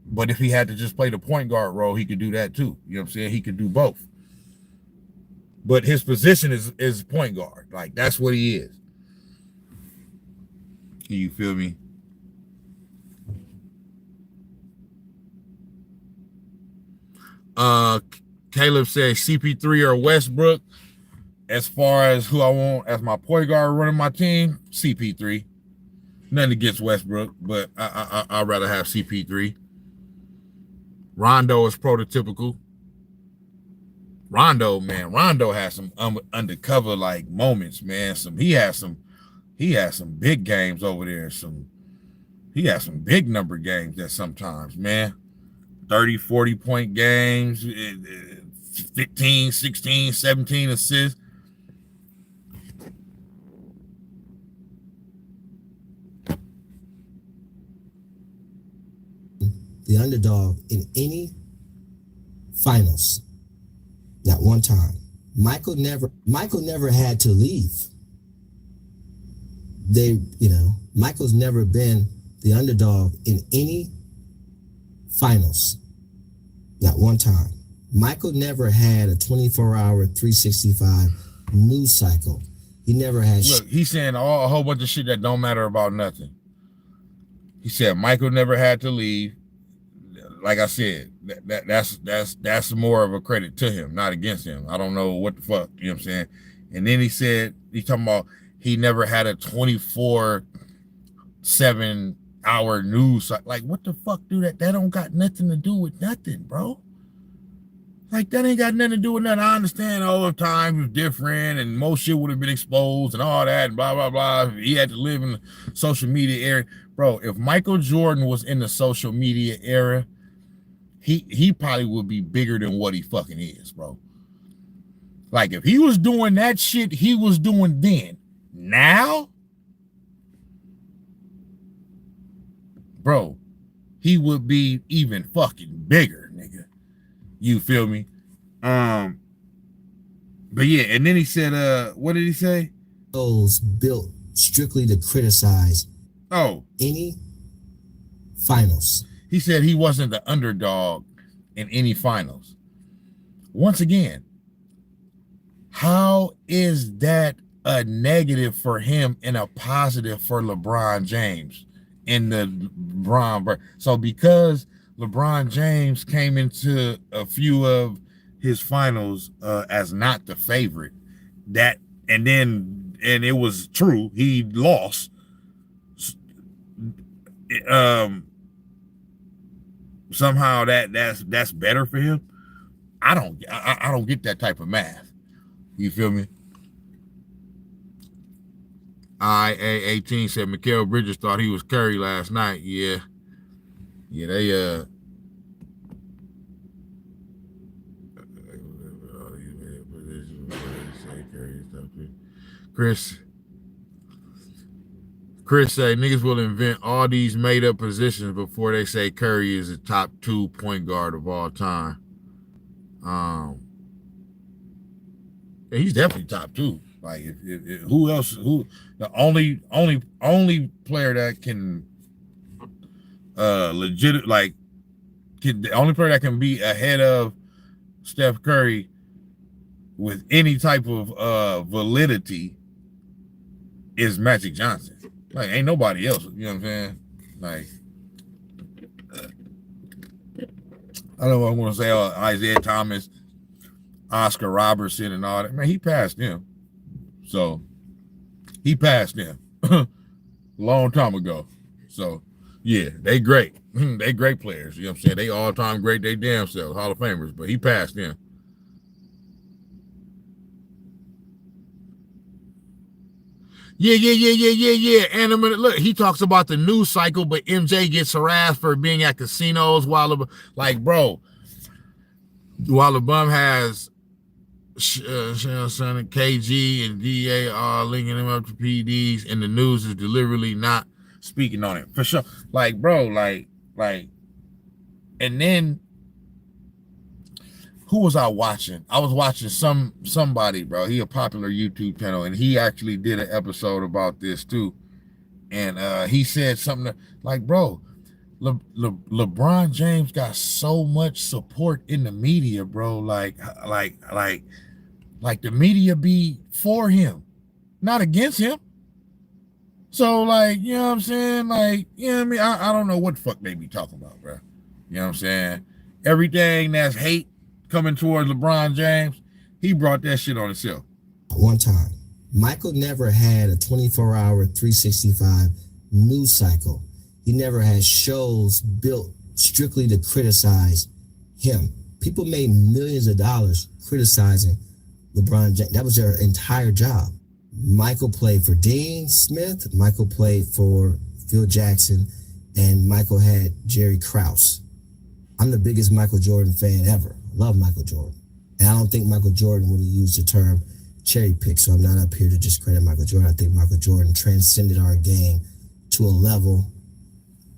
But if he had to just play the point guard role, he could do that too. You know what I'm saying? He could do both. But his position is point guard. Like, that's what he is. You feel me? Caleb says CP3 or Westbrook. As far as who I want as my point guard running my team, CP3. Nothing against Westbrook, but I'd rather have CP3. Rondo is prototypical. Rondo has some undercover like moments, man. He has some big games over there. He has some big number games that sometimes, man. 30, 40 point games, 15, 16, 17 assists. the underdog in any finals. Not one time. Michael never had to leave. Michael's never been the underdog in any finals. Not one time. Michael never had a 24-hour, 365 news cycle. He never had. Look, he's saying a whole bunch of shit that don't matter about nothing. He said Michael never had to leave. Like I said, that's more of a credit to him, not against him. I don't know what the fuck, you know what I'm saying? And then he said, he's talking about he never had a 24/7-hour news. Like, what the fuck, dude? That don't got nothing to do with nothing, bro. Like, that ain't got nothing to do with nothing. I understand all the time was different and most shit would have been exposed and all that and blah, blah, blah. He had to live in the social media era. Bro, if Michael Jordan was in the social media era, he probably would be bigger than what he fucking is, bro. Like, if he was doing that shit he was doing then, now, bro, he would be even fucking bigger, nigga. You feel me? But yeah, and then he said, what did he say? Those built strictly to criticize any finals. He said he wasn't the underdog in any finals. Once again, how is that a negative for him and a positive for LeBron James in the LeBron? So because LeBron James came into a few of his finals as not the favorite, and it was true, he lost. Somehow that's better for him. I don't get that type of math. You feel me? IA18 said Mikal Bridges thought he was Curry last night. Yeah, they Chris say niggas will invent all these made up positions before they say Curry is the top 2 point guard of all time. He's definitely top 2. Like, if who else? The only player that can the only player that can be ahead of Steph Curry with any type of validity is Magic Johnson. Like, ain't nobody else. You know what I'm saying? Like, I don't know what I'm gonna say. Isaiah Thomas, Oscar Robertson, and all that. Man, he passed them. So he passed them long time ago. So yeah, they great. They great players. You know what I'm saying? They all time great. They damn selves Hall of Famers. But he passed them. Yeah. And a minute, look, he talks about the news cycle, but MJ gets harassed for being at casinos while LeBum has Son and KG and DA are linking him up to PDs, and the news is deliberately not speaking on it for sure. Like, bro, like, and then who was I watching? I was watching somebody, bro. He a popular YouTube channel, and he actually did an episode about this too. And he said something like, bro, LeBron James got so much support in the media, bro. Like the media be for him, not against him. So, like, you know what I'm saying? Like, you know what I mean? I don't know what the fuck they be talking about, bro. You know what I'm saying? Everything that's hate coming towards LeBron James, he brought that shit on himself. One time, Michael never had a 24-hour, 365 news cycle. He never had shows built strictly to criticize him. People made millions of dollars criticizing LeBron James. That was their entire job. Michael played for Dean Smith, Michael played for Phil Jackson, and Michael had Jerry Krause. I'm the biggest Michael Jordan fan ever. Love Michael Jordan. And I don't think Michael Jordan would have used the term cherry pick, so I'm not up here to discredit Michael Jordan. I think Michael Jordan transcended our game to a level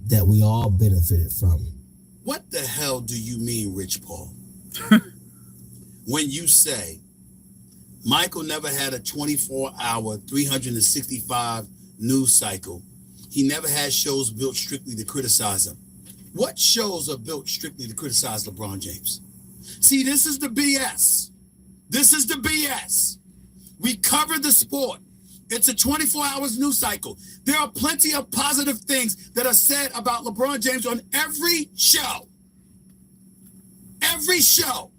that we all benefited from. What the hell do you mean, Rich Paul? When you say Michael never had a 24-hour, 365 news cycle, he never had shows built strictly to criticize him. What shows are built strictly to criticize LeBron James? See, this is the BS. This is the BS. We cover the sport. It's a 24 hours news cycle. There are plenty of positive things that are said about LeBron James on every show. Every show.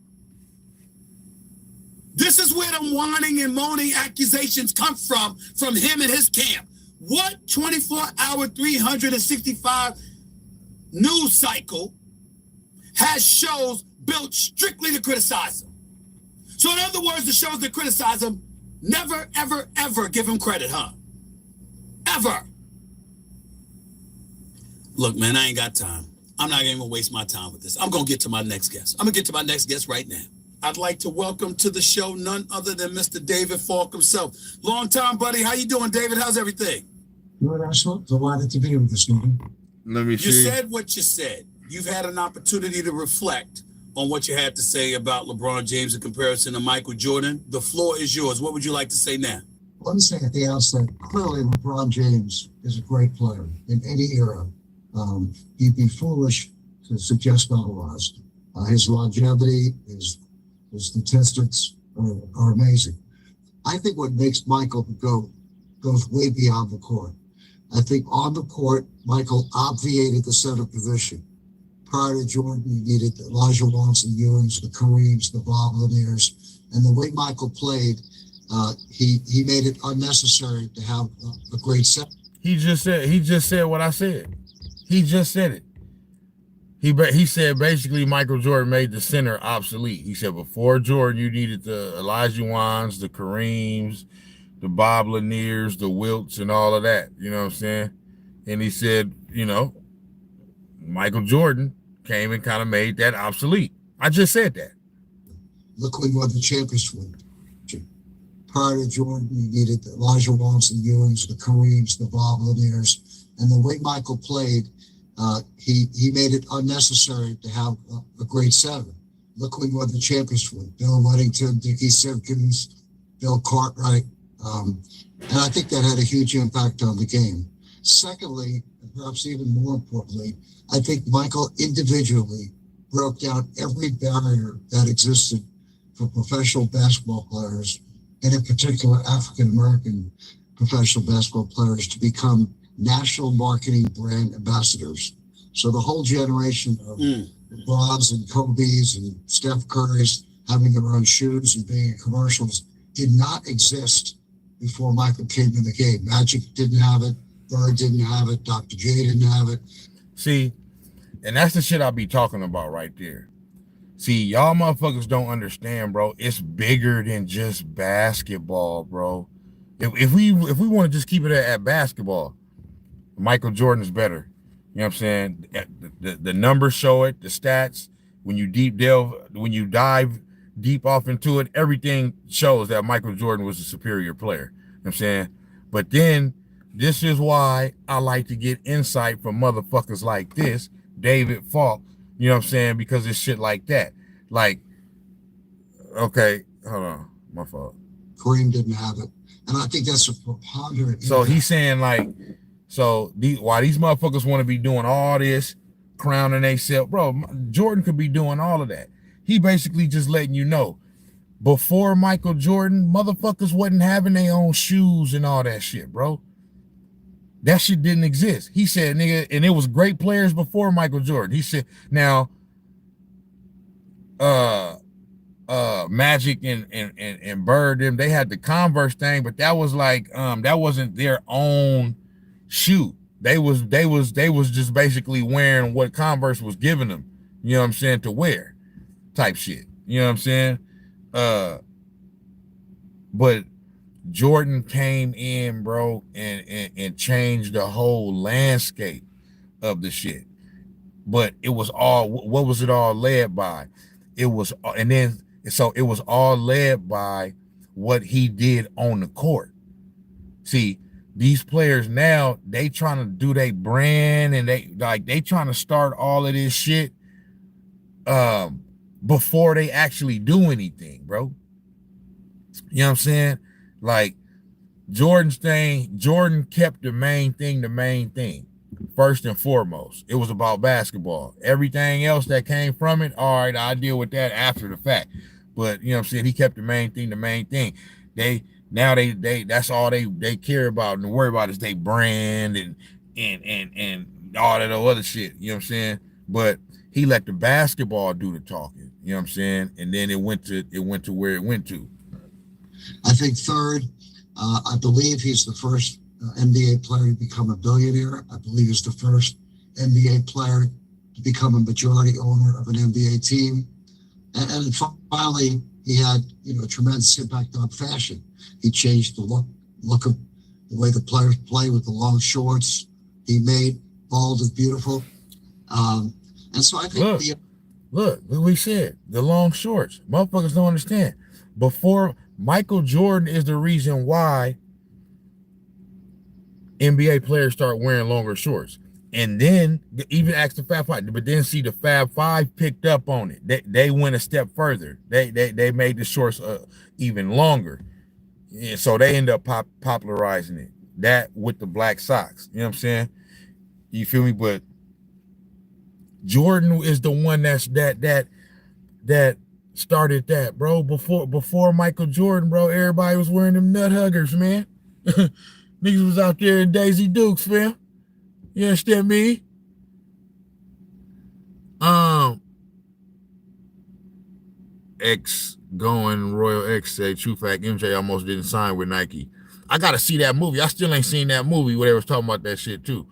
This is where the whining and moaning accusations come from him and his camp. What 24-hour, 365 news cycle has shows built strictly to criticize him? So in other words, the shows that criticize him never, ever, ever give him credit, huh? Ever. Look, man, I ain't got time. I'm not even gonna waste my time with this. I'm gonna get to my next guest. I'm gonna get to my next guest right now. I'd like to welcome to the show none other than Mr. David Falk himself. Long time, buddy. How you doing, David? How's everything? Good, Russell. Delighted to be with this morning. Let me You see. said what you said. You've had an opportunity to reflect on what you had to say about LeBron James in comparison to Michael Jordan. The floor is yours. What would you like to say now? Let me say at the outset, clearly LeBron James is a great player in any era. He'd be foolish to suggest otherwise. His longevity, his statistics are amazing. I think what makes Michael the GOAT goes way beyond the court. I think on the court, Michael obviated the center position. Prior to Jordan, you needed the Elijah Wants and Ewings, the Kareems, the Bob Lanniers. And the way Michael played, he made it unnecessary to have a great center. He just said what I said. He just said it. He said basically Michael Jordan made the center obsolete. He said before Jordan, you needed the Elijah Wans, the Kareems, the Bob Lanniers, the Wilts, and all of that. You know what I'm saying? And he said, you know, Michael Jordan came and kind of made that obsolete. I just said that. Look who won the championship. Prior to Jordan, you needed the Elijah Wants and Ewings, the Kareems, the Bob Lanniers. And the way Michael played, he made it unnecessary to have a great center. Look who won the championship with: Bill Weddington, Dickie Simpkins, Bill Cartwright. And I think that had a huge impact on the game. Secondly, and perhaps even more importantly, I think Michael individually broke down every barrier that existed for professional basketball players, and in particular African-American professional basketball players, to become national marketing brand ambassadors. So the whole generation of LeBrons and Kobe's and Steph Curry's having their own shoes and being in commercials did not exist before Michael came in the game. Magic didn't have it. Bird didn't have it. Dr. J didn't have it. See, and that's the shit I be talking about right there. See, y'all motherfuckers don't understand, bro. It's bigger than just basketball, bro. If we want to just keep it at basketball, Michael Jordan is better. You know what I'm saying? The numbers show it, the stats. When you dive deep off into it, everything shows that Michael Jordan was a superior player. You know what I'm saying? But then this is why I like to get insight from motherfuckers like this, David Falk. You know what I'm saying? Because it's shit like that. Like, okay, hold on, my fault. Kareem didn't have it. And I think that's a preponderant. So he's saying like, why these motherfuckers want to be doing all this, crowning themselves, bro, Jordan could be doing all of that. He basically just letting you know, before Michael Jordan, motherfuckers wasn't having their own shoes and all that shit, bro. That shit didn't exist. He said, nigga, and it was great players before Michael Jordan. He said, now, Magic and Bird, them, they had the Converse thing, but that was like, that wasn't their own shoe. They was just basically wearing what Converse was giving them, you know what I'm saying, to wear type shit. You know what I'm saying? But Jordan came in, bro, and changed the whole landscape of the shit. But it was all, what was it all led by? It was, and then, so it was all led by what he did on the court. See, these players now, they trying to do their brand, and they trying to start all of this shit before they actually do anything, bro. You know what I'm saying? Like Jordan kept the main thing. First and foremost, it was about basketball. Everything else that came from it, all right, I'll deal with that after the fact. But you know what I'm saying? He kept the main thing. They that's all they care about and worry about is they brand and all that other shit. You know what I'm saying? But he let the basketball do the talking. You know what I'm saying? And then it went to where it went to. I think third, I believe he's the first NBA player to become a billionaire. I believe he's the first NBA player to become a majority owner of an NBA team. And finally, he had a tremendous impact on fashion. He changed the look of the way the players play with the long shorts. He made bald and beautiful. And so I think look what we said, the long shorts. Motherfuckers don't understand. Before Michael Jordan is the reason why NBA players start wearing longer shorts. And then even ask the Fab Five, but then see the Fab Five picked up on it. They went a step further. They made the shorts even longer. And so they end up popularizing it. That with the black socks. You know what I'm saying? You feel me? But Jordan is the one that started that, bro. Before Michael Jordan, bro, everybody was wearing them nut huggers, man. Niggas was out there in Daisy Dukes, fam. You understand me? Royal X say, true fact, MJ almost didn't sign with Nike. I gotta see that movie. I still ain't seen that movie where they was talking about that shit too.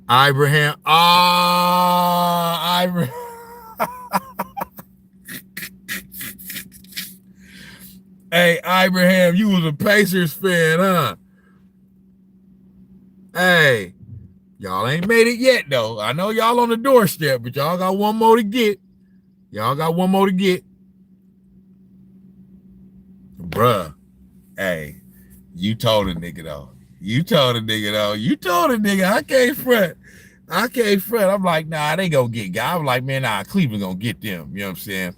Ibrahim. Ibrahim. Hey, Ibrahim, you was a Pacers fan, huh? Hey, y'all ain't made it yet, though. I know y'all on the doorstep, but y'all got one more to get. Bruh, hey, you told a nigga, though. You told a nigga, I can't front. I'm like, nah, they gonna get guys. I'm like, man, nah, Cleveland gonna get them. You know what I'm saying?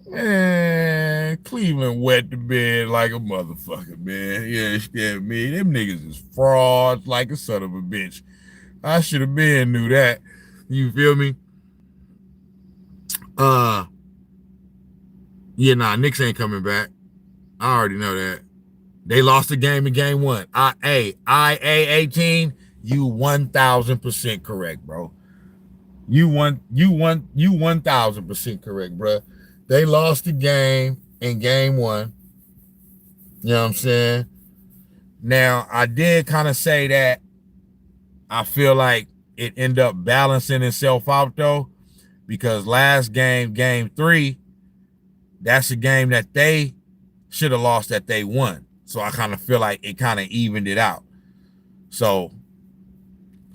Man, Cleveland wet the bed like a motherfucker, man. You understand me? Them niggas is frauds like a son of a bitch. I should have been knew that. You feel me? Yeah, nah, Knicks ain't coming back. I already know that. They lost the game in game one. IA18, you 1,000% correct, bro. You 1,000% correct, bro. They lost the game in game one. You know what I'm saying? Now, I did kind of say that I feel like it ended up balancing itself out, though, because last game, game 3, that's a game that they should have lost that they won. So I kind of feel like it kind of evened it out. So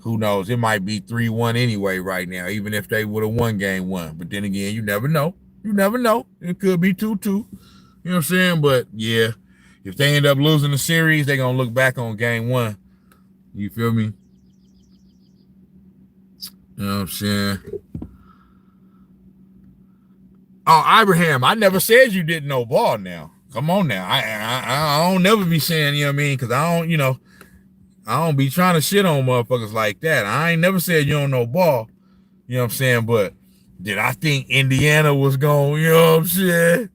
who knows? It might be 3-1 anyway right now, even if they would have won game 1. But then again, you never know. It could be 2-2. You know what I'm saying? But yeah, if they end up losing the series, they're going to look back on game 1. You feel me? You know what I'm saying? Oh, Ibrahim, I never said you didn't know ball now. Come on now. I don't never be saying, you know what I mean? Because I don't be trying to shit on motherfuckers like that. I ain't never said you don't know ball. You know what I'm saying? But did I think Indiana was going, you know what I'm saying?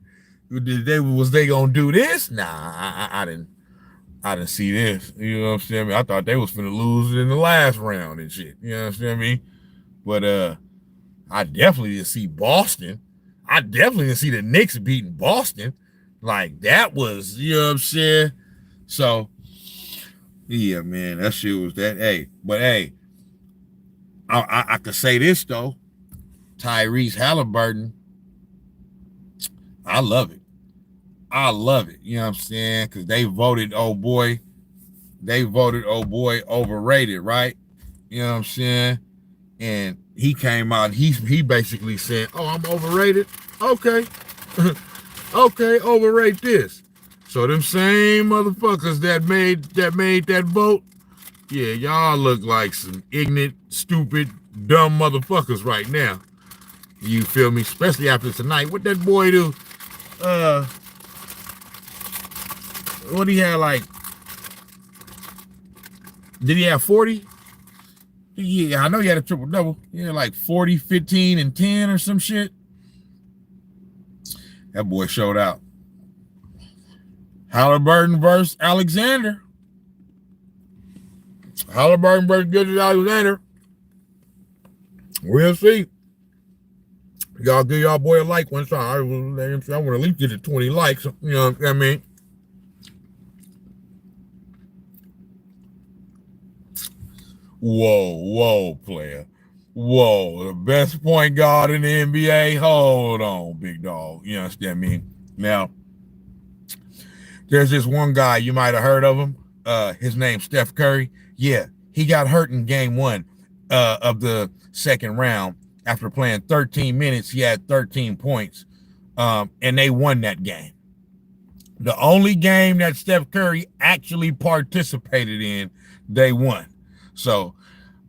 Was they going to do this? Nah, I didn't see this. You know what I'm saying? I thought they was finna lose in the last round and shit. You know what I'm saying? Me? But I definitely didn't see Boston. I definitely didn't see the Knicks beating Boston. Like, that was, you know what I'm saying? So, yeah, man, that shit was that. Hey, but hey, I could say this, though. Tyrese Halliburton, I love it. You know what I'm saying? Because they voted old boy overrated, right? You know what I'm saying? And he came out, he basically said, oh, I'm overrated? Okay. Okay, overrate this. So them same motherfuckers that made that vote Yeah, y'all look like some ignorant, stupid, dumb motherfuckers right now. You feel me? Especially after tonight. What that boy do? What he had like? Did he have 40? Yeah, I know he had a triple double. He had like 40, 15, and 10 or some shit. That boy showed out. Halliburton versus Alexander. Halliburton versus Gilgeous Alexander. We'll see. Y'all give y'all boy a like one time. I want to at least get to 20 likes. You know what I mean? Whoa, player. Whoa, the best point guard in the NBA. Hold on, big dog. You understand me? Now, there's this one guy, you might have heard of him. His name's Steph Curry. Yeah, he got hurt in game 1 of the second round. After playing 13 minutes, he had 13 points, and they won that game. The only game that Steph Curry actually participated in, they won. So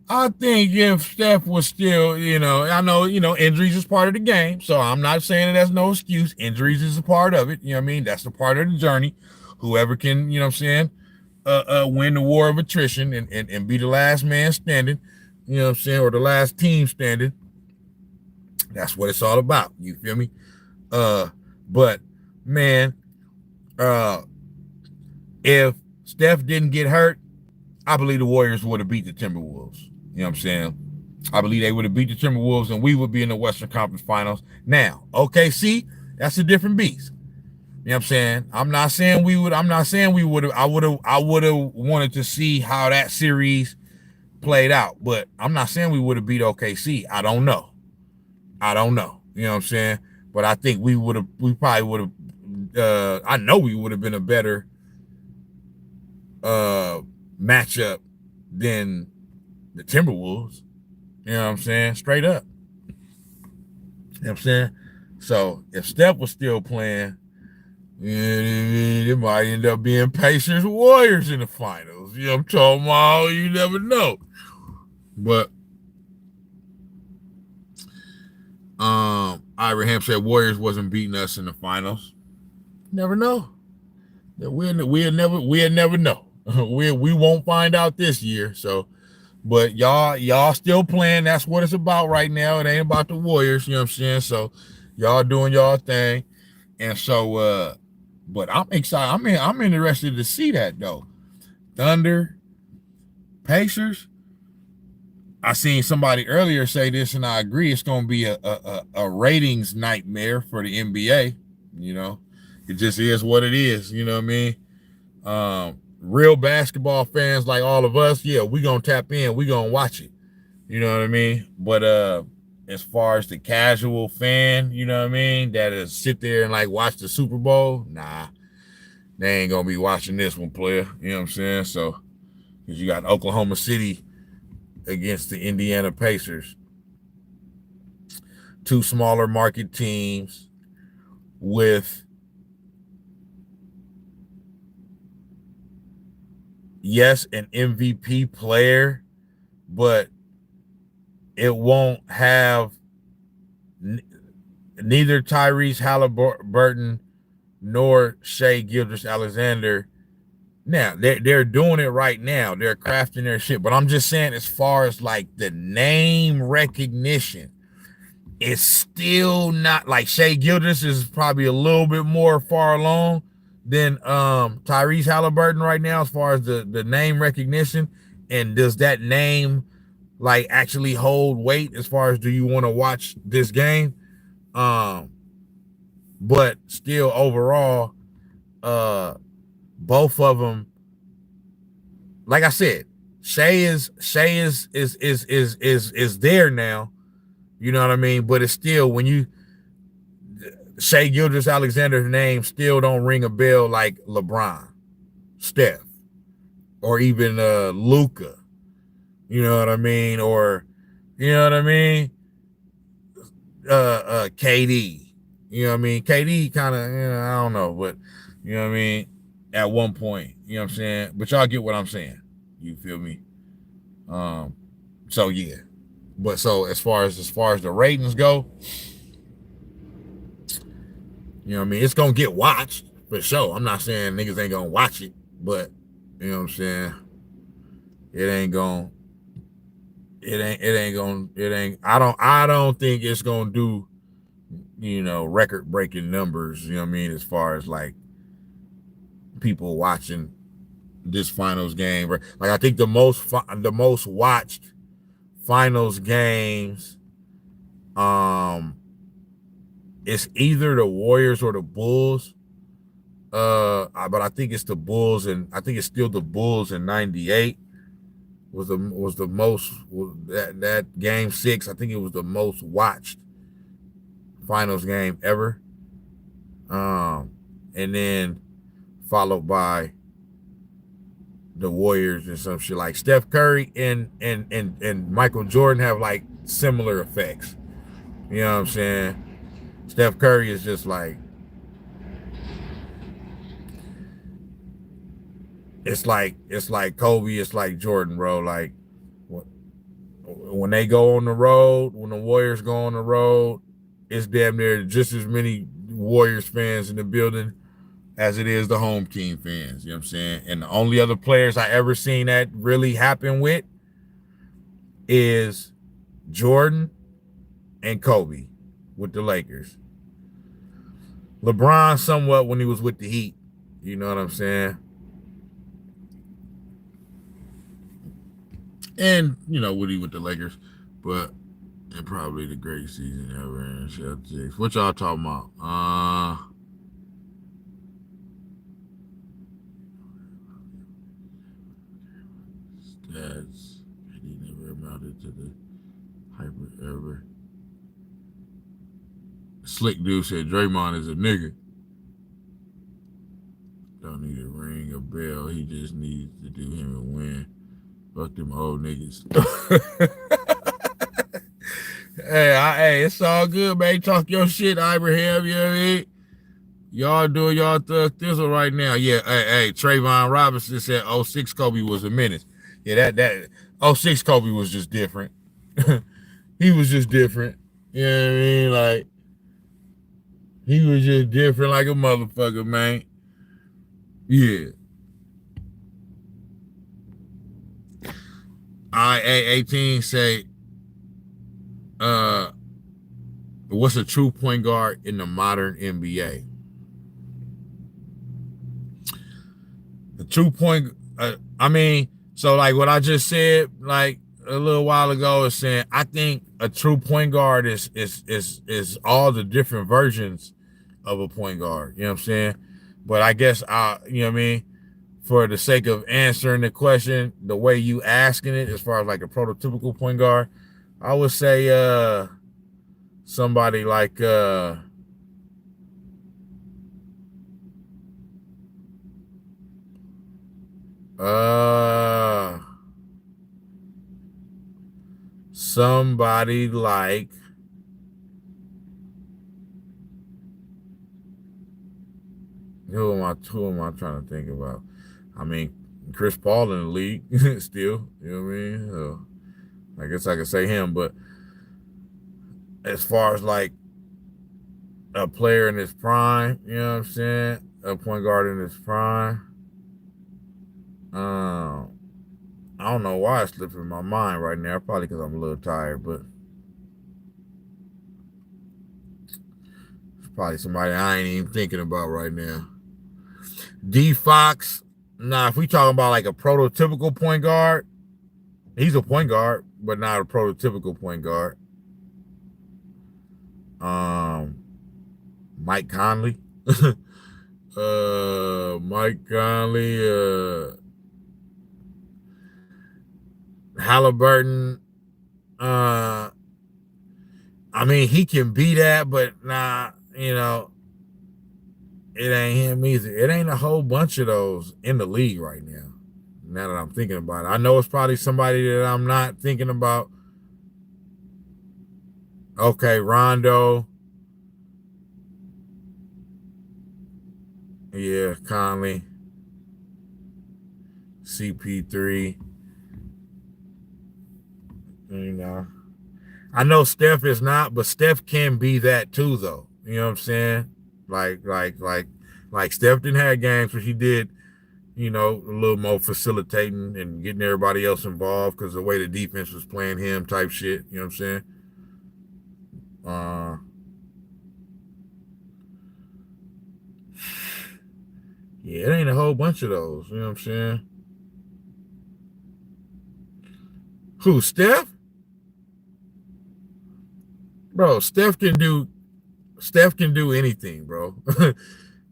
I think if Steph was still, I know, injuries is part of the game. So I'm not saying that that's no excuse. Injuries is a part of it. You know what I mean? That's a part of the journey. Whoever can, win the war of attrition and be the last man standing, or the last team standing. That's what it's all about. You feel me? But man, if Steph didn't get hurt, I believe the Warriors would have beat the Timberwolves. You know what I'm saying? I believe they would have beat the Timberwolves and we would be in the Western Conference Finals. Now, OKC, that's a different beast. You know what I'm saying? I'm not saying we would have. I would have wanted to see how that series played out, but I'm not saying we would have beat OKC. I don't know. You know what I'm saying? But I think we probably would have, I know we would have been a better matchup than the Timberwolves. You know what I'm saying? Straight up. You know what I'm saying? So if Steph was still playing, it might end up being Pacers Warriors in the finals. You know what I'm talking about? You never know. But Ibrahim said Warriors wasn't beating us in the finals. Never know. We'll never know. We won't find out this year. So, but y'all still playing. That's what it's about right now. It ain't about the Warriors. You know what I'm saying? So, y'all doing y'all thing. And so, but I'm excited. I'm interested to see that though. Thunder, Pacers. I seen somebody earlier say this, and I agree. It's going to be a ratings nightmare for the NBA. It just is what it is. You know what I mean? Real basketball fans like all of us, yeah, we going to tap in. We going to watch it. You know what I mean? But as far as the casual fan, you know what I mean, that is sit there and like watch the Super Bowl, nah, they ain't going to be watching this one, player. You know what I'm saying? So, because you got Oklahoma City against the Indiana Pacers. Two smaller market teams with, yes, an MVP player, but it won't have neither Tyrese Halliburton nor Shai Gilgeous-Alexander. Now, they're doing it right now. They're crafting their shit. But I'm just saying, as far as like the name recognition, it's still not like Shai Gilgeous is probably a little bit more far along than Tyrese Halliburton right now as far as the name recognition. And does that name like actually hold weight as far as do you want to watch this game? But still overall, both of them, like I said, Shai is there now. You know what I mean? But it's still, when Shai Gilgeous-Alexander's name still don't ring a bell like LeBron, Steph, or even Luka. You know what I mean? Or, you know what I mean? KD. You know what I mean? KD kind of, I don't know, but you know what I mean? At one point, you know what I'm saying? But y'all get what I'm saying. You feel me? So yeah, but so as far as the ratings go, you know what I mean, it's gonna get watched for sure. I'm not saying niggas ain't gonna watch it, but you know what I'm saying, I don't think it's gonna do, you know, record breaking numbers, you know what I mean, as far as like people watching this finals game. Like I think the most watched finals games, it's either the Warriors or the Bulls. But I think it's the Bulls, and I think it's still the Bulls in '98 was the most, that game 6. I think it was the most watched finals game ever. And then followed by the Warriors and some shit. Like Steph Curry and Michael Jordan have like similar effects. You know what I'm saying? Steph Curry is just like, it's like Kobe, it's like Jordan, bro. Like when they go on the road, when the Warriors go on the road, it's damn near just as many Warriors fans in the building as it is the home team fans. You know what I'm saying? And the only other players I ever seen that really happen with is Jordan and Kobe with the Lakers. LeBron somewhat when he was with the Heat. You know what I'm saying? And, you know, Woody with the Lakers. But, and probably the greatest season ever in Celtics. What y'all talking about? Stats. He never amounted to the hyper ever. Slick dude said Draymond is a nigga. Don't need to ring a bell. He just needs to do him and win. Fuck them old niggas. Hey, it's all good, man. Talk your shit, Ibrahim. You know what I mean? Y'all doing y'all thug thizzle right now. Yeah, hey, Trayvon Robinson said 06 Kobe was a menace. Yeah, that 06 Kobe was just different. He was just different. You know what I mean? Like, he was just different like a motherfucker, man. Yeah. IA18 say, what's a true point guard in the modern NBA? The true point, I mean, so like what I just said, like a little while ago, is saying I think a true point guard is all the different versions of a point guard. You know what I'm saying? But I guess you know what I mean, for the sake of answering the question the way you asking it, as far as like a prototypical point guard, I would say somebody like somebody like who am I trying to think about? I mean, Chris Paul in the league still, you know what I mean? So I guess I could say him, but as far as like a player in his prime, you know what I'm saying? A point guard in his prime. I don't know why it's slipping my mind right now. Probably because I'm a little tired, but it's probably somebody I ain't even thinking about right now. D Fox. Nah, if we talking about like a prototypical point guard, he's a point guard, but not a prototypical point guard. Mike Conley. Mike Conley, Halliburton. I mean, he can be that, but nah, you know, it ain't him either. It ain't a whole bunch of those in the league right now. Now that I'm thinking about it, I know it's probably somebody that I'm not thinking about. Okay, Rondo. Yeah, Conley. CP3. You know, I know Steph is not, but Steph can be that too, though. You know what I'm saying? Like Steph didn't have games where he did, you know, a little more facilitating and getting everybody else involved because the way the defense was playing him type shit. You know what I'm saying? Yeah, it ain't a whole bunch of those. You know what I'm saying? Who, Steph? Bro, Steph can do anything, bro.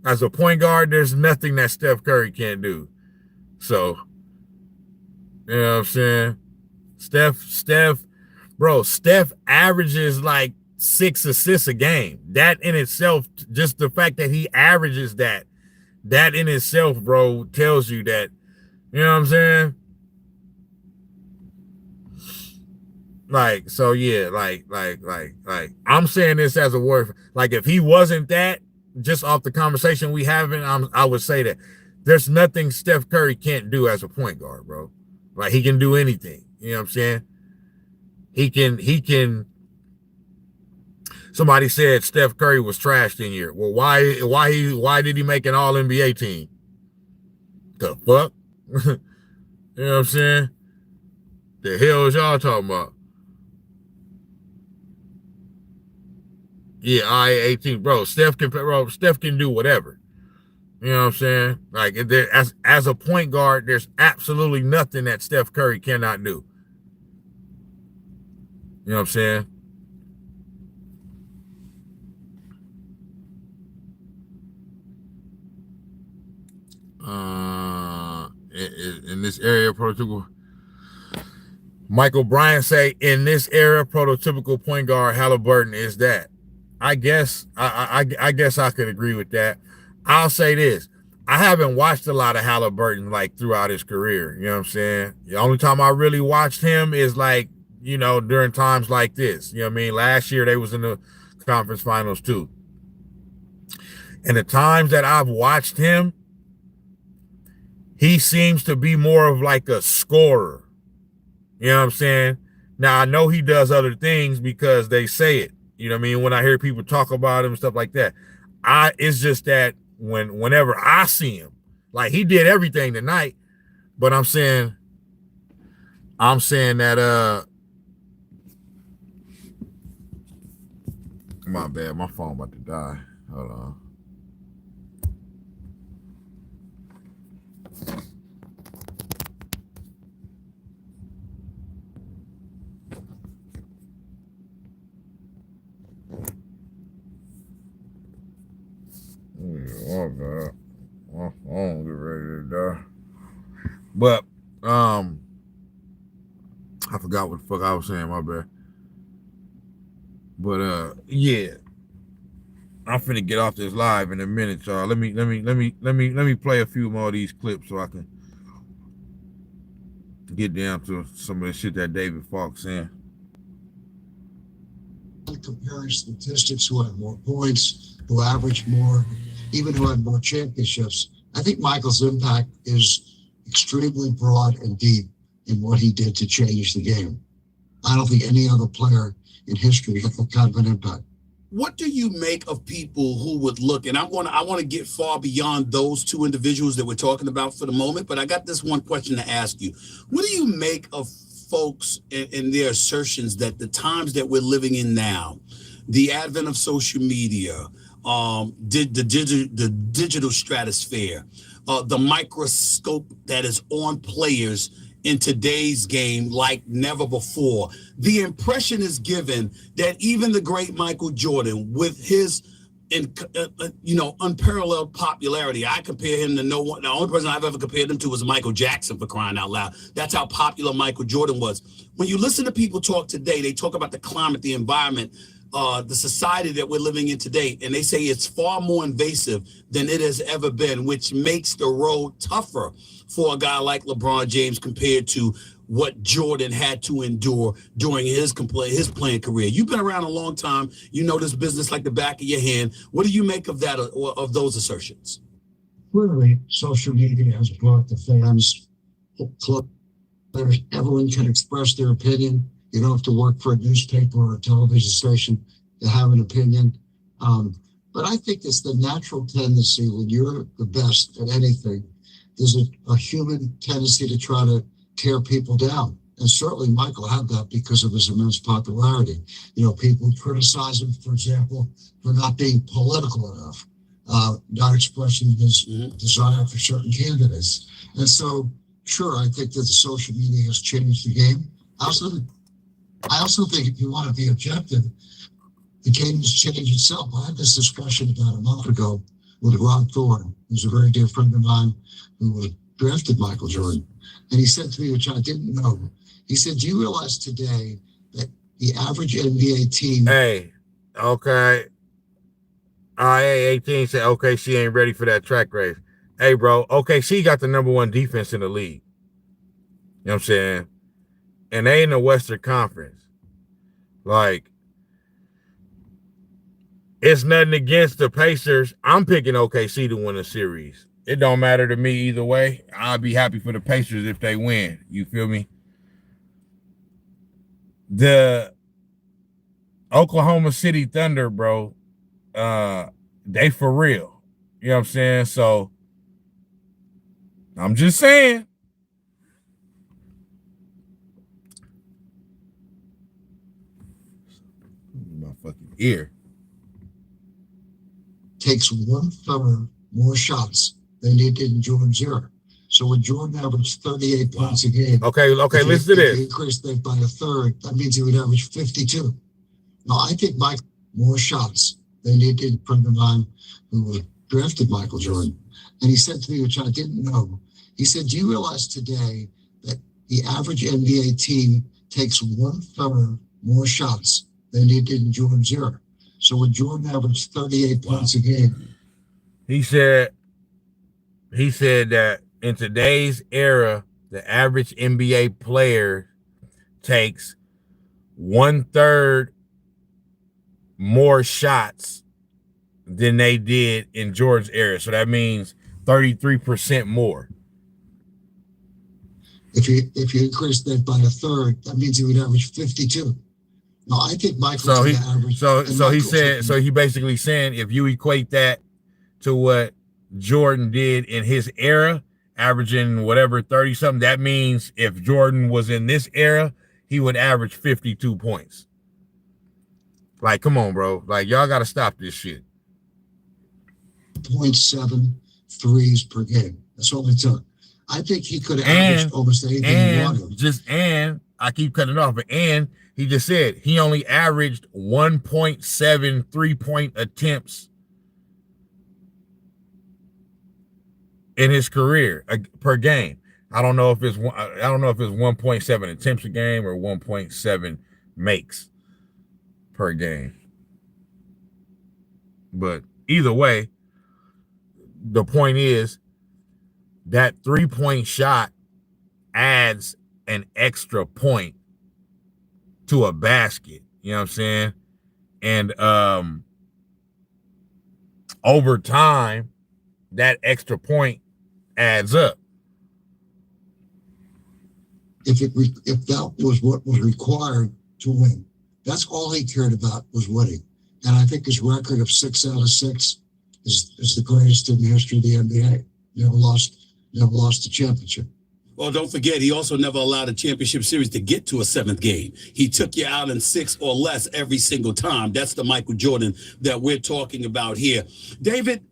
As a point guard, there's nothing that Steph Curry can't do. So, you know what I'm saying? Steph averages like 6 assists a game. That in itself, just the fact that he averages that in itself, bro, tells you that, you know what I'm saying? Like, so yeah, like, I'm saying this as a word. Like, if he wasn't that, just off the conversation we having, I would say that there's nothing Steph Curry can't do as a point guard, bro. Like, he can do anything. You know what I'm saying? He can. Somebody said Steph Curry was trashed in here. Well, why did he make an All NBA team? The fuck? You know what I'm saying? The hell is y'all talking about? Yeah, I-18, bro. Steph can do whatever. You know what I'm saying? Like, as a point guard, there's absolutely nothing that Steph Curry cannot do. You know what I'm saying? In this area, prototypical. Michael Bryant say, in this era, prototypical point guard Halliburton is that. I guess I guess I could agree with that. I'll say this. I haven't watched a lot of Halliburton like throughout his career. You know what I'm saying? The only time I really watched him is like, you know, during times like this. You know what I mean? Last year they was in the conference finals too. And the times that I've watched him, he seems to be more of like a scorer. You know what I'm saying? Now I know he does other things because they say it. You know what I mean? When I hear people talk about him and stuff like that, it's just that whenever I see him, like he did everything tonight, but I'm saying that my bad, my phone about to die. Hold on. Oh God, my phone get ready to die. But I forgot what the fuck I was saying. My bad. But yeah, I'm finna get off this live in a minute, y'all. Let me play a few more of these clips so I can get down to some of the shit that David Falk saying. Comparing statistics, who had more points, who averaged more, even who had more championships. I think Michael's impact is extremely broad and deep in what he did to change the game. I don't think any other player in history had that kind of an impact. What do you make of people who would look, and I want to get far beyond those two individuals that we're talking about for the moment, but I got this one question to ask you. What do you make of folks and their assertions that the times that we're living in now, the advent of social media, the digital stratosphere, the microscope that is on players in today's game like never before. The impression is given that even the great Michael Jordan, with his unparalleled popularity, I compare him to no one. The only person I've ever compared him to was Michael Jackson, for crying out loud. That's how popular Michael Jordan was. When you listen to people talk today, they talk about the climate, the environment, the society that we're living in today, and they say it's far more invasive than it has ever been, which makes the road tougher for a guy like LeBron James compared to what Jordan had to endure during his playing career. You've been around a long time. You know this business like the back of your hand. What do you make of that, of those assertions? Clearly, social media has brought the fans close. Everyone can express their opinion You don't have to work for a newspaper or a television station to have an opinion. But I think it's the natural tendency when you're the best at anything, there's a human tendency to try to tear people down. And certainly Michael had that because of his immense popularity. You know, people criticize him, for example, for not being political enough, not expressing his desire for certain candidates. And so, sure, I think that the social media has changed the game. I also think if you want to be objective, the game has changed itself. I had this discussion about a month ago with Ron Thorne, who's a very dear friend of mine, who drafted Michael Jordan. And he said to me, which I didn't know, he said, do you realize today that the average NBA team... Hey, okay. IA18 said, okay, she ain't ready for that track race. Hey, bro, okay, she got the #1 defense in the league. You know what I'm saying? And they in the Western Conference. Like, it's nothing against the Pacers. I'm picking OKC to win the series. It don't matter to me either way. I'll be happy for the Pacers if they win. You feel me? The Oklahoma City Thunder, bro, they for real. You know what I'm saying? So, I'm just saying. My fucking ear. Takes 1/3 more shots than he did in Jordan's era. So when Jordan averaged 38 points a game, okay, listen to this. If he increased that by 1/3, that means he would average 52. Now I think Mike more shots than he did from the man who drafted Michael Jordan. And he said to me, which I didn't know, he said, do you realize today that the average NBA team takes 1/3 more shots than he did in Jordan's era? So when Jordan averaged 38 points a game. He said that in today's era, the average NBA player takes 1/3 more shots than they did in Jordan's era. So that means 33% more. If you increase that by 1/3, that means he would average 52. No, I think Michael's going to average. So he basically saying if you equate that to what Jordan did in his era, averaging whatever 30 something, that means if Jordan was in this era, he would average 52 points. Like, come on, bro. Like, y'all got to stop this shit. 0.7 threes per game. That's all it took. I think he could have averaged almost anything he wanted. And I keep cutting off, but he just said he only averaged 1.7 3-point attempts in his career per game. I don't know if it's 1.7 attempts a game or 1.7 makes per game. But either way, the point is that 3-point shot adds an extra point to a basket. You know what I'm saying? And over time, that extra point adds up. If that was what was required to win, that's all he cared about was winning. And I think his record of 6 out of 6 is the greatest in the history of the NBA. Never lost the championship. Well, don't forget, he also never allowed a championship series to get to a 7th game. He took you out in 6 or less every single time. That's the Michael Jordan that we're talking about here. David,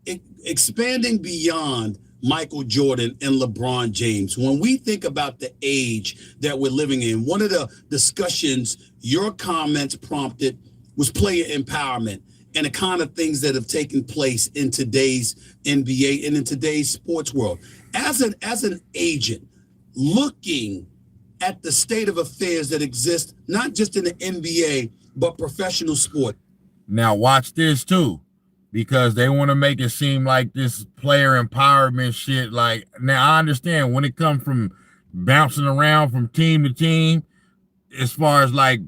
expanding beyond Michael Jordan and LeBron James, when we think about the age that we're living in, one of the discussions your comments prompted was player empowerment and the kind of things that have taken place in today's NBA and in today's sports world. As an agent, looking at the state of affairs that exist, not just in the NBA, but professional sport. Now watch this too, because they want to make it seem like this player empowerment shit. Like, now I understand when it comes from bouncing around from team to team, as far as like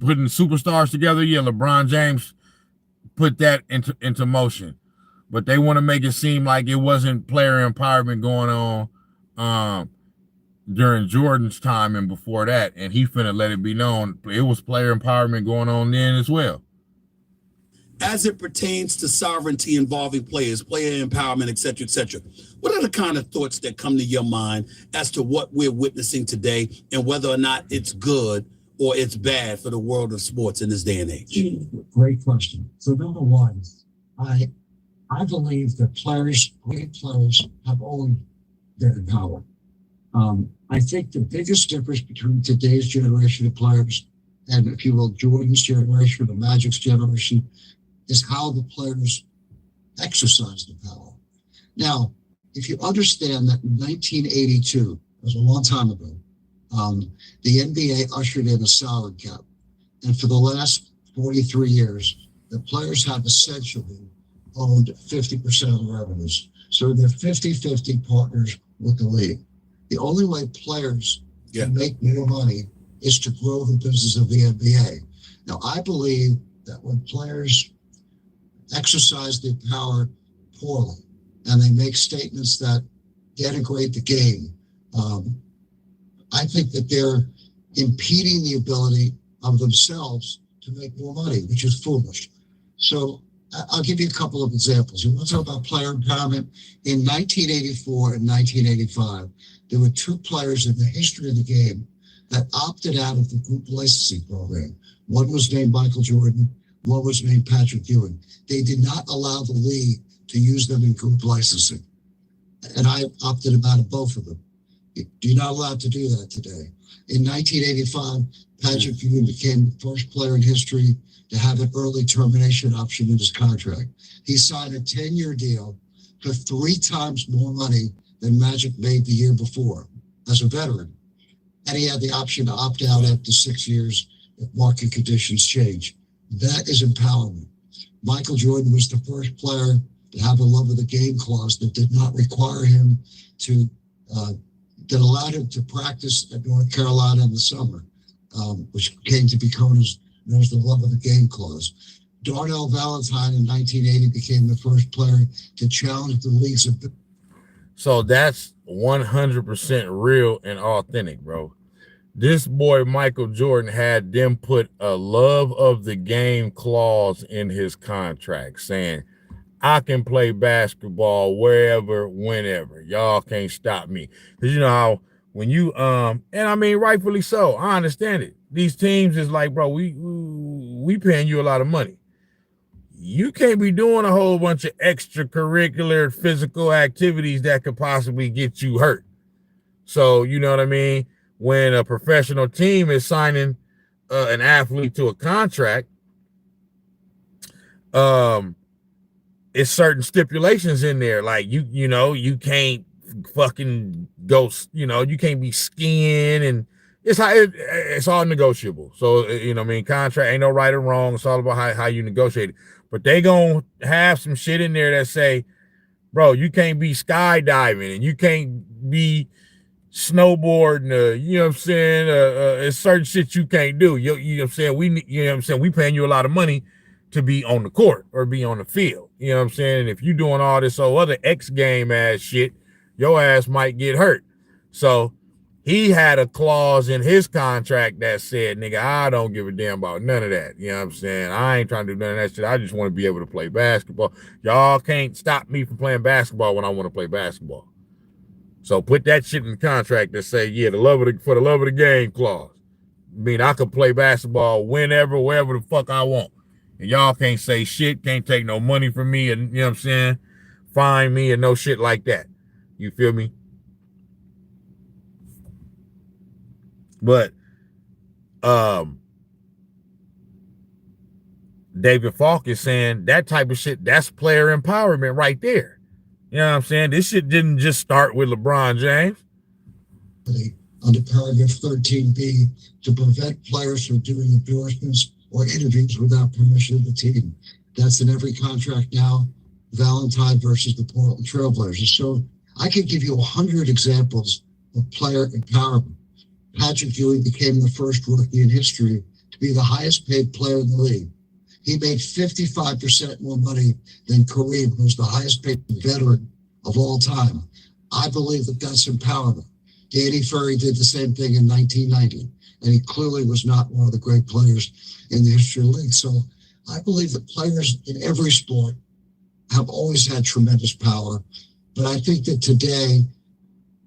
putting superstars together, yeah, LeBron James put that into motion. But they want to make it seem like it wasn't player empowerment going on during Jordan's time and before that, and he finna let it be known it was player empowerment going on then as well. As it pertains to sovereignty involving players, player empowerment, et cetera, what are the kind of thoughts that come to your mind as to what we're witnessing today and whether or not it's good or it's bad for the world of sports in this day and age? Great question. So number one, I believe that great players have always been in power. I think the biggest difference between today's generation of players and, if you will, Jordan's generation, the Magic's generation, is how the players exercise the power. Now, if you understand that in 1982, it was a long time ago, the NBA ushered in a salary cap. And for the last 43 years, the players have essentially owned 50% of the revenues. So they're 50-50 partners with the league. The only way players can make more money is to grow the business of the NBA. Now, I believe that when players exercise their power poorly and they make statements that denigrate the game, I think that they're impeding the ability of themselves to make more money, which is foolish. So I'll give you a couple of examples. You want to talk about player empowerment? In 1984 and 1985, there were two players in the history of the game that opted out of the group licensing program. One was named Michael Jordan, one was named Patrick Ewing. They did not allow the league to use them in group licensing. And I opted out of both of them. You're not allowed to do that today. In 1985, Patrick Ewing became the first player in history to have an early termination option in his contract. He signed a 10-year deal for 3 times more money than Magic made the year before as a veteran. And he had the option to opt out after 6 years if market conditions change. That is empowerment. Michael Jordan was the first player to have a love of the game clause that did not require him to, that allowed him to practice at North Carolina in the summer, which came to be known as the love of the game clause. Darnell Valentine in 1980 became the first player to challenge the league's. So that's 100% real and authentic, bro. This boy, Michael Jordan, had them put a love of the game clause in his contract saying, I can play basketball wherever, whenever. Y'all can't stop me. Because you know how when you, and I mean, rightfully so, I understand it. These teams is like, bro, we paying you a lot of money. You can't be doing a whole bunch of extracurricular physical activities that could possibly get you hurt. So, you know what I mean? When a professional team is signing an athlete to a contract, it's certain stipulations in there. Like you know, you can't fucking go, you know, you can't be skiing, and it's all negotiable. So, you know what I mean? Contract ain't no right or wrong. It's all about how you negotiate it. But they gonna have some shit in there that say, bro, you can't be skydiving and you can't be snowboarding, you know what I'm saying? It's certain shit you can't do. You know what I'm saying? You know what I'm saying? We paying you a lot of money to be on the court or be on the field. You know what I'm saying? And if you doing all this other X game ass shit, your ass might get hurt. So he had a clause in his contract that said, nigga, I don't give a damn about none of that. You know what I'm saying? I ain't trying to do none of that shit. I just want to be able to play basketball. Y'all can't stop me from playing basketball when I want to play basketball. So put that shit in the contract that say, yeah, for the love of the game clause. I mean, I could play basketball whenever, wherever the fuck I want. And y'all can't say shit, can't take no money from me, and you know what I'm saying? Fine me and no shit like that. You feel me? But David Falk is saying that type of shit, that's player empowerment right there. You know what I'm saying? This shit didn't just start with LeBron James. Under paragraph 13B to prevent players from doing endorsements or interviews without permission of the team. That's in every contract now. Valentine versus the Portland Trailblazers. So I could give you 100 examples of player empowerment. Patrick Ewing became the first rookie in history to be the highest paid player in the league. He made 55% more money than Kareem, who's the highest paid veteran of all time. I believe that that's empowerment. Danny Ferry did the same thing in 1990, and he clearly was not one of the great players in the history of the league. So I believe that players in every sport have always had tremendous power, but I think that today,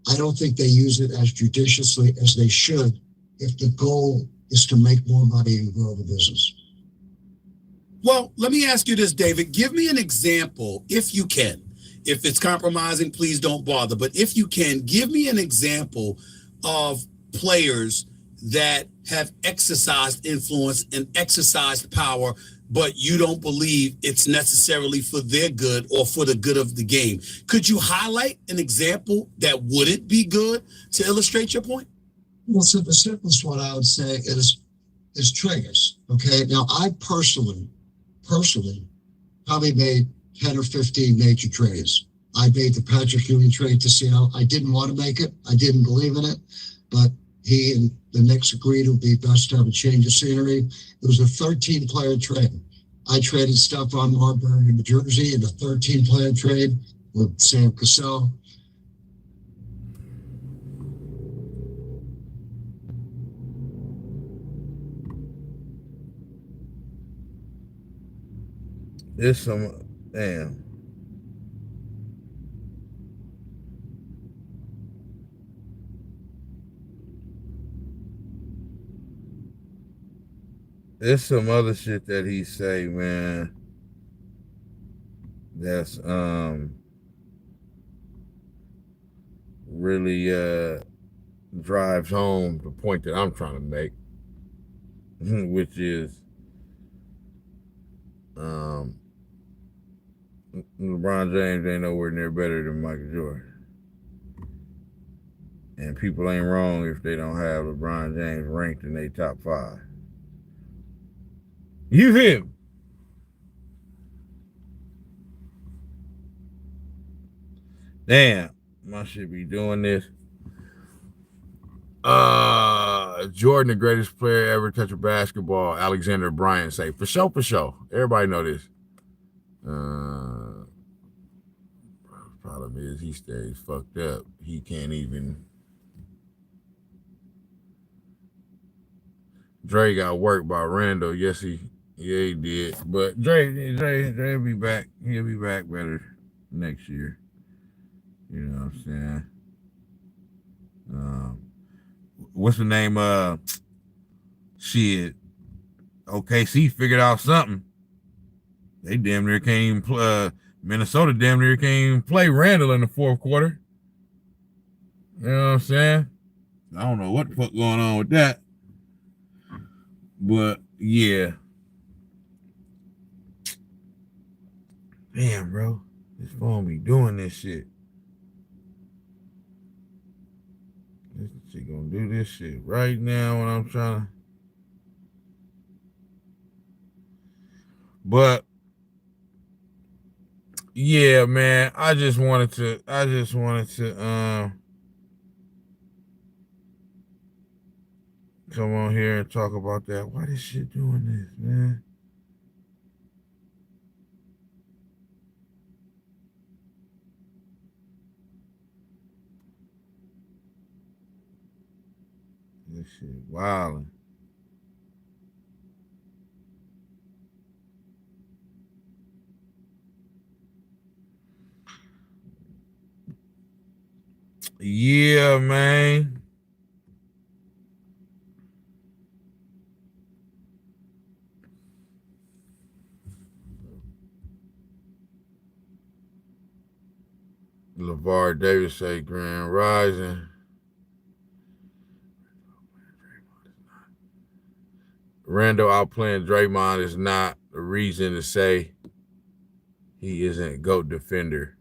I don't think they use it as judiciously as they should if the goal is to make more money and grow the business. Well, let me ask you this, David. Give me an example, if you can. If it's compromising, please don't bother. But if you can, give me an example of players that have exercised influence and exercised power, but you don't believe it's necessarily for their good or for the good of the game. Could you highlight an example that wouldn't be good to illustrate your point? Well, so the simplest one I would say is triggers. Okay. Now, I personally probably made 10 or 15 major trades. I made the Patrick Ewing trade to Seattle. I didn't want to make it. I didn't believe in it, but he and the Knicks agreed it would be best to have a change of scenery. It was a 13-player trade. I traded Stephon Marbury in New Jersey in a 13-player trade with Sam Cassell. There's some, damn. There's some other shit that he say, man, that's really drives home the point that I'm trying to make, which is LeBron James ain't nowhere near better than Michael Jordan. And people ain't wrong if they don't have LeBron James ranked in their top 5. You hear me? Damn, I should be doing this. Jordan, the greatest player ever to touch a basketball. Alexander Bryant say, for sure, for sure. Everybody know this. Problem is he stays fucked up. He can't even. Dre got worked by Randall. Yes, he did. But Dre will be back. He'll be back better next year. You know what I'm saying? What's the name? Shit. OKC figured out something. They damn near can't even play. Minnesota damn near can't even play Randall in the fourth quarter. You know what I'm saying? I don't know what the fuck going on with that. But yeah. Damn, bro. This phone be doing this shit. This shit gonna do this shit right now when I'm trying to. But yeah, man, I just wanted to come on here and talk about that. Why this shit doing this, man? This shit wildin'. Yeah, man. LeVar Davis say Grand Rising. Randall outplaying Draymond is not a reason to say he isn't a GOAT defender.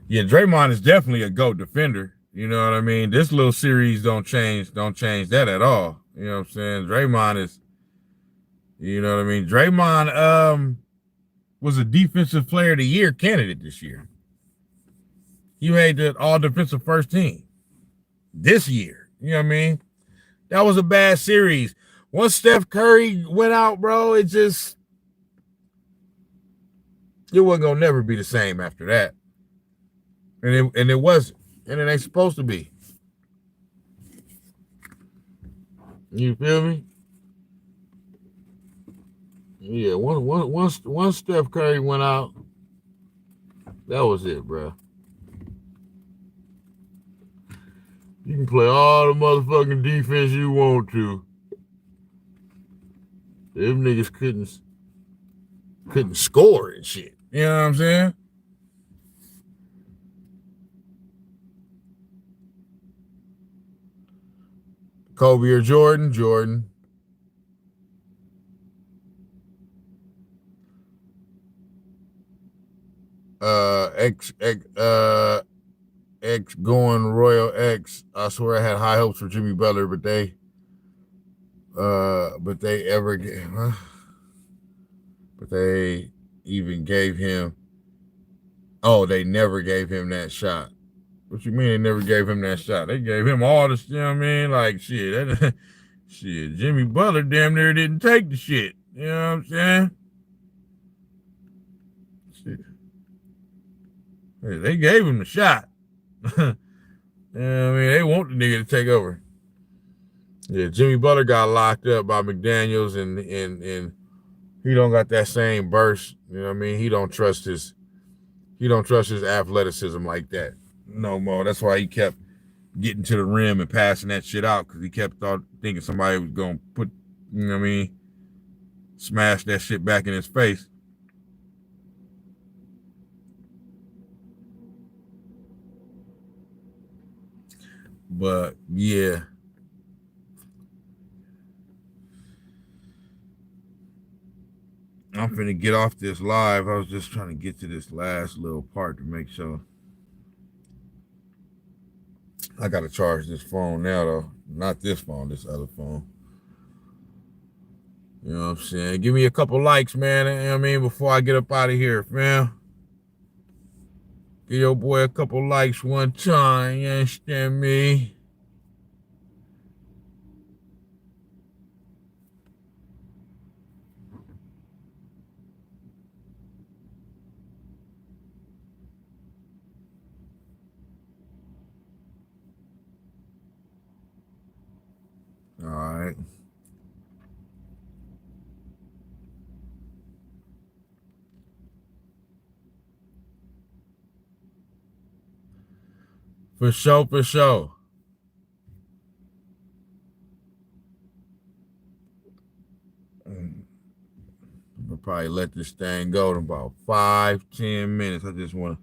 Yeah, Draymond is definitely a GOAT defender. You know what I mean? This little series don't change that at all. You know what I'm saying? Draymond is, you know what I mean? Draymond was a defensive player of the year candidate this year. He made the all defensive first team this year. You know what I mean? That was a bad series. Once Steph Curry went out, bro, it wasn't gonna never be the same after that. And it wasn't. And it ain't supposed to be. You feel me? Yeah, once Steph Curry went out, that was it, bro. You can play all the motherfucking defense you want to. Them niggas couldn't score and shit. You know what I'm saying? Kobe or Jordan? Jordan. X going Royal X. I swear I had high hopes for Jimmy Butler, but they even gave him. Oh, they never gave him that shot. What you mean they never gave him that shot? They gave him all the, you know what I mean? Like, shit. Shit, Jimmy Butler damn near didn't take the shit. You know what I'm saying? Shit. Hey, they gave him the shot. You know what I mean? They want the nigga to take over. Yeah, Jimmy Butler got locked up by McDaniels and he don't got that same burst. You know what I mean? He don't trust his athleticism like that no more. That's why he kept getting to the rim and passing that shit out, because he kept thinking somebody was gonna put, you know what I mean, smash that shit back in his face. But yeah. I'm finna get off this live. I was just trying to get to this last little part to make sure. I gotta charge this phone now though. Not this phone, this other phone. You know what I'm saying? Give me a couple likes, man. You know what I mean? Before I get up out of here, man. Give your boy a couple likes one time. You understand me? All right. For sure, for sure. I'll probably let this thing go in about 5-10 minutes. I just want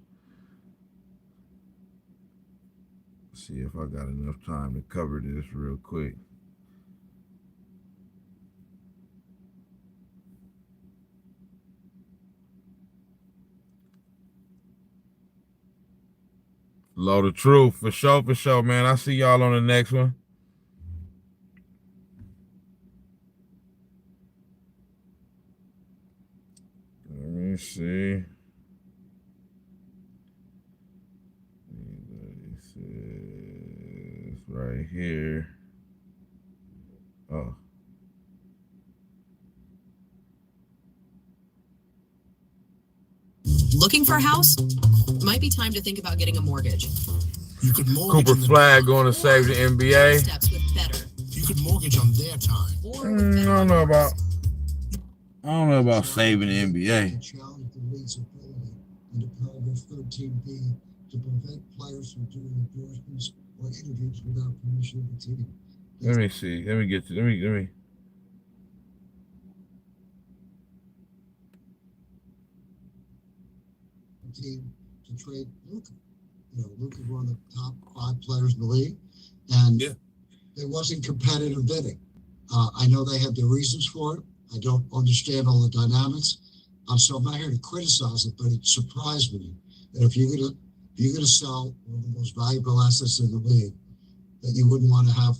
to see if I got enough time to cover this real quick. Load of truth, for sure, man. I'll see y'all on the next one. Let me see. It's right here. Oh. Looking for a house? Might be time to think about getting a mortgage. You could mortgage Cooper Flag going to save the NBA. Steps with better. You could mortgage on their time. I don't know about saving the NBA. Challenge the league's ability under paragraph 13B to prevent players from doing endorsements or interviews without permission of the team. Let me see. Let me. Team to trade Luka. You know, Luka was one of the top 5 players in the league, and there wasn't competitive bidding. I know they had their reasons for it. I don't understand all the dynamics, so I'm not here to criticize it, but it surprised me that if you're gonna sell one of the most valuable assets in the league, that you wouldn't want to have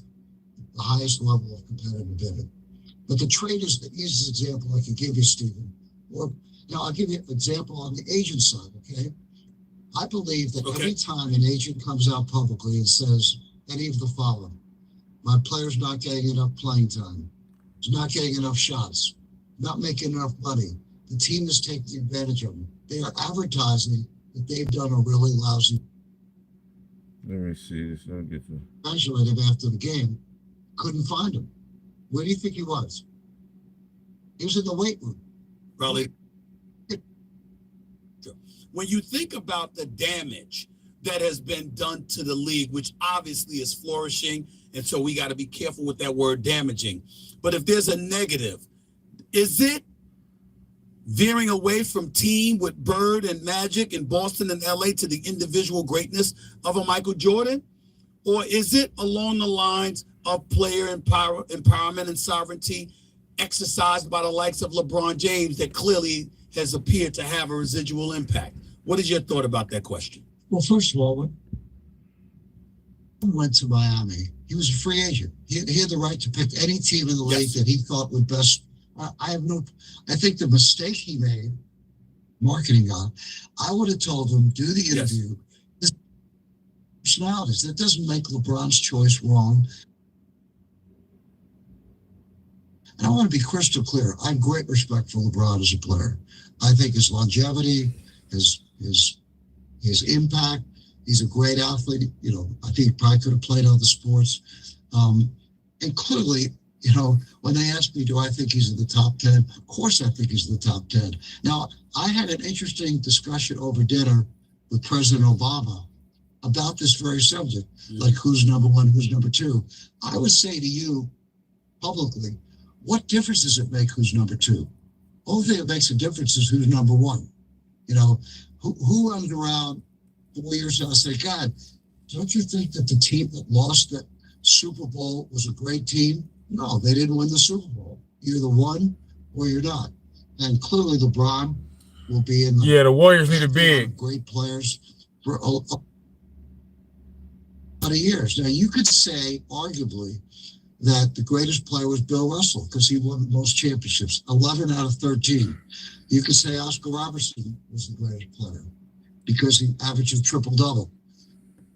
the highest level of competitive bidding. But the trade is the easiest example I could give you, Stephen. Or now I'll give you an example on the agent side, okay? I believe that every time an agent comes out publicly and says any of the following: my player's not getting enough playing time, he's not getting enough shots, not making enough money, the team is taking advantage of him. They are advertising that they've done a really lousy. Let me see this. I'll get to. Congratulated after the game, couldn't find him. Where do you think he was? He was in the weight room. Probably. When you think about the damage that has been done to the league, which obviously is flourishing, and so we got to be careful with that word damaging. But if there's a negative, is it veering away from team with Bird and Magic in Boston and LA to the individual greatness of a Michael Jordan? Or is it along the lines of player empowerment and sovereignty exercised by the likes of LeBron James that clearly has appeared to have a residual impact? What is your thought about that question? Well, first of all, when he went to Miami, he was a free agent. He had the right to pick any team in the league that he thought would best. I think the mistake he made, marketing guy, I would have told him, do the interview. This personalities, that doesn't make LeBron's choice wrong. And I want to be crystal clear. I have great respect for LeBron as a player. I think his longevity, his impact, he's a great athlete. You know, I think he probably could have played other sports. And clearly, you know, when they ask me, do I think he's in the top 10? Of course I think he's in the top 10. Now, I had an interesting discussion over dinner with President Obama about this very subject, like who's number one, who's number two. I would say to you publicly, what difference does it make who's number two? Only thing that makes a difference is who's number one. You know, who runs around 4 years and I say, God, don't you think that the team that lost that Super Bowl was a great team? No, they didn't win the Super Bowl. You're either won or you're not. And clearly LeBron will be in the the Warriors need a big. Great players for a lot of years. Now, you could say, arguably, that the greatest player was Bill Russell because he won most championships, 11 out of 13. You could say Oscar Robertson was the greatest player because he averaged a triple-double.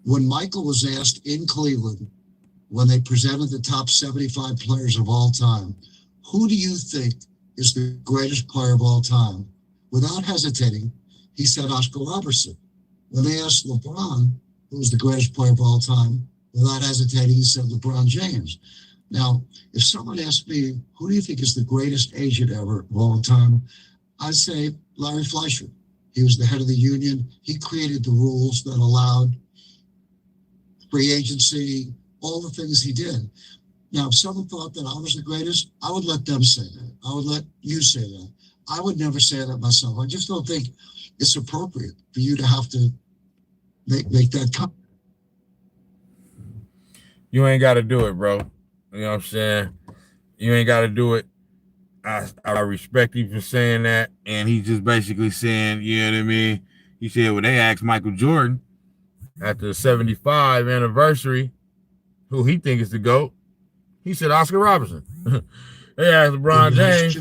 When Michael was asked in Cleveland, when they presented the top 75 players of all time, who do you think is the greatest player of all time? Without hesitating, he said Oscar Robertson. When they asked LeBron, who was the greatest player of all time, without hesitating, he said LeBron James. Now, if someone asked me, who do you think is the greatest agent ever of all time? I'd say Larry Fleischer. He was the head of the union. He created the rules that allowed free agency, all the things he did. Now, if someone thought that I was the greatest, I would let them say that. I would let you say that. I would never say that myself. I just don't think it's appropriate for you to have to make that comment. You ain't got to do it, bro. You know what I'm saying? You ain't got to do it. I respect you for saying that. And he's just basically saying, you know what I mean? He said, when they asked Michael Jordan at the 75 anniversary, who he think is the GOAT, he said Oscar Robertson. They asked LeBron James,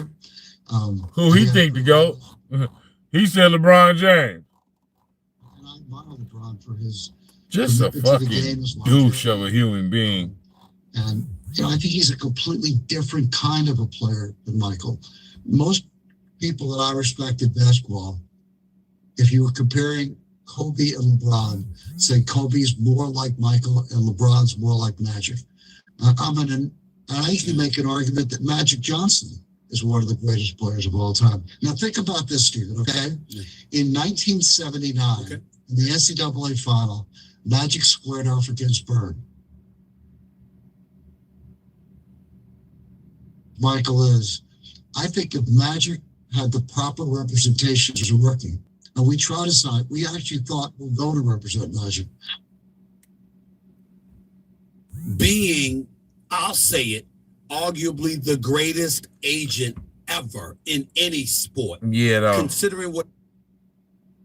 who he think the GOAT. He said LeBron James. And I admire LeBron for his just a fucking douche of a human being. And you know, I think he's a completely different kind of a player than Michael. Most people that I respect in basketball, if you were comparing Kobe and LeBron, say Kobe's more like Michael and LeBron's more like Magic. I can make an argument that Magic Johnson is one of the greatest players of all time. Now think about this, Stephen, okay? In 1979, in the NCAA final, Magic squared off against Bird. Michael is. I think if Magic had the proper representation as a rookie, and we tried to sign, we actually thought we're going to represent Magic. Being, I'll say it, arguably the greatest agent ever in any sport. Yeah, though. Considering what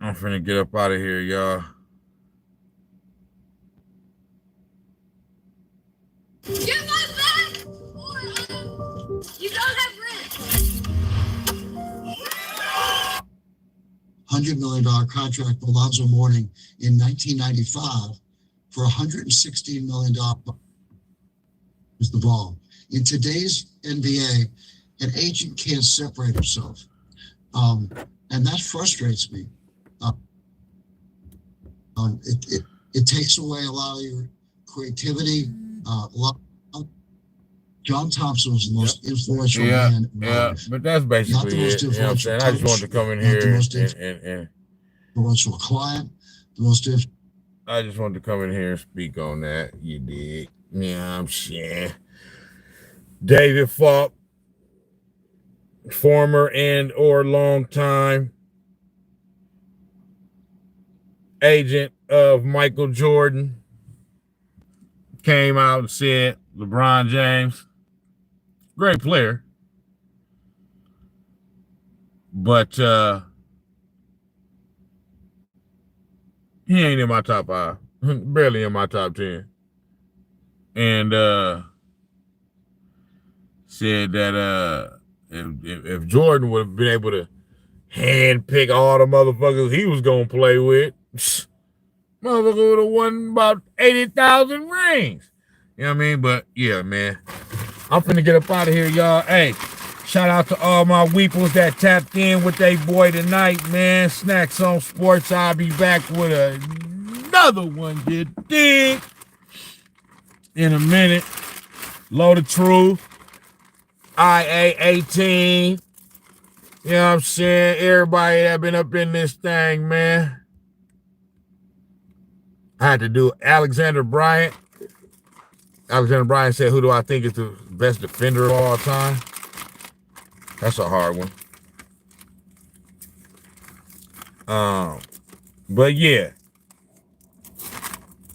I'm finna get up out of here, y'all. Get my back! You don't have rent. $100 million contract for Alonzo Mourning in 1995 for $116 million is the ball. In today's NBA, an agent can't separate himself. And that frustrates me. It takes away a lot of your creativity, a lot of John Thompson was the most influential man in my life. But that's basically Not the most it. You know what I'm influential saying? I just wanted to coach, come in not the here most and influential client, the most I just wanted to come in here and speak on that. You did. Yeah, I'm saying. David Falk, former and or longtime agent of Michael Jordan, came out and said LeBron James, great player, but he ain't in my top 5, barely in my top 10. And said that if Jordan would have been able to handpick all the motherfuckers he was gonna play with, motherfucker would have won about 80,000 rings. You know what I mean? But yeah, man, I'm finna get up out of here, y'all. Hey, shout out to all my weeples that tapped in with they boy tonight, man. Snax on Sports. I'll be back with another one, you dig? In a minute. Load of Truth. IA18. You know what I'm saying? Everybody that been up in this thing, man. I had to do Alexander Bryant. Alexander Bryant said, who do I think is the best defender of all time? That's a hard one. But yeah.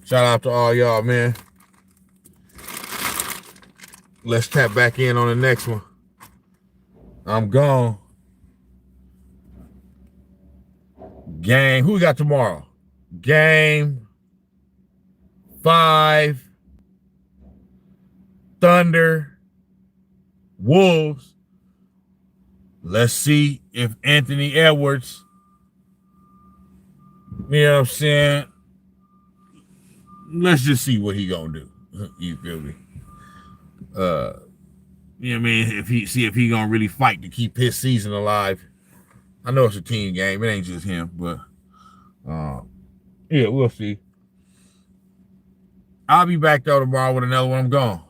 Shout out to all y'all, man. Let's tap back in on the next one. I'm gone. Game. Who we got tomorrow? Game 5. Thunder. Wolves. Let's see if Anthony Edwards, you know what I'm saying? Let's just see what he gonna do. You feel me? You know what I mean? If he gonna really fight to keep his season alive. I know it's a team game. It ain't just him, but yeah, we'll see. I'll be back though tomorrow with another one. I'm gone.